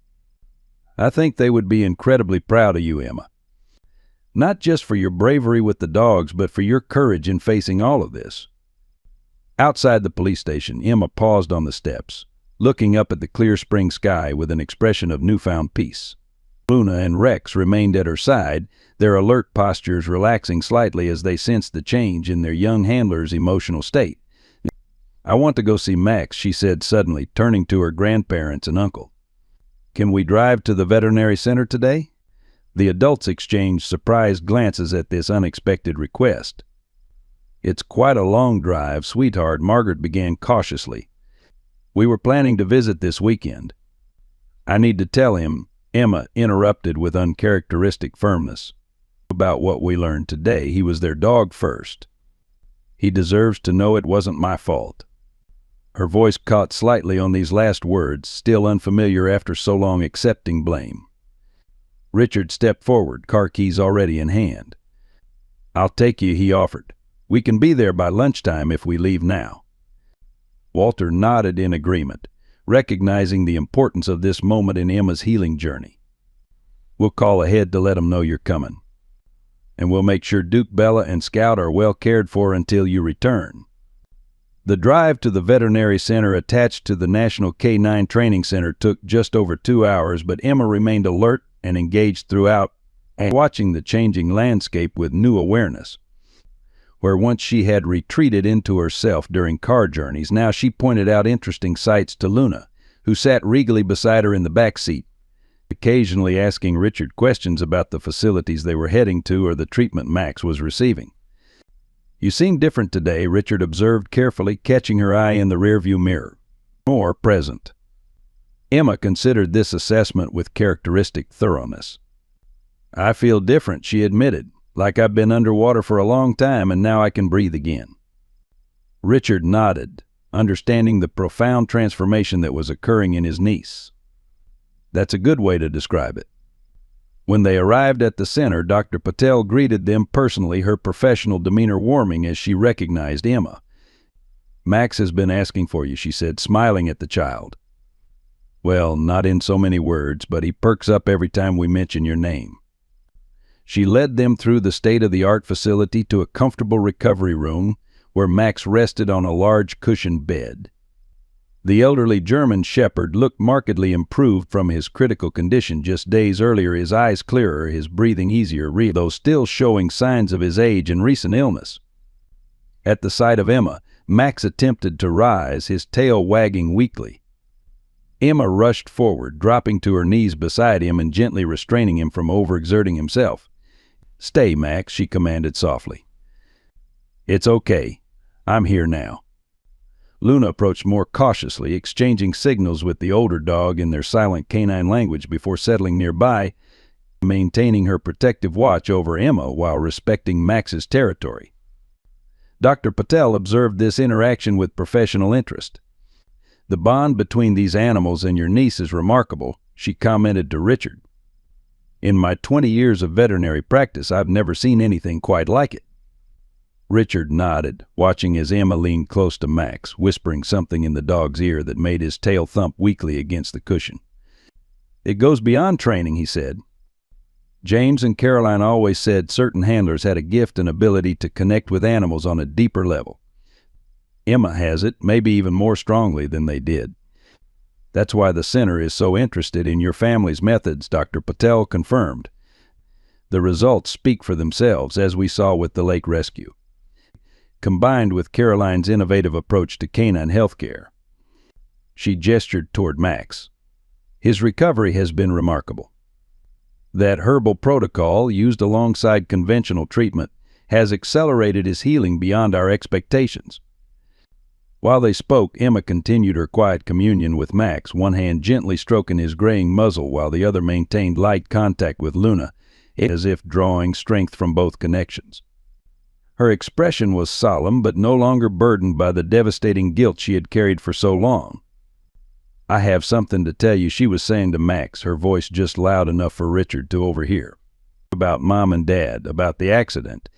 I think they would be incredibly proud of you, Emma. Not just for your bravery with the dogs, but for your courage in facing all of this." Outside the police station, Emma paused on the steps, looking up at the clear spring sky with an expression of newfound peace. Luna and Rex remained at her side, their alert postures relaxing slightly as they sensed the change in their young handler's emotional state. "I want to go see Max," she said suddenly, turning to her grandparents and uncle. "Can we drive to the veterinary center today?" The adults exchanged surprised glances at this unexpected request. "It's quite a long drive, sweetheart," Margaret began cautiously. "We were planning to visit this weekend." "I need to tell him," Emma interrupted with uncharacteristic firmness, "about what we learned today. He was their dog first. He deserves to know it wasn't my fault." Her voice caught slightly on these last words, still unfamiliar after so long accepting blame. Richard stepped forward, car keys already in hand. "I'll take you," he offered. "We can be there by lunchtime if we leave now." Walter nodded in agreement, recognizing the importance of this moment in Emma's healing journey. "We'll call ahead to let them know you're coming. And we'll make sure Duke, Bella, and Scout are well cared for until you return." The drive to the veterinary center attached to the National K9 Training Center took just over 2 hours, but Emma remained alert and engaged throughout, watching the changing landscape with new awareness. Where once she had retreated into herself during car journeys, now she pointed out interesting sights to Luna, who sat regally beside her in the back seat, occasionally asking Richard questions about the facilities they were heading to or the treatment Max was receiving. "You seem different today," Richard observed carefully, catching her eye in the rearview mirror. "More present." Emma considered this assessment with characteristic thoroughness. "I feel different," she admitted, "like I've been underwater for a long time and now I can breathe again." Richard nodded, understanding the profound transformation that was occurring in his niece. "That's a good way to describe it." When they arrived at the center, Dr. Patel greeted them personally, her professional demeanor warming as she recognized Emma. "Max has been asking for you," she said, smiling at the child. "Well, not in so many words, but he perks up every time we mention your name." She led them through the state-of-the-art facility to a comfortable recovery room where Max rested on a large cushioned bed. The elderly German shepherd looked markedly improved from his critical condition just days earlier, his eyes clearer, his breathing easier, though still showing signs of his age and recent illness. At the sight of Emma, Max attempted to rise, his tail wagging weakly. Emma rushed forward, dropping to her knees beside him and gently restraining him from overexerting himself. "Stay, Max," she commanded softly. "It's okay. I'm here now." Luna approached more cautiously, exchanging signals with the older dog in their silent canine language before settling nearby, maintaining her protective watch over Emma while respecting Max's territory. Dr. Patel observed this interaction with professional interest. "The bond between these animals and your niece is remarkable," she commented to Richard. "In my 20 years of veterinary practice, I've never seen anything quite like it." Richard nodded, watching as Emma leaned close to Max, whispering something in the dog's ear that made his tail thump weakly against the cushion. "It goes beyond training," he said. "James and Caroline always said certain handlers had a gift and ability to connect with animals on a deeper level. Emma has it, maybe even more strongly than they did. That's why the center is so interested in your family's methods," Dr. Patel confirmed. "The results speak for themselves, as we saw with the lake rescue, combined with Caroline's innovative approach to canine healthcare." She gestured toward Max. "His recovery has been remarkable. That herbal protocol, used alongside conventional treatment, has accelerated his healing beyond our expectations." While they spoke, Emma continued her quiet communion with Max, one hand gently stroking his graying muzzle while the other maintained light contact with Luna, as if drawing strength from both connections. Her expression was solemn, but no longer burdened by the devastating guilt she had carried for so long. "I have something to tell you," she was saying to Max, her voice just loud enough for Richard to overhear. "About Mom and Dad, about the accident.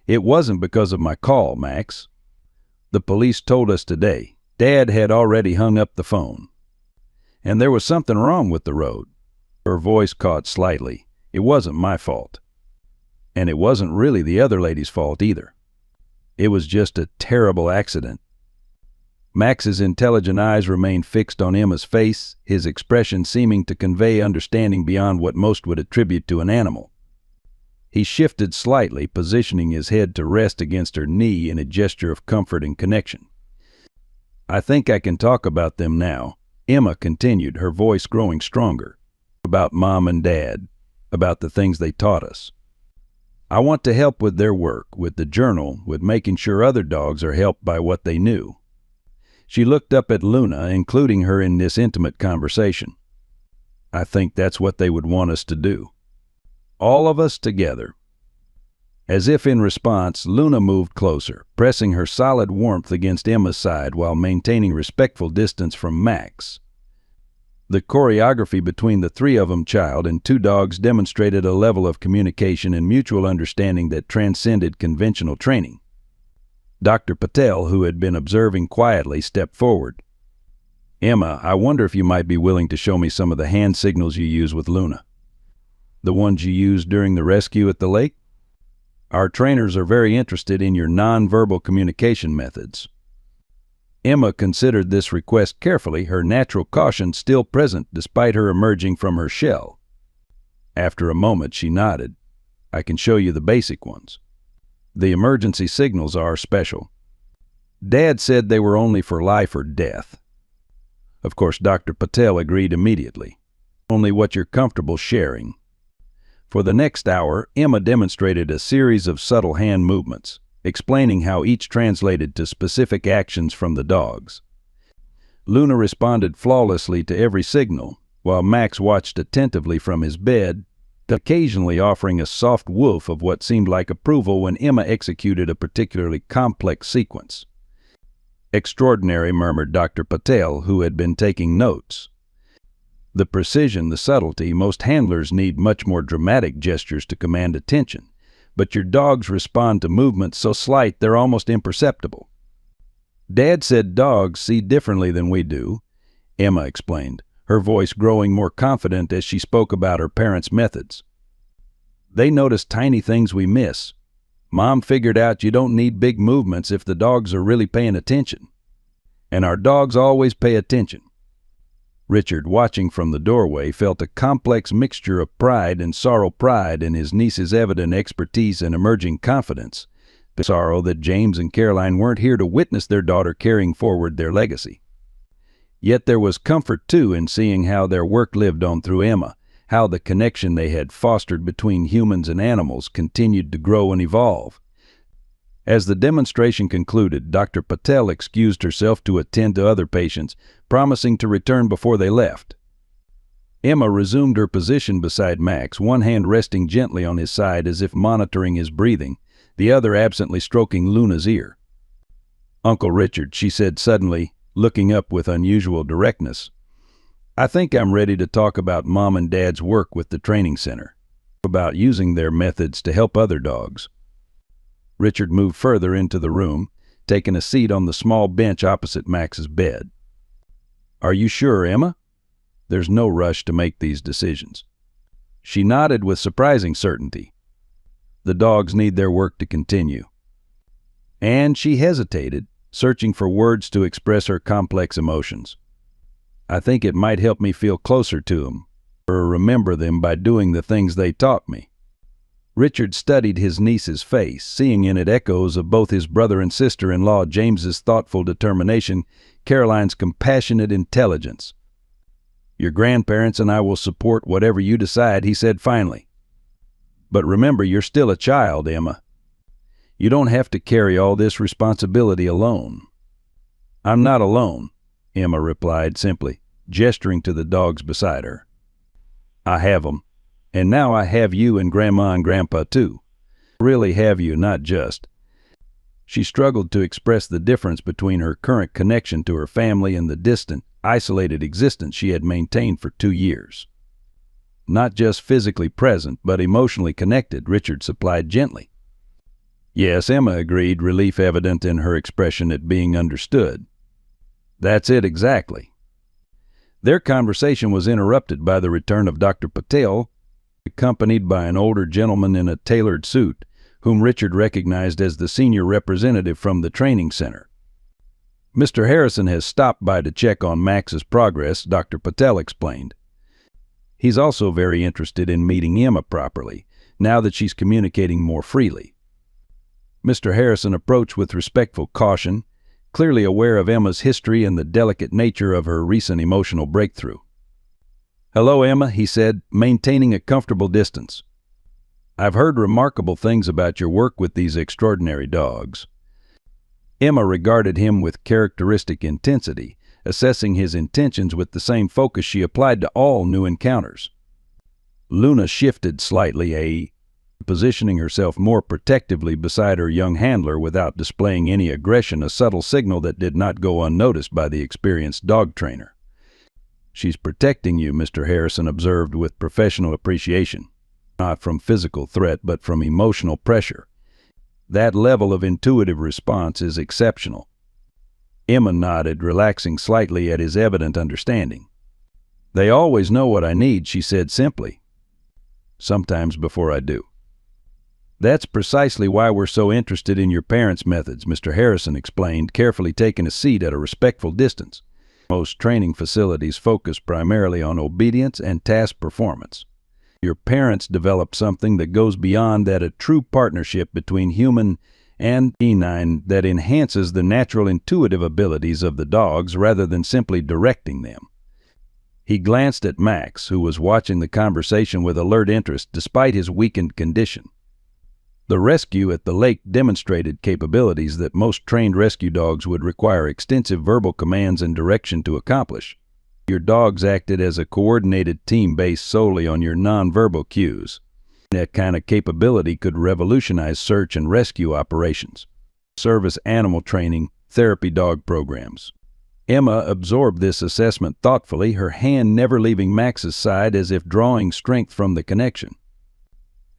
It wasn't because of my call, Max. The police told us today. Dad had already hung up the phone. And there was something wrong with the road." Her voice caught slightly. "It wasn't my fault. And it wasn't really the other lady's fault either. It was just a terrible accident." Max's intelligent eyes remained fixed on Emma's face, his expression seeming to convey understanding beyond what most would attribute to an animal. He shifted slightly, positioning his head to rest against her knee in a gesture of comfort and connection. I think I can talk about them now, Emma continued, her voice growing stronger. About Mom and Dad, about the things they taught us. I want to help with their work, with the journal, with making sure other dogs are helped by what they knew. She looked up at Luna, including her in this intimate conversation. I think that's what they would want us to do. All of us together. As if in response, Luna moved closer, pressing her solid warmth against Emma's side while maintaining respectful distance from Max. The choreography between the three of them, child and two dogs, demonstrated a level of communication and mutual understanding that transcended conventional training. Dr. Patel, who had been observing quietly, stepped forward. Emma, I wonder if you might be willing to show me some of the hand signals you use with Luna. The ones you used during the rescue at the lake? Our trainers are very interested in your nonverbal communication methods. Emma considered this request carefully, her natural caution still present despite her emerging from her shell. After a moment, she nodded. I can show you the basic ones. The emergency signals are special. Dad said they were only for life or death. Of course, Dr. Patel agreed immediately. Only what you're comfortable sharing. For the next hour, Emma demonstrated a series of subtle hand movements, explaining how each translated to specific actions from the dogs. Luna responded flawlessly to every signal, while Max watched attentively from his bed, occasionally offering a soft woof of what seemed like approval when Emma executed a particularly complex sequence. Extraordinary, murmured Dr. Patel, who had been taking notes. The precision, the subtlety, most handlers need much more dramatic gestures to command attention, but your dogs respond to movements so slight they're almost imperceptible. Dad said dogs see differently than we do, Emma explained, her voice growing more confident as she spoke about her parents' methods. They notice tiny things we miss. Mom figured out you don't need big movements if the dogs are really paying attention. And our dogs always pay attention. Richard, watching from the doorway, felt a complex mixture of pride and sorrow. Pride in his niece's evident expertise and emerging confidence, but sorrow that James and Caroline weren't here to witness their daughter carrying forward their legacy. Yet there was comfort, too, in seeing how their work lived on through Emma, how the connection they had fostered between humans and animals continued to grow and evolve. As the demonstration concluded, Dr. Patel excused herself to attend to other patients, promising to return before they left. Emma resumed her position beside Max, one hand resting gently on his side as if monitoring his breathing, the other absently stroking Luna's ear. Uncle Richard, she said suddenly, looking up with unusual directness, I think I'm ready to talk about Mom and Dad's work with the training center, about using their methods to help other dogs. Richard moved further into the room, taking a seat on the small bench opposite Max's bed. Are you sure, Emma? There's no rush to make these decisions. She nodded with surprising certainty. The dogs need their work to continue. And she hesitated, searching for words to express her complex emotions. I think it might help me feel closer to them, or remember them by doing the things they taught me. Richard studied his niece's face, seeing in it echoes of both his brother and sister-in-law James's thoughtful determination, Caroline's compassionate intelligence. Your grandparents and I will support whatever you decide, he said finally. But remember, you're still a child, Emma. You don't have to carry all this responsibility alone. I'm not alone, Emma replied simply, gesturing to the dogs beside her. I have 'em. And now I have you and Grandma and Grandpa too. I really have you, not just. She struggled to express the difference between her current connection to her family and the distant, isolated existence she had maintained for 2 years. Not just physically present, but emotionally connected, Richard supplied gently. Yes, Emma agreed, relief evident in her expression at being understood. That's it exactly. Their conversation was interrupted by the return of Dr. Patel, accompanied by an older gentleman in a tailored suit, whom Richard recognized as the senior representative from the training center. Mr. Harrison has stopped by to check on Max's progress, Dr. Patel explained. He's also very interested in meeting Emma properly, now that she's communicating more freely. Mr. Harrison approached with respectful caution, clearly aware of Emma's history and the delicate nature of her recent emotional breakthrough. "Hello, Emma," he said, maintaining a comfortable distance. "I've heard remarkable things about your work with these extraordinary dogs." Emma regarded him with characteristic intensity, assessing his intentions with the same focus she applied to all new encounters. Luna shifted slightly, positioning herself more protectively beside her young handler without displaying any aggression, a subtle signal that did not go unnoticed by the experienced dog trainer. "She's protecting you," Mr. Harrison observed with professional appreciation. "Not from physical threat, but from emotional pressure. That level of intuitive response is exceptional." Emma nodded, relaxing slightly at his evident understanding. "They always know what I need," she said simply. "Sometimes before I do." "That's precisely why we're so interested in your parents' methods," Mr. Harrison explained, carefully taking a seat at a respectful distance. "Most training facilities focus primarily on obedience and task performance. Your parents developed something that goes beyond that, a true partnership between human and K9 that enhances the natural intuitive abilities of the dogs rather than simply directing them." He glanced at Max, who was watching the conversation with alert interest despite his weakened condition. The rescue at the lake demonstrated capabilities that most trained rescue dogs would require extensive verbal commands and direction to accomplish. Your dogs acted as a coordinated team based solely on your nonverbal cues. That kind of capability could revolutionize search and rescue operations, service animal training, therapy dog programs. Emma absorbed this assessment thoughtfully, her hand never leaving Max's side as if drawing strength from the connection.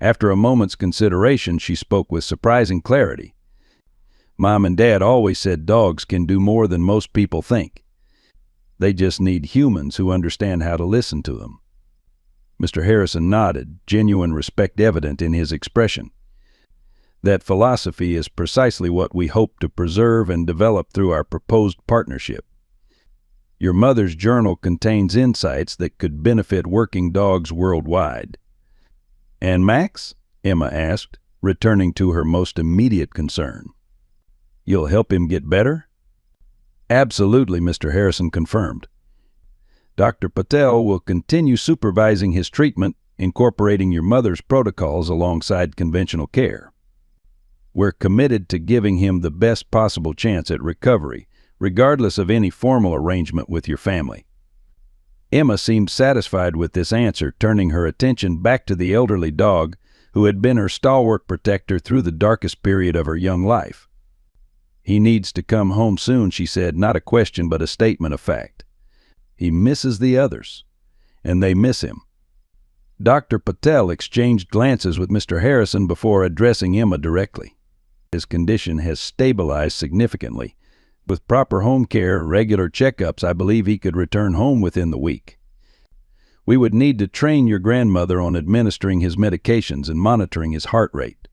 After a moment's consideration, she spoke with surprising clarity. "Mom and Dad always said dogs can do more than most people think. They just need humans who understand how to listen to them." Mr. Harrison nodded, genuine respect evident in his expression. "That philosophy is precisely what we hope to preserve and develop through our proposed partnership. Your mother's journal contains insights that could benefit working dogs worldwide." "And Max?" Emma asked, returning to her most immediate concern. "You'll help him get better?" "Absolutely," Mr. Harrison confirmed. "Dr. Patel will continue supervising his treatment, incorporating your mother's protocols alongside conventional care. We're committed to giving him the best possible chance at recovery, regardless of any formal arrangement with your family." Emma seemed satisfied with this answer, turning her attention back to the elderly dog who had been her stalwart protector through the darkest period of her young life. "He needs to come home soon," she said, not a question but a statement of fact. "He misses the others, and they miss him." Dr. Patel exchanged glances with Mr. Harrison before addressing Emma directly. "His condition has stabilized significantly. With proper home care, regular checkups, I believe he could return home within the week. We would need to train your grandmother on administering his medications and monitoring his heart rate."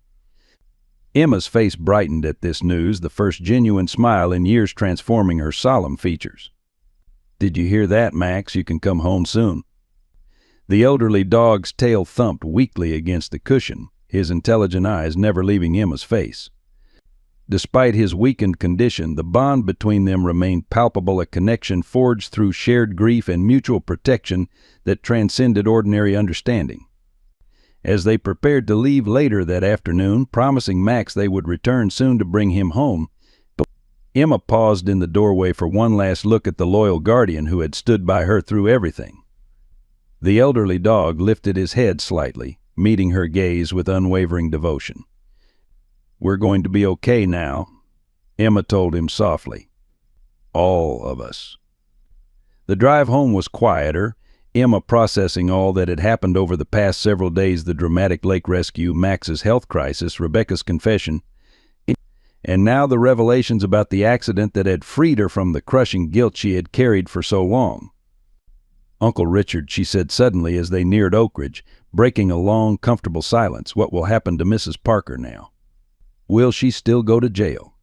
Emma's face brightened at this news, the first genuine smile in years transforming her solemn features. "Did you hear that, Max? You can come home soon." The elderly dog's tail thumped weakly against the cushion, his intelligent eyes never leaving Emma's face. Despite his weakened condition, the bond between them remained palpable, a connection forged through shared grief and mutual protection that transcended ordinary understanding. As they prepared to leave later that afternoon, promising Max they would return soon to bring him home, Emma paused in the doorway for one last look at the loyal guardian who had stood by her through everything. The elderly dog lifted his head slightly, meeting her gaze with unwavering devotion. "We're going to be okay now," Emma told him softly. "All of us." The drive home was quieter, Emma processing all that had happened over the past several days: the dramatic lake rescue, Max's health crisis, Rebecca's confession, and now the revelations about the accident that had freed her from the crushing guilt she had carried for so long. "Uncle Richard," she said suddenly as they neared Oak Ridge, breaking a long, comfortable silence, "what will happen to Mrs. Parker now? Will she still go to jail?"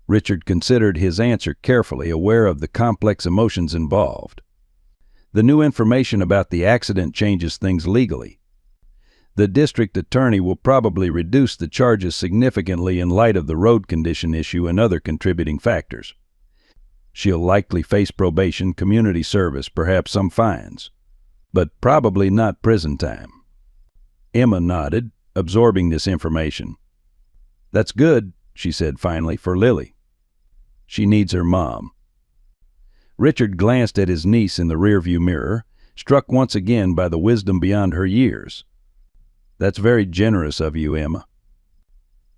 Richard considered his answer carefully, aware of the complex emotions involved. "The new information about the accident changes things legally. The district attorney will probably reduce the charges significantly in light of the road condition issue and other contributing factors. She'll likely face probation, community service, perhaps some fines, but probably not prison time. Emma nodded, absorbing this information. That's good, she said finally, for Lily. She needs her mom. Richard glanced at his niece in the rearview mirror, struck once again by the wisdom beyond her years. That's very generous of you, Emma.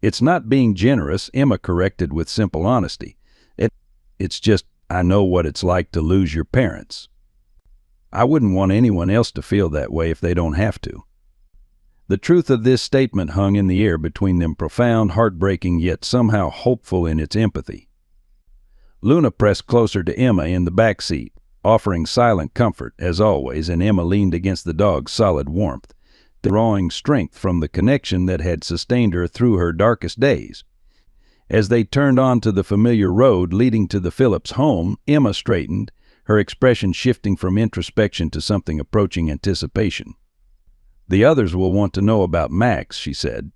It's not being generous, Emma corrected with simple honesty. It's just, I know what it's like to lose your parents. I wouldn't want anyone else to feel that way if they don't have to. The truth of this statement hung in the air between them, profound, heartbreaking, yet somehow hopeful in its empathy. Luna pressed closer to Emma in the back seat, offering silent comfort, as always, and Emma leaned against the dog's solid warmth, drawing strength from the connection that had sustained her through her darkest days. As they turned onto the familiar road leading to the Phillips home, Emma straightened, her expression shifting from introspection to something approaching anticipation. The others will want to know about Max, she said,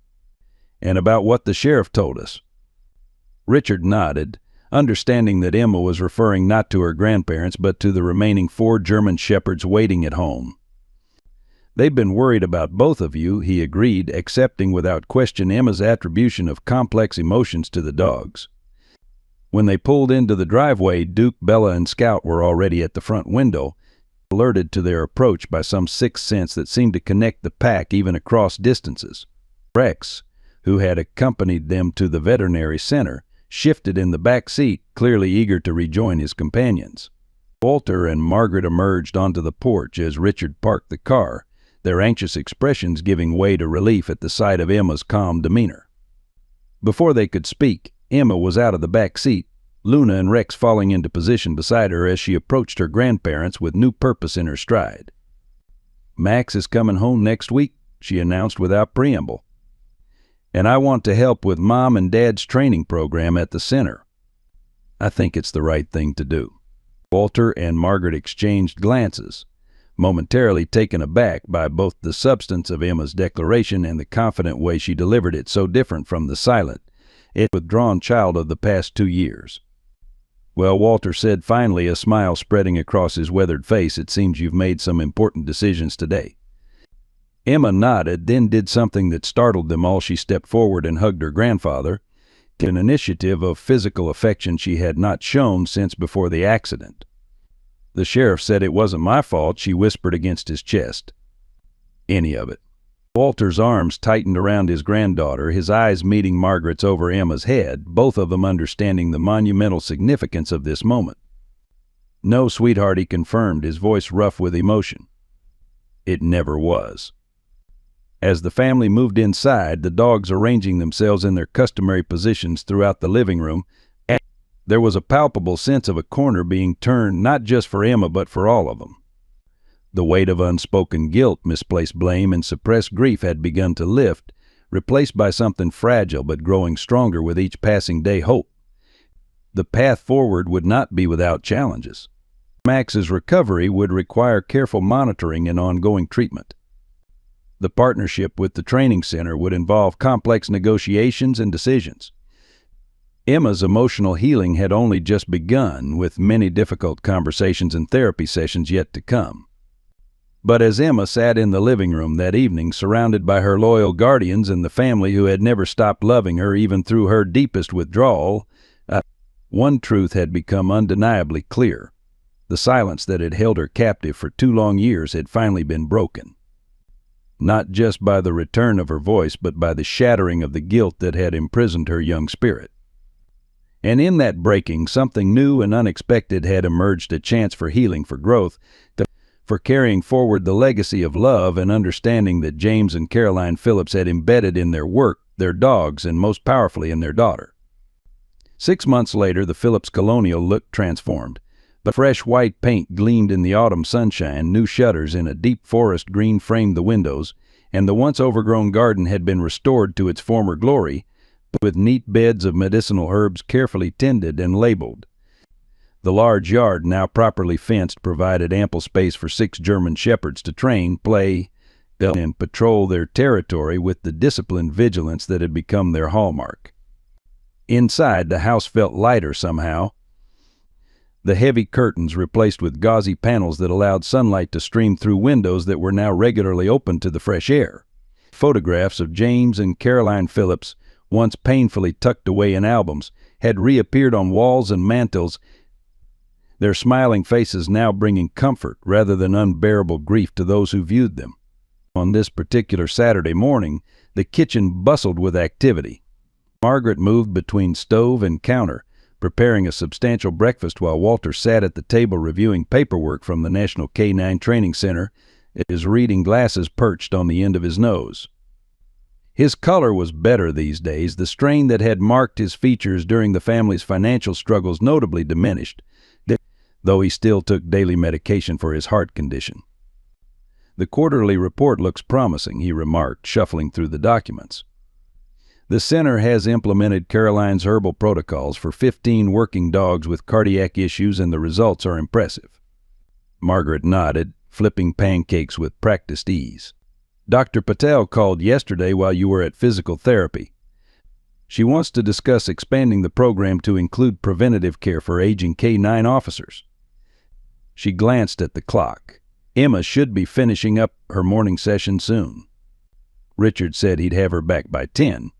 and about what the sheriff told us. Richard nodded, understanding that Emma was referring not to her grandparents but to the remaining 4 German shepherds waiting at home. They've been worried about both of you, he agreed, accepting without question Emma's attribution of complex emotions to the dogs. When they pulled into the driveway, Duke, Bella, and Scout were already at the front window, alerted to their approach by some sixth sense that seemed to connect the pack even across distances. Rex, who had accompanied them to the veterinary center, shifted in the back seat, clearly eager to rejoin his companions. Walter and Margaret emerged onto the porch as Richard parked the car, their anxious expressions giving way to relief at the sight of Emma's calm demeanor. Before they could speak, Emma was out of the back seat, Luna and Rex falling into position beside her as she approached her grandparents with new purpose in her stride. Max is coming home next week, she announced without preamble. And I want to help with Mom and Dad's training program at the center. I think it's the right thing to do. Walter and Margaret exchanged glances, momentarily taken aback by both the substance of Emma's declaration and the confident way she delivered it, so different from the silent, withdrawn child of the past 2 years. Well, Walter said finally, a smile spreading across his weathered face, it seems you've made some important decisions today. Emma nodded, then did something that startled them all. She stepped forward and hugged her grandfather, an initiative of physical affection she had not shown since before the accident. The sheriff said it wasn't my fault, she whispered against his chest. Any of it. Walter's arms tightened around his granddaughter, his eyes meeting Margaret's over Emma's head, both of them understanding the monumental significance of this moment. No, sweetheart, he confirmed, his voice rough with emotion. It never was. As the family moved inside, the dogs arranging themselves in their customary positions throughout the living room, there was a palpable sense of a corner being turned not just for Emma but for all of them. The weight of unspoken guilt, misplaced blame, and suppressed grief had begun to lift, replaced by something fragile but growing stronger with each passing day, hope. The path forward would not be without challenges. Max's recovery would require careful monitoring and ongoing treatment. The partnership with the training center would involve complex negotiations and decisions. Emma's emotional healing had only just begun, with many difficult conversations and therapy sessions yet to come. But as Emma sat in the living room that evening, surrounded by her loyal guardians and the family who had never stopped loving her even through her deepest withdrawal, one truth had become undeniably clear. The silence that had held her captive for 2 long years had finally been broken. Not just by the return of her voice, but by the shattering of the guilt that had imprisoned her young spirit. And in that breaking, something new and unexpected had emerged, a chance for healing, for growth, for carrying forward the legacy of love and understanding that James and Caroline Phillips had embedded in their work, their dogs, and most powerfully in their daughter. 6 months later, the Phillips Colonial looked transformed. The fresh white paint gleamed in the autumn sunshine, new shutters in a deep forest green framed the windows, and the once overgrown garden had been restored to its former glory, with neat beds of medicinal herbs carefully tended and labeled. The large yard, now properly fenced, provided ample space for 6 German shepherds to train, play, and patrol their territory with the disciplined vigilance that had become their hallmark. Inside, the house felt lighter somehow. The heavy curtains replaced with gauzy panels that allowed sunlight to stream through windows that were now regularly open to the fresh air. Photographs of James and Caroline Phillips, once painfully tucked away in albums, had reappeared on walls and mantels, their smiling faces now bringing comfort rather than unbearable grief to those who viewed them. On this particular Saturday morning, the kitchen bustled with activity. Margaret moved between stove and counter, preparing a substantial breakfast while Walter sat at the table reviewing paperwork from the National K9 Training Center, his reading glasses perched on the end of his nose. His color was better these days. The strain that had marked his features during the family's financial struggles notably diminished, though he still took daily medication for his heart condition. "The quarterly report looks promising," he remarked, shuffling through the documents. "The center has implemented Caroline's herbal protocols for 15 working dogs with cardiac issues, and the results are impressive." Margaret nodded, flipping pancakes with practiced ease. "Dr. Patel called yesterday while you were at physical therapy. She wants to discuss expanding the program to include preventative care for aging K9 officers." She glanced at the clock. Emma should be finishing up her morning session soon. Richard said he'd have her back by 10.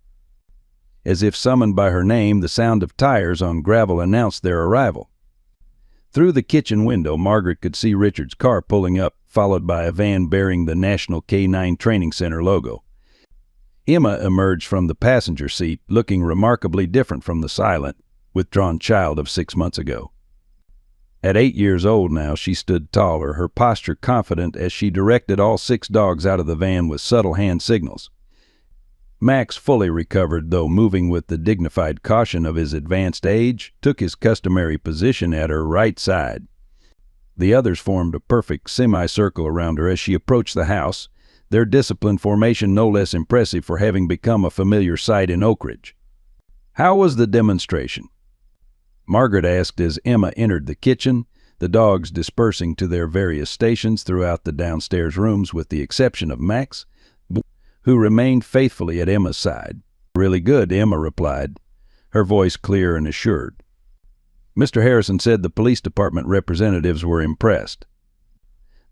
As if summoned by her name, the sound of tires on gravel announced their arrival. Through the kitchen window, Margaret could see Richard's car pulling up, followed by a van bearing the National K9 Training Center logo. Emma emerged from the passenger seat, looking remarkably different from the silent, withdrawn child of 6 months ago. At 8 years old now, she stood taller, her posture confident as she directed all 6 dogs out of the van with subtle hand signals. Max, fully recovered, though moving with the dignified caution of his advanced age, took his customary position at her right side. The others formed a perfect semicircle around her as she approached the house, their disciplined formation no less impressive for having become a familiar sight in Oak Ridge. "How was the demonstration?" Margaret asked as Emma entered the kitchen, the dogs dispersing to their various stations throughout the downstairs rooms with the exception of Max, who remained faithfully at Emma's side. "Really good," Emma replied, her voice clear and assured. "Mr. Harrison said the police department representatives were impressed.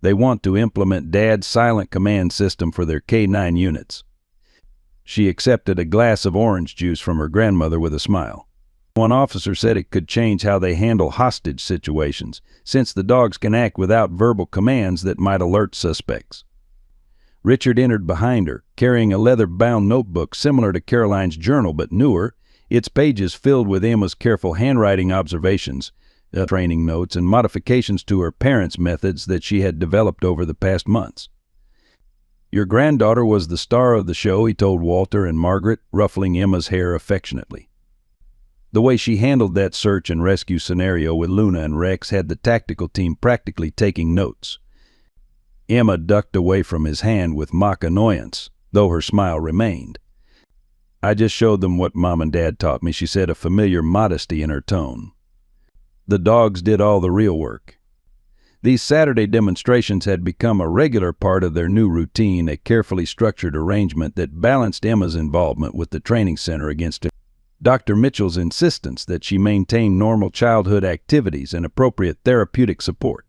They want to implement Dad's silent command system for their K9 units." She accepted a glass of orange juice from her grandmother with a smile. "One officer said it could change how they handle hostage situations, since the dogs can act without verbal commands that might alert suspects." Richard entered behind her, carrying a leather-bound notebook similar to Caroline's journal but newer, its pages filled with Emma's careful handwriting observations, training notes, and modifications to her parents' methods that she had developed over the past months. "Your granddaughter was the star of the show," he told Walter and Margaret, ruffling Emma's hair affectionately. The way she handled that search and rescue scenario with Luna and Rex had the tactical team practically taking notes. Emma ducked away from his hand with mock annoyance, though her smile remained. "I just showed them what Mom and Dad taught me," she said, a familiar modesty in her tone. The dogs did all the real work. These Saturday demonstrations had become a regular part of their new routine, a carefully structured arrangement that balanced Emma's involvement with the training center against Dr. Mitchell's insistence that she maintain normal childhood activities and appropriate therapeutic support.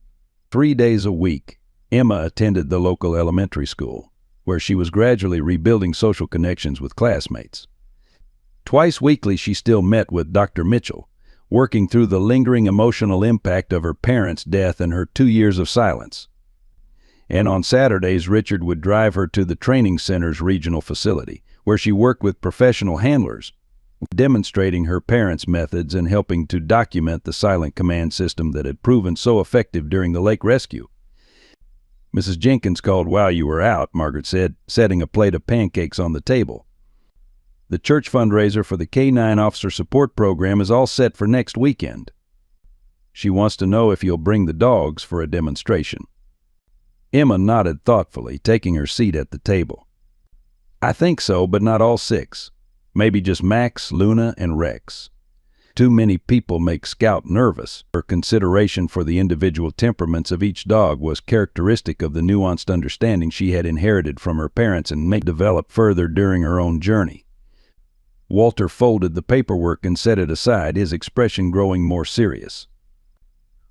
3 days a week, Emma attended the local elementary school, where she was gradually rebuilding social connections with classmates. Twice weekly she still met with Dr. Mitchell, working through the lingering emotional impact of her parents' death and her 2 years of silence. And on Saturdays, Richard would drive her to the training center's regional facility, where she worked with professional handlers, demonstrating her parents' methods and helping to document the silent command system that had proven so effective during the lake rescue. "Mrs. Jenkins called while you were out," Margaret said, setting a plate of pancakes on the table. "The church fundraiser for the K9 Officer Support Program is all set for next weekend. She wants to know if you'll bring the dogs for a demonstration." Emma nodded thoughtfully, taking her seat at the table. "I think so, but not all 6. Maybe just Max, Luna, and Rex." Too many people make Scout nervous. Her consideration for the individual temperaments of each dog was characteristic of the nuanced understanding she had inherited from her parents and may develop further during her own journey. Walter folded the paperwork and set it aside, his expression growing more serious.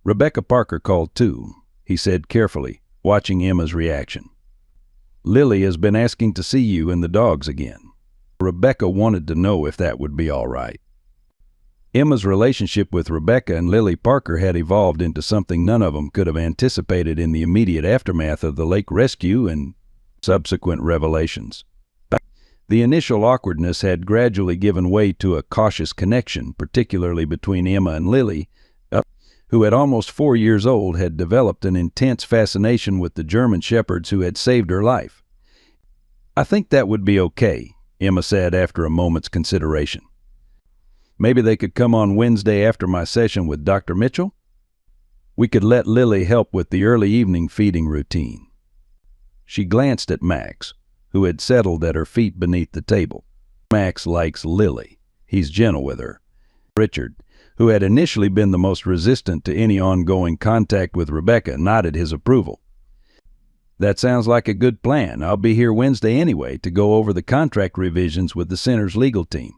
"Rebecca Parker called too," he said carefully, watching Emma's reaction. "Lily has been asking to see you and the dogs again. Rebecca wanted to know if that would be all right." Emma's relationship with Rebecca and Lily Parker had evolved into something none of them could have anticipated in the immediate aftermath of the lake rescue and subsequent revelations. The initial awkwardness had gradually given way to a cautious connection, particularly between Emma and Lily, who at almost 4 years old had developed an intense fascination with the German shepherds who had saved her life. "I think that would be okay," Emma said after a moment's consideration. "Maybe they could come on Wednesday after my session with Dr. Mitchell? We could let Lily help with the early evening feeding routine." She glanced at Max, who had settled at her feet beneath the table. "Max likes Lily. He's gentle with her." Richard, who had initially been the most resistant to any ongoing contact with Rebecca, nodded his approval. "That sounds like a good plan. I'll be here Wednesday anyway to go over the contract revisions with the center's legal team."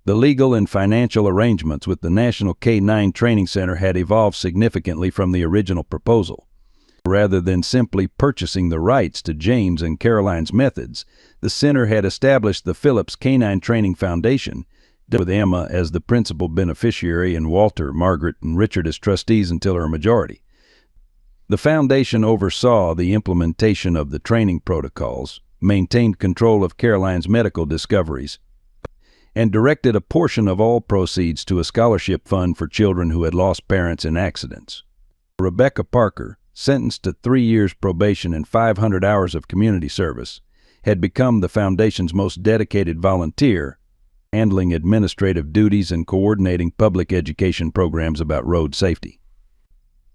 The legal and financial arrangements with the National K9 Training Center had evolved significantly from the original proposal. Rather than simply purchasing the rights to James and Caroline's methods, the center had established the Phillips K9 Training Foundation, with Emma as the principal beneficiary and Walter, Margaret, and Richard as trustees until her majority. The foundation oversaw the implementation of the training protocols, maintained control of Caroline's medical discoveries, and directed a portion of all proceeds to a scholarship fund for children who had lost parents in accidents. Rebecca Parker, sentenced to 3 years probation and 500 hours of community service, had become the foundation's most dedicated volunteer, handling administrative duties and coordinating public education programs about road safety.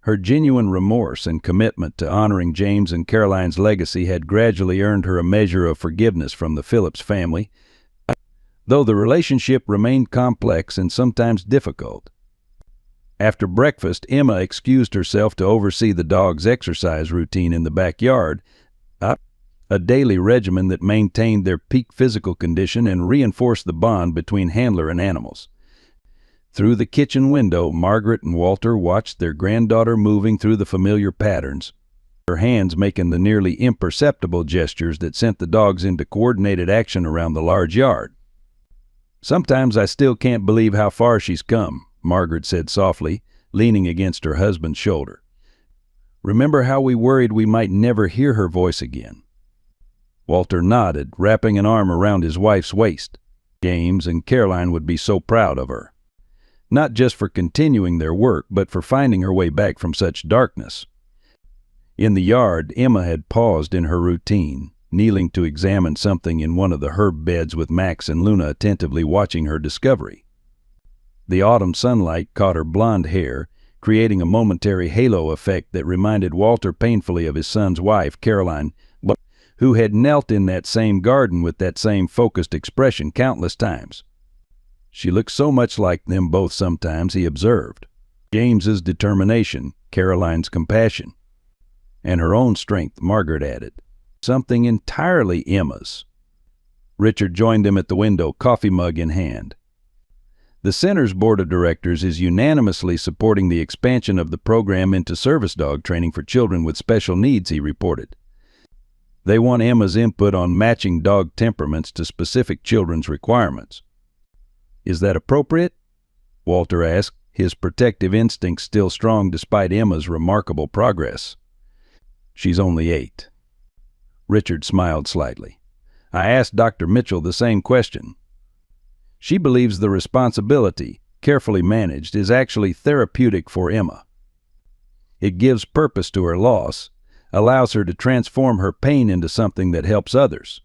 Her genuine remorse and commitment to honoring James and Caroline's legacy had gradually earned her a measure of forgiveness from the Phillips family, though the relationship remained complex and sometimes difficult. After breakfast, Emma excused herself to oversee the dog's exercise routine in the backyard, a daily regimen that maintained their peak physical condition and reinforced the bond between handler and animals. Through the kitchen window, Margaret and Walter watched their granddaughter moving through the familiar patterns, her hands making the nearly imperceptible gestures that sent the dogs into coordinated action around the large yard. "Sometimes I still can't believe how far she's come," Margaret said softly, leaning against her husband's shoulder. "Remember how we worried we might never hear her voice again?" Walter nodded, wrapping an arm around his wife's waist. James and Caroline would be so proud of her. Not just for continuing their work, but for finding her way back from such darkness. In the yard, Emma had paused in her routine, kneeling to examine something in one of the herb beds with Max and Luna attentively watching her discovery. The autumn sunlight caught her blonde hair, creating a momentary halo effect that reminded Walter painfully of his son's wife, Caroline, who had knelt in that same garden with that same focused expression countless times. She looked so much like them both sometimes, he observed. James's determination, Caroline's compassion, and her own strength, Margaret added. Something entirely Emma's. Richard joined them at the window, coffee mug in hand. "The center's board of directors is unanimously supporting the expansion of the program into service dog training for children with special needs," he reported. "They want Emma's input on matching dog temperaments to specific children's requirements." "Is that appropriate?" Walter asked, his protective instincts still strong despite Emma's remarkable progress. "She's only 8. Richard smiled slightly. "I asked Dr. Mitchell the same question. She believes the responsibility, carefully managed, is actually therapeutic for Emma. It gives purpose to her loss, allows her to transform her pain into something that helps others."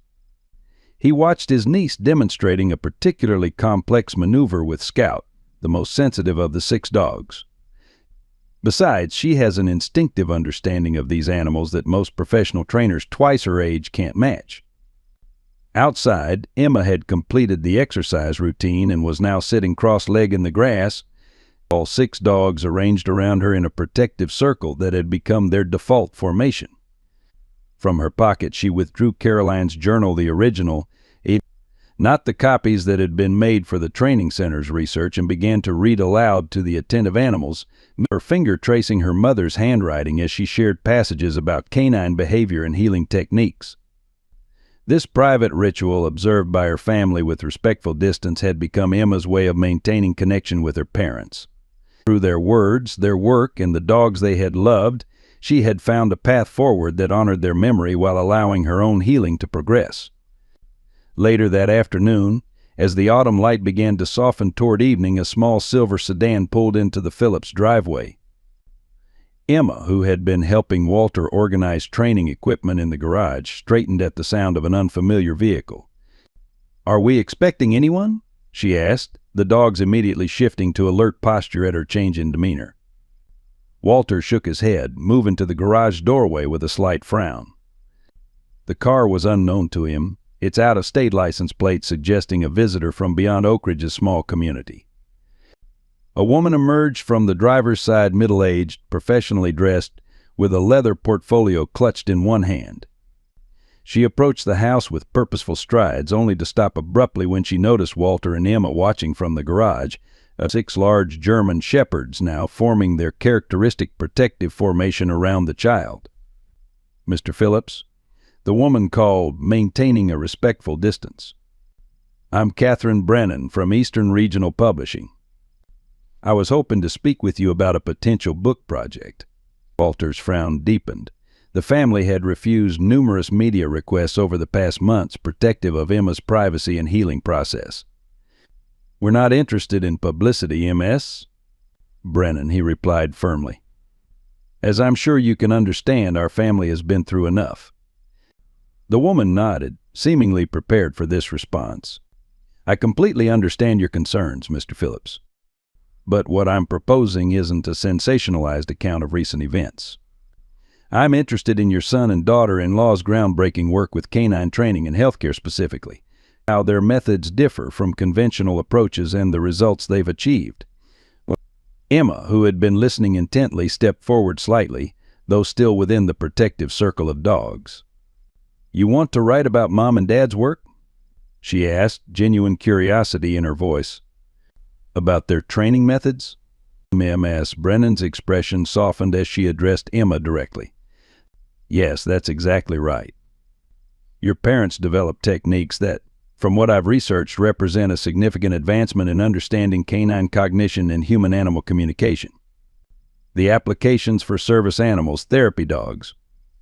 He watched his niece demonstrating a particularly complex maneuver with Scout, the most sensitive of the 6 dogs. Besides, she has an instinctive understanding of these animals that most professional trainers twice her age can't match. Outside, Emma had completed the exercise routine and was now sitting cross-legged in the grass, all 6 dogs arranged around her in a protective circle that had become their default formation. From her pocket, she withdrew Caroline's journal, the original, not the copies that had been made for the training center's research, and began to read aloud to the attentive animals, her finger tracing her mother's handwriting as she shared passages about canine behavior and healing techniques. This private ritual, observed by her family with respectful distance, had become Emma's way of maintaining connection with her parents. Through their words, their work, and the dogs they had loved, she had found a path forward that honored their memory while allowing her own healing to progress. Later that afternoon, as the autumn light began to soften toward evening, a small silver sedan pulled into the Phillips driveway. Emma, who had been helping Walter organize training equipment in the garage, straightened at the sound of an unfamiliar vehicle. "Are we expecting anyone?" she asked, the dogs immediately shifting to alert posture at her change in demeanor. Walter shook his head, moving to the garage doorway with a slight frown. The car was unknown to him, its out-of-state license plate suggesting a visitor from beyond Oak Ridge's small community. A woman emerged from the driver's side, middle-aged, professionally dressed, with a leather portfolio clutched in one hand. She approached the house with purposeful strides, only to stop abruptly when she noticed Walter and Emma watching from the garage, 6 large German shepherds now forming their characteristic protective formation around the child. "Mr. Phillips," the woman called, maintaining a respectful distance. "I'm Catherine Brennan from Eastern Regional Publishing. I was hoping to speak with you about a potential book project." Walter's frown deepened. The family had refused numerous media requests over the past months, protective of Emma's privacy and healing process. "We're not interested in publicity, Ms. Brennan," he replied firmly. "As I'm sure you can understand, our family has been through enough." The woman nodded, seemingly prepared for this response. "I completely understand your concerns, Mr. Phillips. But what I'm proposing isn't a sensationalized account of recent events. I'm interested in your son and daughter-in-law's groundbreaking work with canine training and healthcare specifically, how their methods differ from conventional approaches and the results they've achieved." Emma, who had been listening intently, stepped forward slightly, though still within the protective circle of dogs. "You want to write about Mom and Dad's work?" she asked, genuine curiosity in her voice. "About their training methods?" Ms. Brennan's expression softened as she addressed Emma directly. "Yes, that's exactly right. Your parents developed techniques that, from what I've researched, represent a significant advancement in understanding canine cognition and human-animal communication. The applications for service animals, therapy dogs,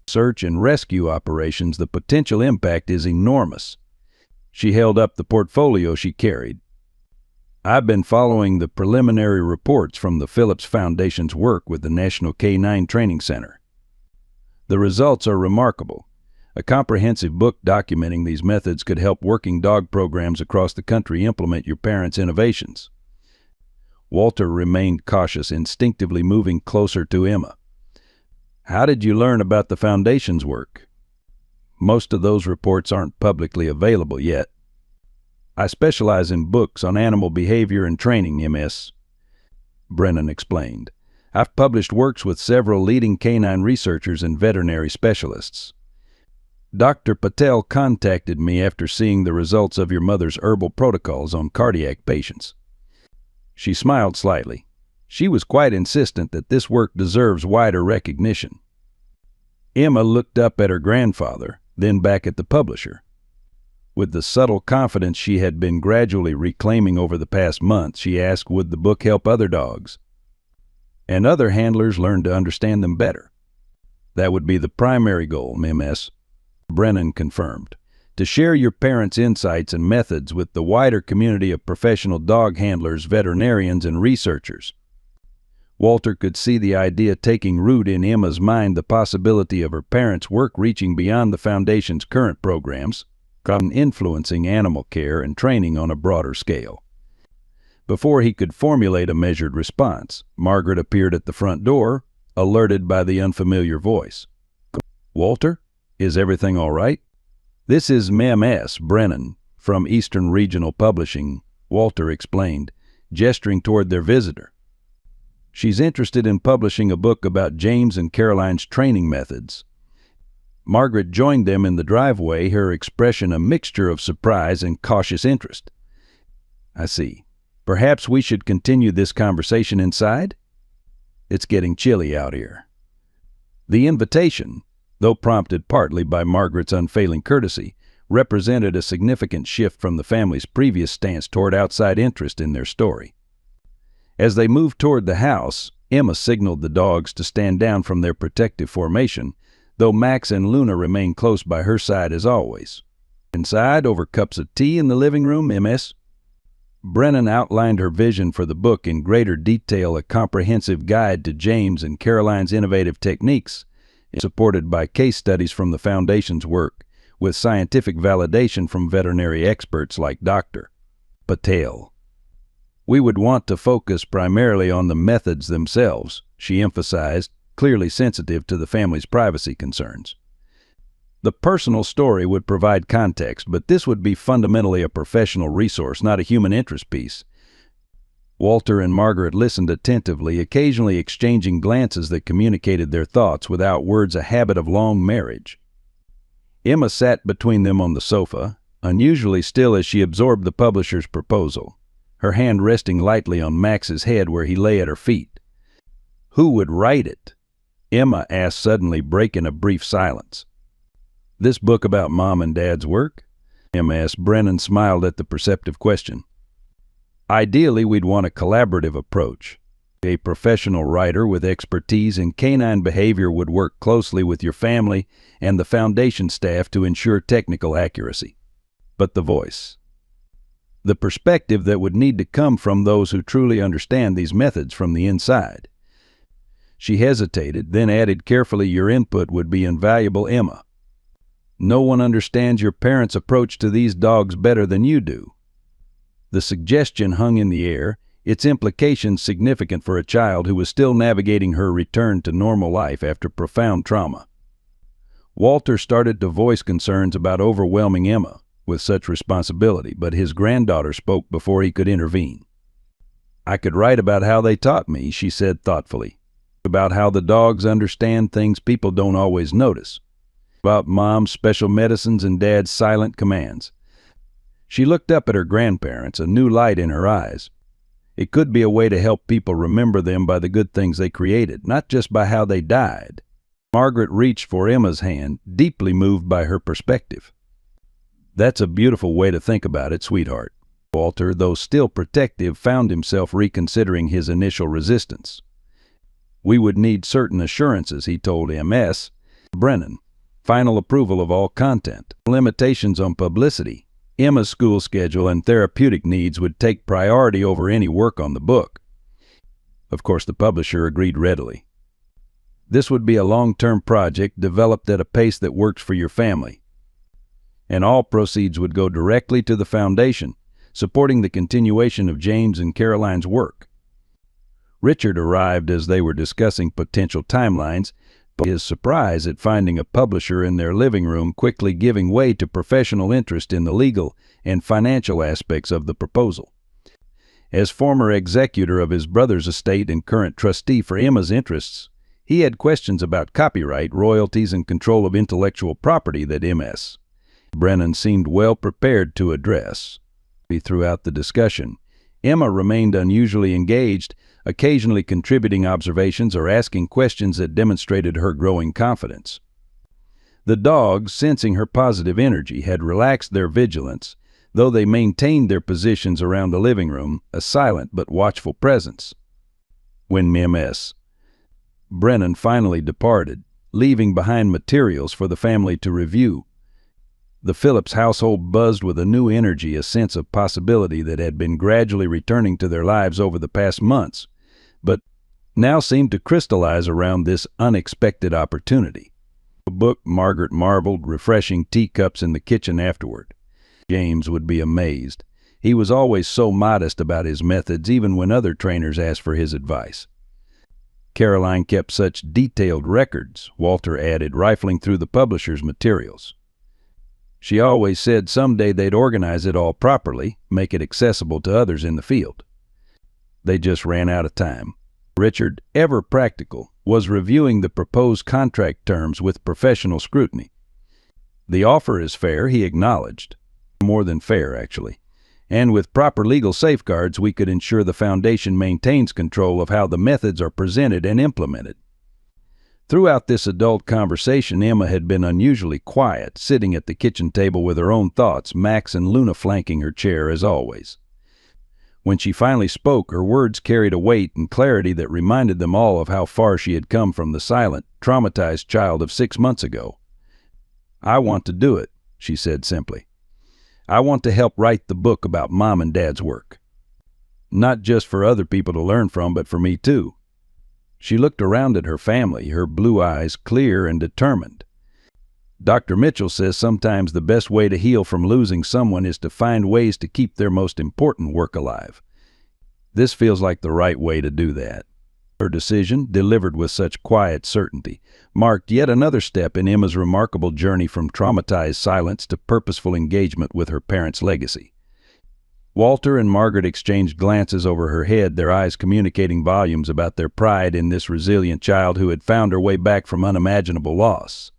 search and rescue operations, the potential impact is enormous." She held up the portfolio she carried. "I've been following the preliminary reports from the Phillips Foundation's work with the National K9 Training Center. The results are remarkable. A comprehensive book documenting these methods could help working dog programs across the country implement your parents' innovations." Walter remained cautious, instinctively moving closer to Emma. "How did you learn about the Foundation's work?" "Most of those reports aren't publicly available yet. I specialize in books on animal behavior and training, Ms. Brennan explained. "I've published works with several leading canine researchers and veterinary specialists. Dr. Patel contacted me after seeing the results of your mother's herbal protocols on cardiac patients." She smiled slightly. She was quite insistent that this work deserves wider recognition. Emma looked up at her grandfather, then back at the publisher. With the subtle confidence she had been gradually reclaiming over the past months, she asked, would the book help other dogs and other handlers learn to understand them better? "That would be the primary goal, Ms. Brennan confirmed. "To share your parents' insights and methods with the wider community of professional dog handlers, veterinarians, and researchers." Walter could see the idea taking root in Emma's mind, the possibility of her parents' work reaching beyond the Foundation's current programs, influencing animal care and training on a broader scale. Before he could formulate a measured response, Margaret appeared at the front door, alerted by the unfamiliar voice. "Walter, is everything all right?" This is M.S. Brennan from Eastern Regional Publishing, Walter explained, gesturing toward their visitor. She's interested in publishing a book about James and Caroline's training methods. Margaret joined them in the driveway, her expression a mixture of surprise and cautious interest. I see. Perhaps we should continue this conversation inside? It's getting chilly out here. The invitation, though prompted partly by Margaret's unfailing courtesy, represented a significant shift from the family's previous stance toward outside interest in their story. As they moved toward the house, Emma signaled the dogs to stand down from their protective formation, though Max and Luna remained close by her side as always. Inside, over cups of tea in the living room, MS. Brennan outlined her vision for the book in greater detail, a comprehensive guide to James and Caroline's innovative techniques, supported by case studies from the Foundation's work, with scientific validation from veterinary experts like Dr. Patel. We would want to focus primarily on the methods themselves, she emphasized, clearly sensitive to the family's privacy concerns. The personal story would provide context, but this would be fundamentally a professional resource, not a human interest piece. Walter and Margaret listened attentively, occasionally exchanging glances that communicated their thoughts without words, a habit of long marriage. Emma sat between them on the sofa, unusually still as she absorbed the publisher's proposal, her hand resting lightly on Max's head where he lay at her feet. Who would write it? Emma asked suddenly, breaking a brief silence. This book about Mom and Dad's work? M.S. Brennan smiled at the perceptive question. Ideally, we'd want a collaborative approach. A professional writer with expertise in canine behavior would work closely with your family and the Foundation staff to ensure technical accuracy. But the voice, the perspective that would need to come from those who truly understand these methods from the inside. She hesitated, then added carefully, your input would be invaluable, Emma. No one understands your parents' approach to these dogs better than you do. The suggestion hung in the air, its implications significant for a child who was still navigating her return to normal life after profound trauma. Walter started to voice concerns about overwhelming Emma with such responsibility, but his granddaughter spoke before he could intervene. I could write about how they taught me, she said thoughtfully, about how the dogs understand things people don't always notice, about Mom's special medicines and Dad's silent commands. She looked up at her grandparents, a new light in her eyes. It could be a way to help people remember them by the good things they created, not just by how they died. Margaret reached for Emma's hand, deeply moved by her perspective. That's a beautiful way to think about it, sweetheart. Walter, though still protective, found himself reconsidering his initial resistance. We would need certain assurances, he told M.S. Brennan. Final approval of all content, limitations on publicity. Emma's school schedule and therapeutic needs would take priority over any work on the book. Of course, the publisher agreed readily. This would be a long-term project developed at a pace that works for your family, and all proceeds would go directly to the Foundation, supporting the continuation of James and Caroline's work. Richard arrived as they were discussing potential timelines, but his surprise at finding a publisher in their living room quickly giving way to professional interest in the legal and financial aspects of the proposal. As former executor of his brother's estate and current trustee for Emma's interests, he had questions about copyright, royalties, and control of intellectual property that M.S. Brennan seemed well prepared to address. Throughout the discussion, Emma remained unusually engaged, occasionally contributing observations or asking questions that demonstrated her growing confidence. The dogs, sensing her positive energy, had relaxed their vigilance, though they maintained their positions around the living room, a silent but watchful presence. When M.S. Brennan finally departed, leaving behind materials for the family to review, the Phillips household buzzed with a new energy, a sense of possibility that had been gradually returning to their lives over the past months, but now seemed to crystallize around this unexpected opportunity. A book, Margaret marveled, refreshing teacups in the kitchen afterward. James would be amazed. He was always so modest about his methods, even when other trainers asked for his advice. Caroline kept such detailed records, Walter added, rifling through the publisher's materials. She always said someday they'd organize it all properly, make it accessible to others in the field. They just ran out of time. Richard, ever practical, was reviewing the proposed contract terms with professional scrutiny. The offer is fair, he acknowledged. More than fair, actually. And with proper legal safeguards, we could ensure the foundation maintains control of how the methods are presented and implemented. Throughout this adult conversation, Emma had been unusually quiet, sitting at the kitchen table with her own thoughts, Max and Luna flanking her chair as always. When she finally spoke, her words carried a weight and clarity that reminded them all of how far she had come from the silent, traumatized child of 6 months ago. "I want to do it," she said simply. "I want to help write the book about Mom and Dad's work. Not just for other people to learn from, but for me too." She looked around at her family, her blue eyes clear and determined. "Dr. Mitchell says sometimes the best way to heal from losing someone is to find ways to keep their most important work alive. This feels like the right way to do that." Her decision, delivered with such quiet certainty, marked yet another step in Emma's remarkable journey from traumatized silence to purposeful engagement with her parents' legacy. Walter and Margaret exchanged glances over her head, their eyes communicating volumes about their pride in this resilient child who had found her way back from unimaginable loss.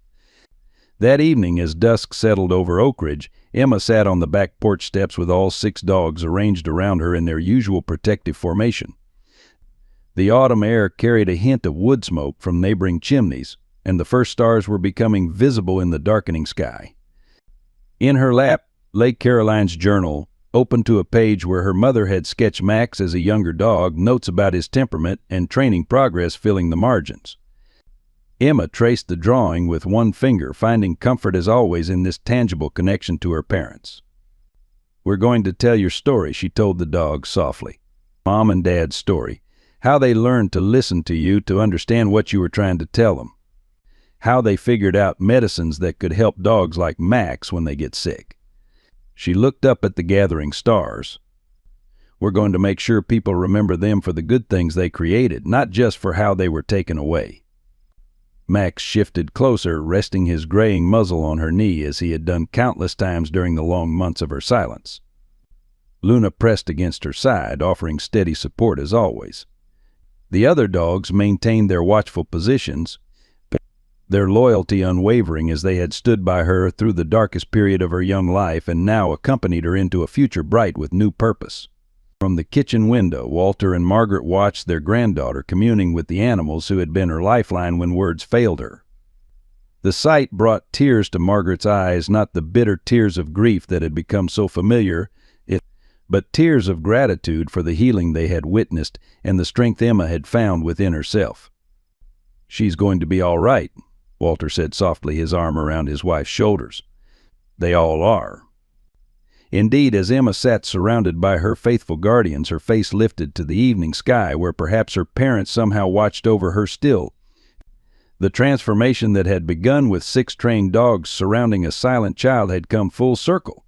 That evening, as dusk settled over Oak Ridge, Emma sat on the back porch steps with all 6 dogs arranged around her in their usual protective formation. The autumn air carried a hint of wood smoke from neighboring chimneys, and the first stars were becoming visible in the darkening sky. In her lap lay Caroline's journal, open to a page where her mother had sketched Max as a younger dog, notes about his temperament and training progress filling the margins. Emma traced the drawing with one finger, finding comfort as always in this tangible connection to her parents. "We're going to tell your story," she told the dogs softly. "Mom and Dad's story. How they learned to listen to you, to understand what you were trying to tell them. How they figured out medicines that could help dogs like Max when they get sick." She looked up at the gathering stars. "We're going to make sure people remember them for the good things they created, not just for how they were taken away." Max shifted closer, resting his graying muzzle on her knee as he had done countless times during the long months of her silence. Luna pressed against her side, offering steady support as always. The other dogs maintained their watchful positions, their loyalty unwavering as they had stood by her through the darkest period of her young life and now accompanied her into a future bright with new purpose. From the kitchen window, Walter and Margaret watched their granddaughter communing with the animals who had been her lifeline when words failed her. The sight brought tears to Margaret's eyes, not the bitter tears of grief that had become so familiar, but tears of gratitude for the healing they had witnessed and the strength Emma had found within herself. "She's going to be all right," Walter said softly, his arm around his wife's shoulders. "They all are." Indeed, as Emma sat surrounded by her faithful guardians, her face lifted to the evening sky where perhaps her parents somehow watched over her still. The transformation that had begun with 6 trained dogs surrounding a silent child had come full circle.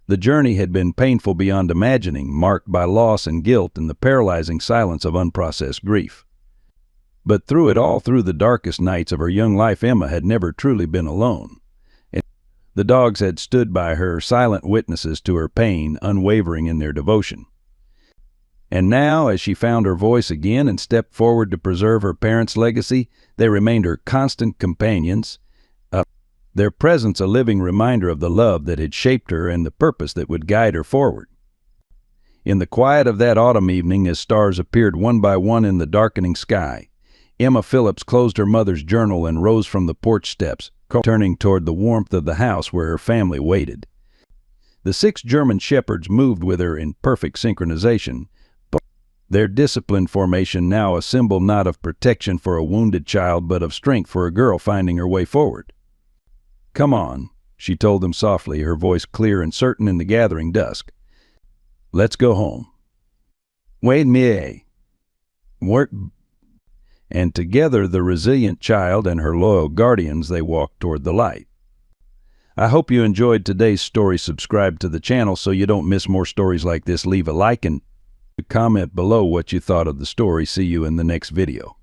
The journey had been painful beyond imagining, marked by loss and guilt and the paralyzing silence of unprocessed grief. But through it all, through the darkest nights of her young life, Emma had never truly been alone. The dogs had stood by her, silent witnesses to her pain, unwavering in their devotion. And now, as she found her voice again and stepped forward to preserve her parents' legacy, they remained her constant companions, their presence a living reminder of the love that had shaped her and the purpose that would guide her forward. In the quiet of that autumn evening, as stars appeared one by one in the darkening sky, Emma Phillips closed her mother's journal and rose from the porch steps, turning toward the warmth of the house where her family waited. The 6 German shepherds moved with her in perfect synchronization, their disciplined formation now a symbol not of protection for a wounded child but of strength for a girl finding her way forward. "Come on," she told them softly, her voice clear and certain in the gathering dusk. "Let's go home." "Wait me." And together, the resilient child and her loyal guardians, they walked toward the light. I hope you enjoyed today's story. Subscribe to the channel so you don't miss more stories like this. Leave a like and comment below what you thought of the story. See you in the next video.